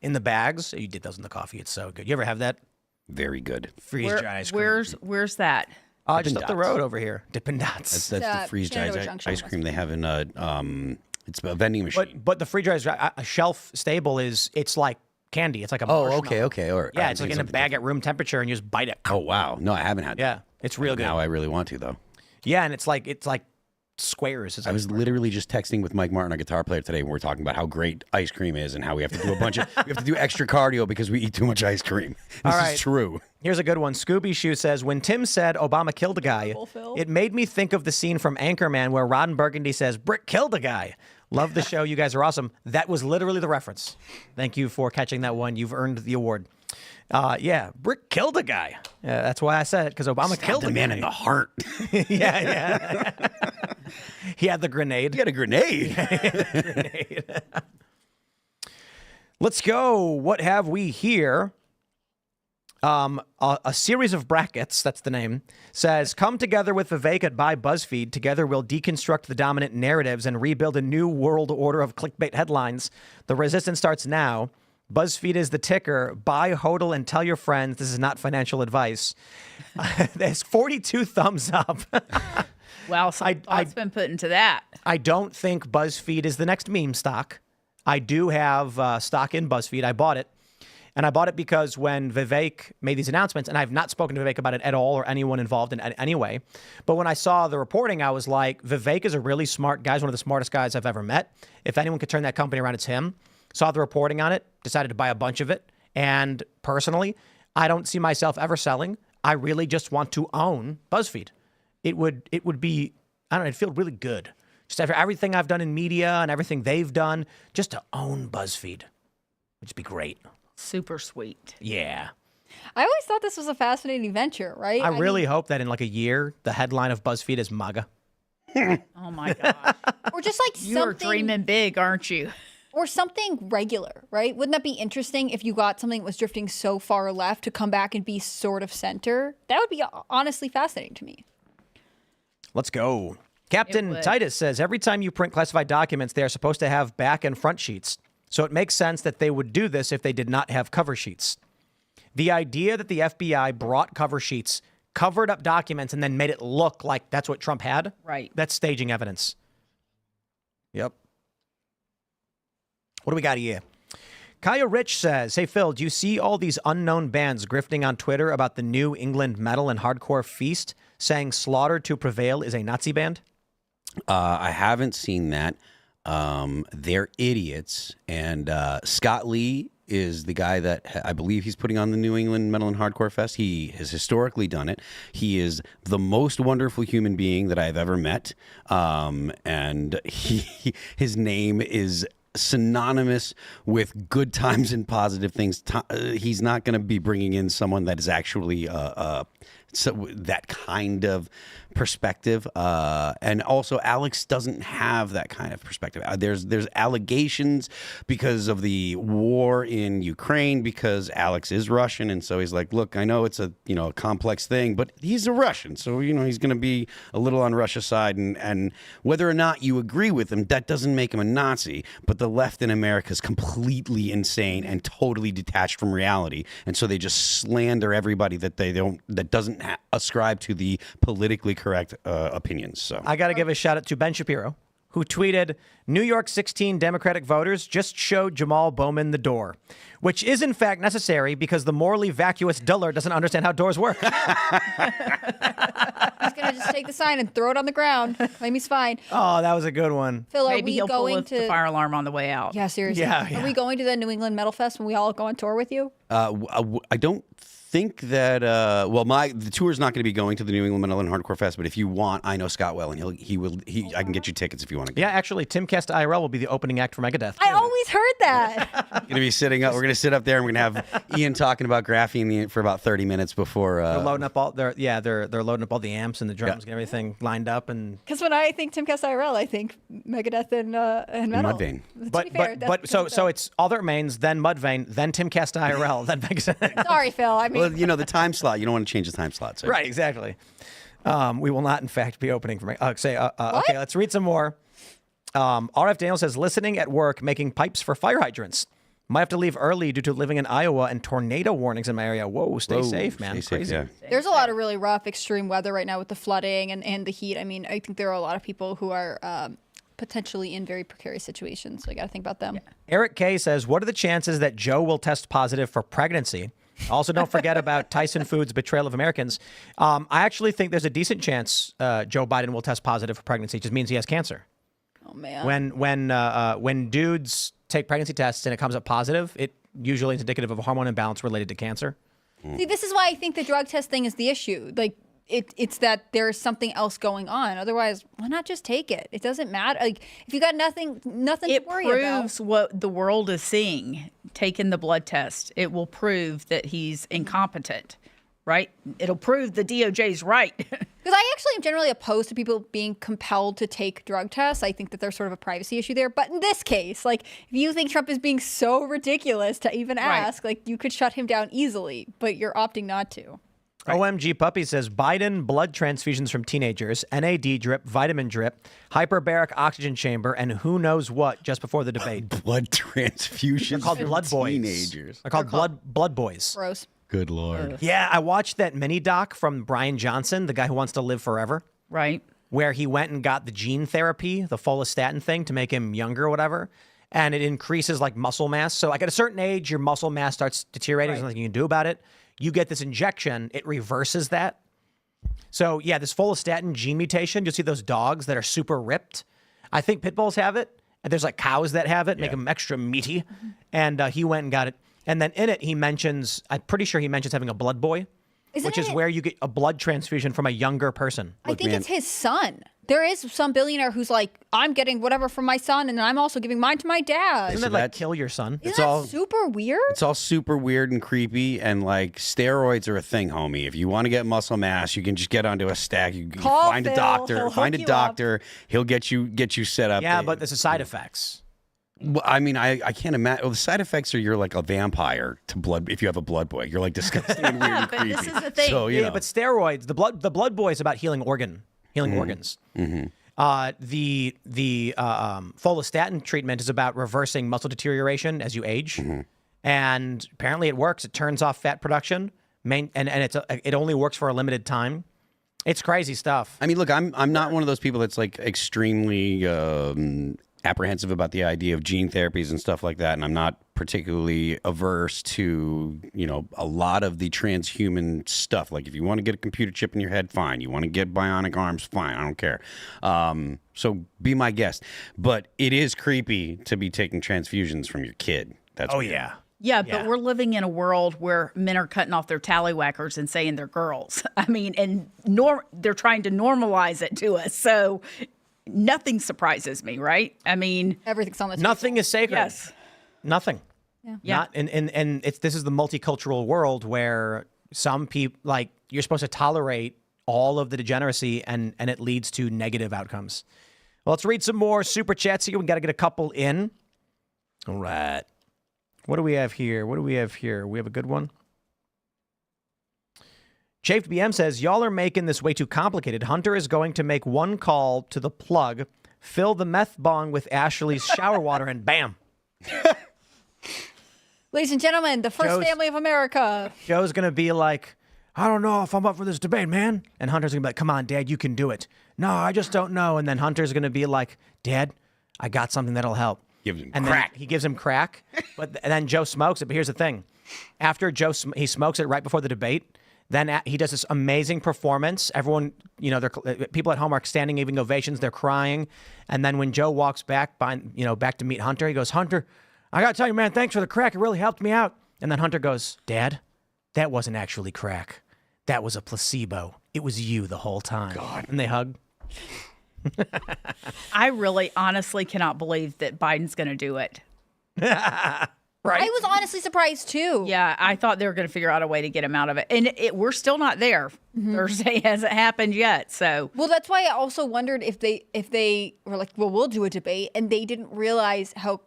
in the bags. You did those in the coffee. It's so good. You ever have that? Very good. Freeze-dried ice cream. Where's that? Just up the road over here. Dippin' Dots. That's the freeze-dried ice cream they have in it's a vending machine. But the freeze-dried a shelf stable it's like candy. It's like a marshmallow. okay. Or yeah, it's like in a bag at room temperature, and you just bite it. Oh wow, no, I haven't had that. Yeah, it's real good. Now I really want to though. Yeah, and it's like squares. I was literally just texting with Mike Martin, our guitar player, today, and we're talking about how great ice cream is and how we have to do we have to do extra cardio because we eat too much ice cream. This is true. Here's a good one. Scooby Shoe says, when Tim said Obama killed a guy, it made me think of the scene from Anchorman where Ron Burgundy says, Brick killed a guy. Love the show. You guys are awesome. That was literally the reference. Thank you for catching that one. You've earned the award. Brick killed a guy. That's why I said it, because Obama killed a man in the heart. Yeah. He had the grenade. He had a grenade. Let's go. What have we here? A series of brackets, that's the name, says, come together with Vivek at by BuzzFeed. Together we'll deconstruct the dominant narratives and rebuild a new world order of clickbait headlines. The resistance starts now. BuzzFeed is the ticker. Buy, hodl, and tell your friends this is not financial advice. There's 42 thumbs up. Wow, so thought's been put into that. I don't think BuzzFeed is the next meme stock. I do have stock in BuzzFeed. I bought it. And I bought it because when Vivek made these announcements, and I've not spoken to Vivek about it at all or anyone involved in any way, but when I saw the reporting, I was like, Vivek is a really smart guy. He's one of the smartest guys I've ever met. If anyone could turn that company around, it's him. Saw the reporting on it, decided to buy a bunch of it. And personally, I don't see myself ever selling. I really just want to own BuzzFeed. It would be, I don't know, it'd feel really good. Just after everything I've done in media and everything they've done, just to own BuzzFeed would just be great. Super sweet. Yeah. I always thought this was a fascinating venture, right? I really hope that in like a year, the headline of BuzzFeed is MAGA. Oh my gosh. Or just like You are something, dreaming big, aren't you? or something regular, right? Wouldn't that be interesting if you got something that was drifting so far left to come back and be sort of center? That would be honestly fascinating to me. Let's go. Captain Titus says, every time you print classified documents, they are supposed to have back and front sheets. So it makes sense that they would do this if they did not have cover sheets. The idea that the FBI brought cover sheets, covered up documents, and then made it look like that's what Trump had, Right. that's staging evidence. Yep. What do we got here? Kaya Rich says, hey, Phil, do you see all these unknown bands grifting on Twitter about the New England Metal and Hardcore Feast, saying Slaughter to Prevail is a Nazi band? I haven't seen that. They're idiots. And Scott Lee is the guy that I believe he's putting on the New England Metal and Hardcore Fest. He has historically done it. He is the most wonderful human being that I've ever met. And his name is synonymous with good times and positive things. He's not going to be bringing in someone that is actually so that kind of perspective, and also Alex doesn't have that kind of perspective. There's allegations because of the war in Ukraine, because Alex is Russian, and so he's like, look, I know it's a a complex thing, but he's a Russian, so he's going to be a little on Russia's side, and whether or not you agree with him, that doesn't make him a Nazi. But the left in America is completely insane and totally detached from reality, and so they just slander everybody that doesn't ascribe to the politically correct opinions. So I got to give a shout out to Ben Shapiro, who tweeted, New York 16 Democratic voters just showed Jamal Bowman the door, which is in fact necessary because the morally vacuous duller doesn't understand how doors work. He's going to just take the sign and throw it on the ground. Claim he's fine. Oh, that was a good one. Phil, are Maybe we he'll pull going up the fire alarm on the way out. Yeah, seriously. Yeah. Are we going to the New England Metal Fest when we all go on tour with you? I don't think that the tour is not going to be going to the New England Metal and Hardcore Fest, but if you want, I know Scott well, and I can get you tickets if you want to go. Yeah, actually, Timcast IRL will be the opening act for Megadeth. I always heard that. Going to be sitting up. We're going to sit up there, and we're going to have Ian talking about graphene for about 30 minutes before. They're loading up they're loading up all the amps and the drums and everything lined up. And Because when I think Timcast IRL, I think Megadeth and Metal. Mudvayne. So it's All That Remains, then Mudvayne, then Timcast IRL, then Megadeth. Sorry, Phil. I mean, Well, the time slot. You don't want to change the time slot. So. Right, exactly. We will not, in fact, be opening for okay, let's read some more. RF Daniel says, listening at work, making pipes for fire hydrants. Might have to leave early due to living in Iowa and tornado warnings in my area. Whoa, stay safe, man. Stay Crazy. safe, yeah. there's a lot of really rough, extreme weather right now with the flooding and the heat. I mean, I think there are a lot of people who are potentially in very precarious situations. So I got to think about them. Eric K says, what are the chances that Joe will test positive for pregnancy? Also, don't forget about Tyson Foods' betrayal of Americans. I actually think there's a decent chance Joe Biden will test positive for pregnancy. It just means he has cancer. Oh, man. When dudes take pregnancy tests and it comes up positive, it usually is indicative of a hormone imbalance related to cancer. See, this is why I think the drug test thing is the issue. Like, it's that there's something else going on. Otherwise, why not just take it? It doesn't matter. Like, if you got nothing to worry about. It proves what the world is seeing. Taking the blood test, it will prove that he's incompetent, right? It'll prove the DOJ's right. Because I actually am generally opposed to people being compelled to take drug tests. I think that there's sort of a privacy issue there. But in this case, like, if you think Trump is being so ridiculous to even ask, like, you could shut him down easily, but you're opting not to. Right. OMG Puppy says Biden blood transfusions from teenagers, NAD drip, vitamin drip, hyperbaric oxygen chamber, and who knows what just before the debate. Blood transfusions. They're called blood boys. Teenagers. They're called blood boys. Gross. Good Lord. Yeah, I watched that mini doc from Brian Johnson, the guy who wants to live forever. Right. Where he went and got the gene therapy, the follistatin thing to make him younger or whatever. And it increases like muscle mass. So like at a certain age, your muscle mass starts deteriorating. There's nothing you can do about it. You get this injection, it reverses that. So yeah, this follistatin gene mutation, you'll see those dogs that are super ripped. I think pit bulls have it. And there's like cows that have it, make them extra meaty. And he went and got it. And then in it, he mentions, I'm pretty sure he mentions having a blood boy, which is where you get a blood transfusion from a younger person. I think it's his son. There is some billionaire who's like, I'm getting whatever from my son, and I'm also giving mine to my dad. Doesn't that like kill your son? Isn't that super weird? It's all super weird and creepy, and like steroids are a thing, homie. If you want to get muscle mass, you can just get onto a stag. You find Phil. a doctor. He'll Find a hook you doctor. He'll get you set up. Yeah, but there's the side effects. Well, I mean, I can't imagine. Well, the side effects are you're like a vampire to blood. If you have a blood boy, you're like disgusting and weird and but creepy. this is the thing. So, Yeah, but steroids, the blood boy is about healing organs. Mm-hmm. The follistatin treatment is about reversing muscle deterioration as you age, and apparently it works. It turns off fat production, and it only works for a limited time. It's crazy stuff. I mean, look, I'm not one of those people that's like extremely apprehensive about the idea of gene therapies and stuff like that, and I'm not particularly averse to, you know, a lot of the transhuman stuff. Like, if you want to get a computer chip in your head, fine. You want to get bionic arms, fine. I don't care. So be my guest. But it is creepy to be taking transfusions from your kid. That's weird. Yeah, but we're living in a world where men are cutting off their tallywhackers and saying they're girls. I mean, and they're trying to normalize it to us. So nothing surprises me, right? I mean, Everything's on the table. Nothing is sacred. yes. Nothing. Yeah. Not, and this is the multicultural world where some people, like, you're supposed to tolerate all of the degeneracy, and it leads to negative outcomes. Well, let's read some more super chats here. We got to get a couple in. All right. What do we have here? We have a good one. Chafed BM says, y'all are making this way too complicated. Hunter is going to make one call to the plug, fill the meth bong with Ashley's shower water, and bam. Ladies and gentlemen, the first family of America. Joe's going to be like, I don't know if I'm up for this debate, man. And Hunter's going to be like, come on, Dad, you can do it. No, I just don't know. And then Hunter's going to be like, Dad, I got something that'll help. Gives him And crack. then he gives him crack, and then Joe smokes it. But here's the thing. After he smokes it right before the debate, then he does this amazing performance. Everyone, you know, people at home are standing, giving ovations. They're crying. And then when Joe walks back back to meet Hunter, he goes, Hunter, I got to tell you, man, thanks for the crack. It really helped me out. And then Hunter goes, Dad, that wasn't actually crack. That was a placebo. It was you the whole time. God. And they hug. I really honestly cannot believe that Biden's going to do it. Right. I was honestly surprised too. Yeah, I thought they were going to figure out a way to get him out of it. And we're still not there. Thursday hasn't happened yet. So, Well, that's why I also wondered if they were like, well, we'll do a debate, and they didn't realize how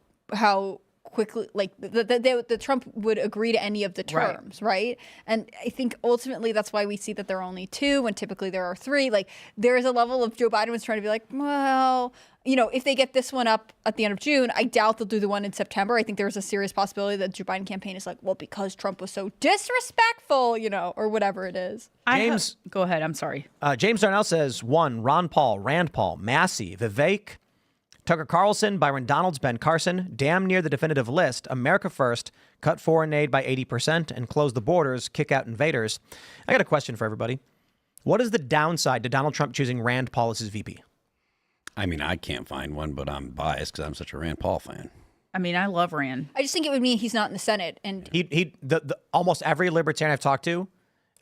quickly, like, the Trump would agree to any of the terms, right? And I think ultimately that's why we see that there are only two when typically there are three. Like, there is a level of Joe Biden was trying to be like, well, you know, if they get this one up at the end of June, I doubt they'll do the one in September. I think there's a serious possibility that the Joe Biden campaign is like, well, because Trump was so disrespectful, you know, or whatever it is. James, go ahead. I'm sorry. James Darnell says, 1, Ron Paul, Rand Paul, Massey, Vivek, Tucker Carlson, Byron Donalds, Ben Carson, damn near the definitive list, America first, cut foreign aid by 80%, and close the borders, kick out invaders. I got a question for everybody. What is the downside to Donald Trump choosing Rand Paul as his VP? I mean, I can't find one, but I'm biased because I'm such a Rand Paul fan. I mean, I love Rand. I just think it would mean he's not in the Senate. And The almost every libertarian I've talked to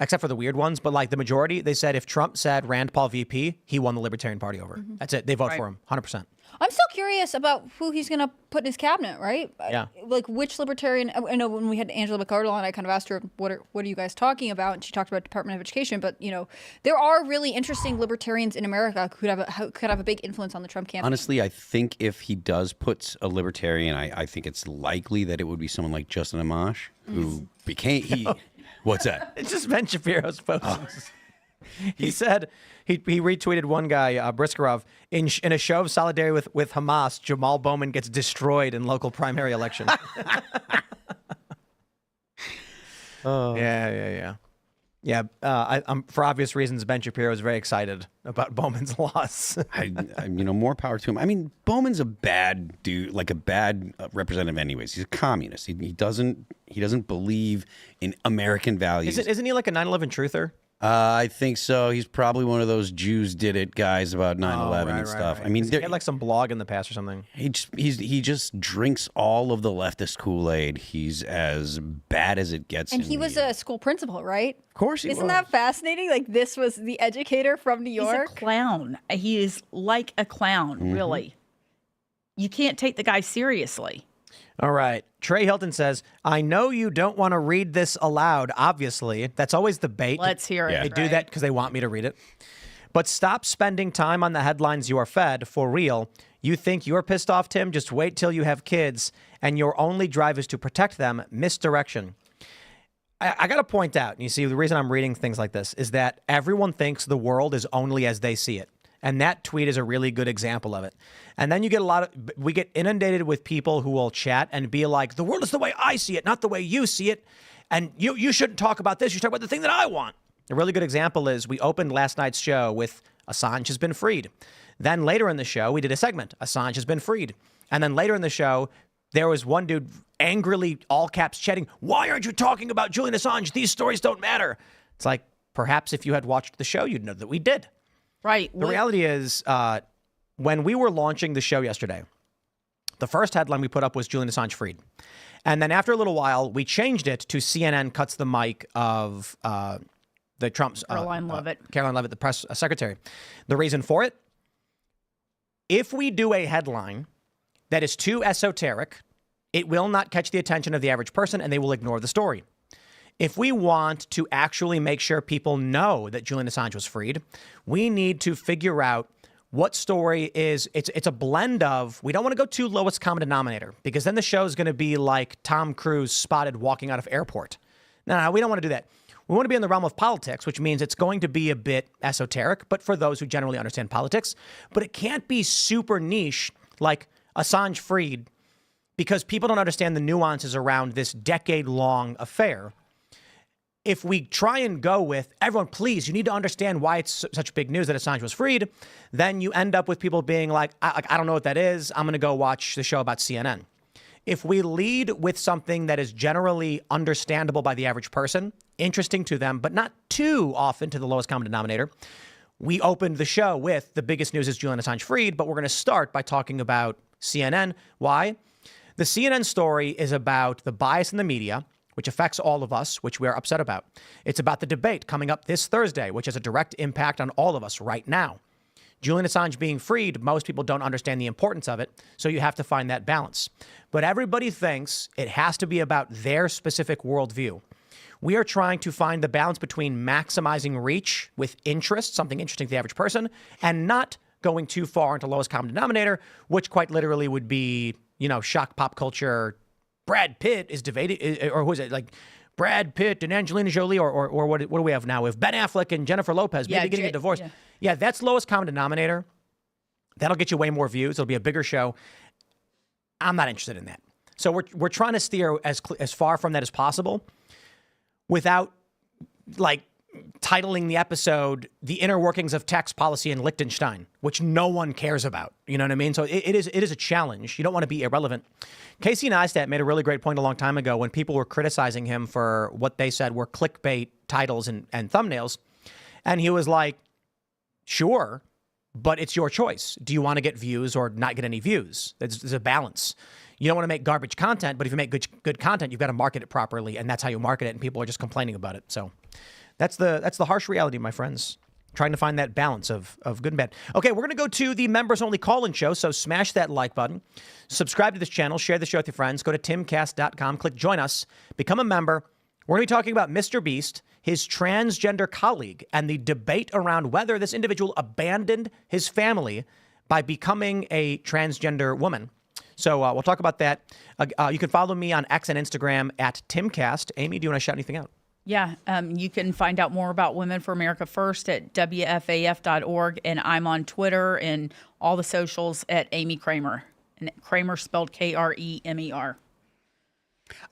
except for the weird ones. But like the majority, they said if Trump said Rand Paul VP, he won the Libertarian Party over. That's it. They vote for him, 100%. I'm still curious about who he's going to put in his cabinet, right? Yeah. Like which libertarian? I know when we had Angela McArdle on, I kind of asked her, what are you guys talking about? And she talked about Department of Education. But, there are really interesting libertarians in America who could have a big influence on the Trump campaign. Honestly, I think if he does put a libertarian, I think it's likely that it would be someone like Justin Amash, who became... What's that? It's just Ben Shapiro's posts. He said he retweeted one guy, Briskerov, in a show of solidarity with Hamas. Jamal Bowman gets destroyed in local primary election. Yeah. I'm for obvious reasons. Ben Shapiro is very excited about Bowman's loss. More power to him. I mean, Bowman's a bad dude, like a bad representative. Anyways, he's a communist. He doesn't believe in American values. Isn't he like a 9/11 truther? I think so. He's probably one of those Jews did it guys about 9/11 and stuff. Right. I mean, he had like some blog in the past or something. He just drinks all of the leftist Kool-Aid. He's as bad as it gets. And he was a school principal, right? Of course he was. Isn't that fascinating? Like this was the educator from New York. He's a clown. He is like a clown, really. You can't take the guy seriously. All right. Trey Hilton says, I know you don't want to read this aloud, obviously. That's always the bait. Let's hear it. They do that because they want me to read it. But stop spending time on the headlines you are fed, for real. You think you're pissed off, Tim? Just wait till you have kids, and your only drive is to protect them. Misdirection. I got to point out, and you see, the reason I'm reading things like this is that everyone thinks the world is only as they see it. And that tweet is a really good example of it. And then you get we get inundated with people who will chat and be like, the world is the way I see it, not the way you see it. And you shouldn't talk about this. You should talk about the thing that I want. A really good example is we opened last night's show with Assange has been freed. Then later in the show, we did a segment, Assange has been freed. And then later in the show, there was one dude angrily, all caps, chatting, why aren't you talking about Julian Assange? These stories don't matter. It's like, perhaps if you had watched the show, you'd know that we did. Right. The reality is, when we were launching the show yesterday, the first headline we put up was Julian Assange freed. And then after a little while, we changed it to CNN cuts the mic of the Trump's Caroline Leavitt, the press secretary. The reason for it, if we do a headline that is too esoteric, it will not catch the attention of the average person and they will ignore the story. If we want to actually make sure people know that Julian Assange was freed, we need to figure out what story is. It's a blend of, we don't want to go too lowest common denominator because then the show is going to be like Tom Cruise spotted walking out of airport. No, we don't want to do that. We want to be in the realm of politics, which means it's going to be a bit esoteric, but for those who generally understand politics. But it can't be super niche like Assange freed because people don't understand the nuances around this decade-long affair. If we try and go with, everyone, please, you need to understand why it's such big news that Assange was freed, then you end up with people being like, I don't know what that is. I'm going to go watch the show about CNN. If we lead with something that is generally understandable by the average person, interesting to them, but not too often to the lowest common denominator, we opened the show with the biggest news is Julian Assange freed, but we're going to start by talking about CNN. Why? The CNN story is about the bias in the media, which affects all of us, which we are upset about. It's about the debate coming up this Thursday, which has a direct impact on all of us right now. Julian Assange being freed, most people don't understand the importance of it, so you have to find that balance. But everybody thinks it has to be about their specific worldview. We are trying to find the balance between maximizing reach with interest, something interesting to the average person, and not going too far into lowest common denominator, which quite literally would be, shock pop culture. Brad Pitt is debating, or who is it? Like Brad Pitt and Angelina Jolie, or what do we have now? We have Ben Affleck and Jennifer Lopez maybe getting a divorce. Yeah, that's lowest common denominator. That'll get you way more views. It'll be a bigger show. I'm not interested in that. So we're trying to steer as far from that as possible without titling the episode "The Inner Workings of Tax Policy in Liechtenstein," which no one cares about. You know what I mean? So it is a challenge. You don't want to be irrelevant. Casey Neistat made a really great point a long time ago when people were criticizing him for what they said were clickbait titles and thumbnails. And he was like, sure, but it's your choice. Do you want to get views or not get any views? There's a balance. You don't want to make garbage content, but if you make good content, you've got to market it properly, and that's how you market it, and people are just complaining about it. So that's the harsh reality, my friends. Trying to find that balance of good and bad. Okay, we're going to go to the members-only call-in show, so smash that like button. Subscribe to this channel. Share the show with your friends. Go to timcast.com. Click Join Us. Become a member. We're going to be talking about Mr. Beast, his transgender colleague, and the debate around whether this individual abandoned his family by becoming a transgender woman. So we'll talk about that. You can follow me on X and Instagram at Timcast. Amy, do you want to shout anything out? Yeah, you can find out more about Women for America First at WFAF.org, and I'm on Twitter and all the socials at Amy Kramer, and Kramer spelled Kremer.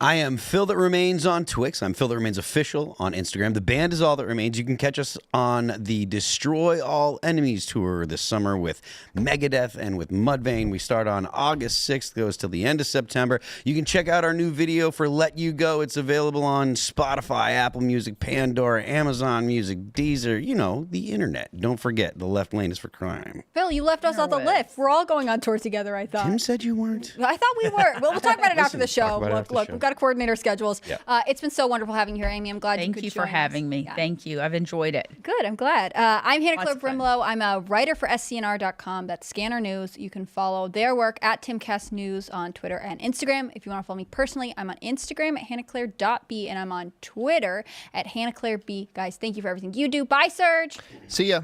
I am Phil That Remains on Twix. I'm Phil That Remains Official on Instagram. The band is All That Remains. You can catch us on the Destroy All Enemies tour this summer with Megadeth and with Mudvayne. We start on August 6th, goes till the end of September. You can check out our new video for Let You Go. It's available on Spotify, Apple Music, Pandora, Amazon Music, Deezer, you know, the internet. Don't forget, the left lane is for crime. Phil, you left us off the list. We're all going on tour together, I thought. Tim said you weren't. I thought we were. Well, we'll talk about it after the show. Talk about it after the Look, show. we've got to coordinate our schedules. Yeah. It's been so wonderful having you here, Amy. I'm glad you could Thank you join for having us. me. Yeah. Thank you. I've enjoyed it. Good. I'm glad. I'm Hannah Lots Claire of fun. Brimlow. I'm a writer for scnr.com. That's Scanner News. You can follow their work at Timcast News on Twitter and Instagram. If you want to follow me personally, I'm on Instagram at hannahclaire.b, and I'm on Twitter at hannahclaireb. Guys, thank you for everything you do. Bye, Serge. See ya.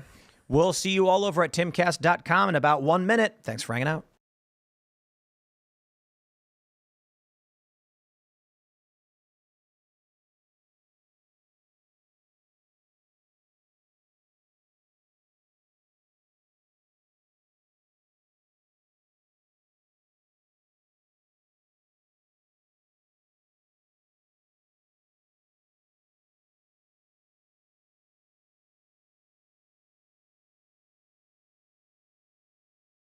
We'll see you all over at timcast.com in about 1 minute. Thanks for hanging out.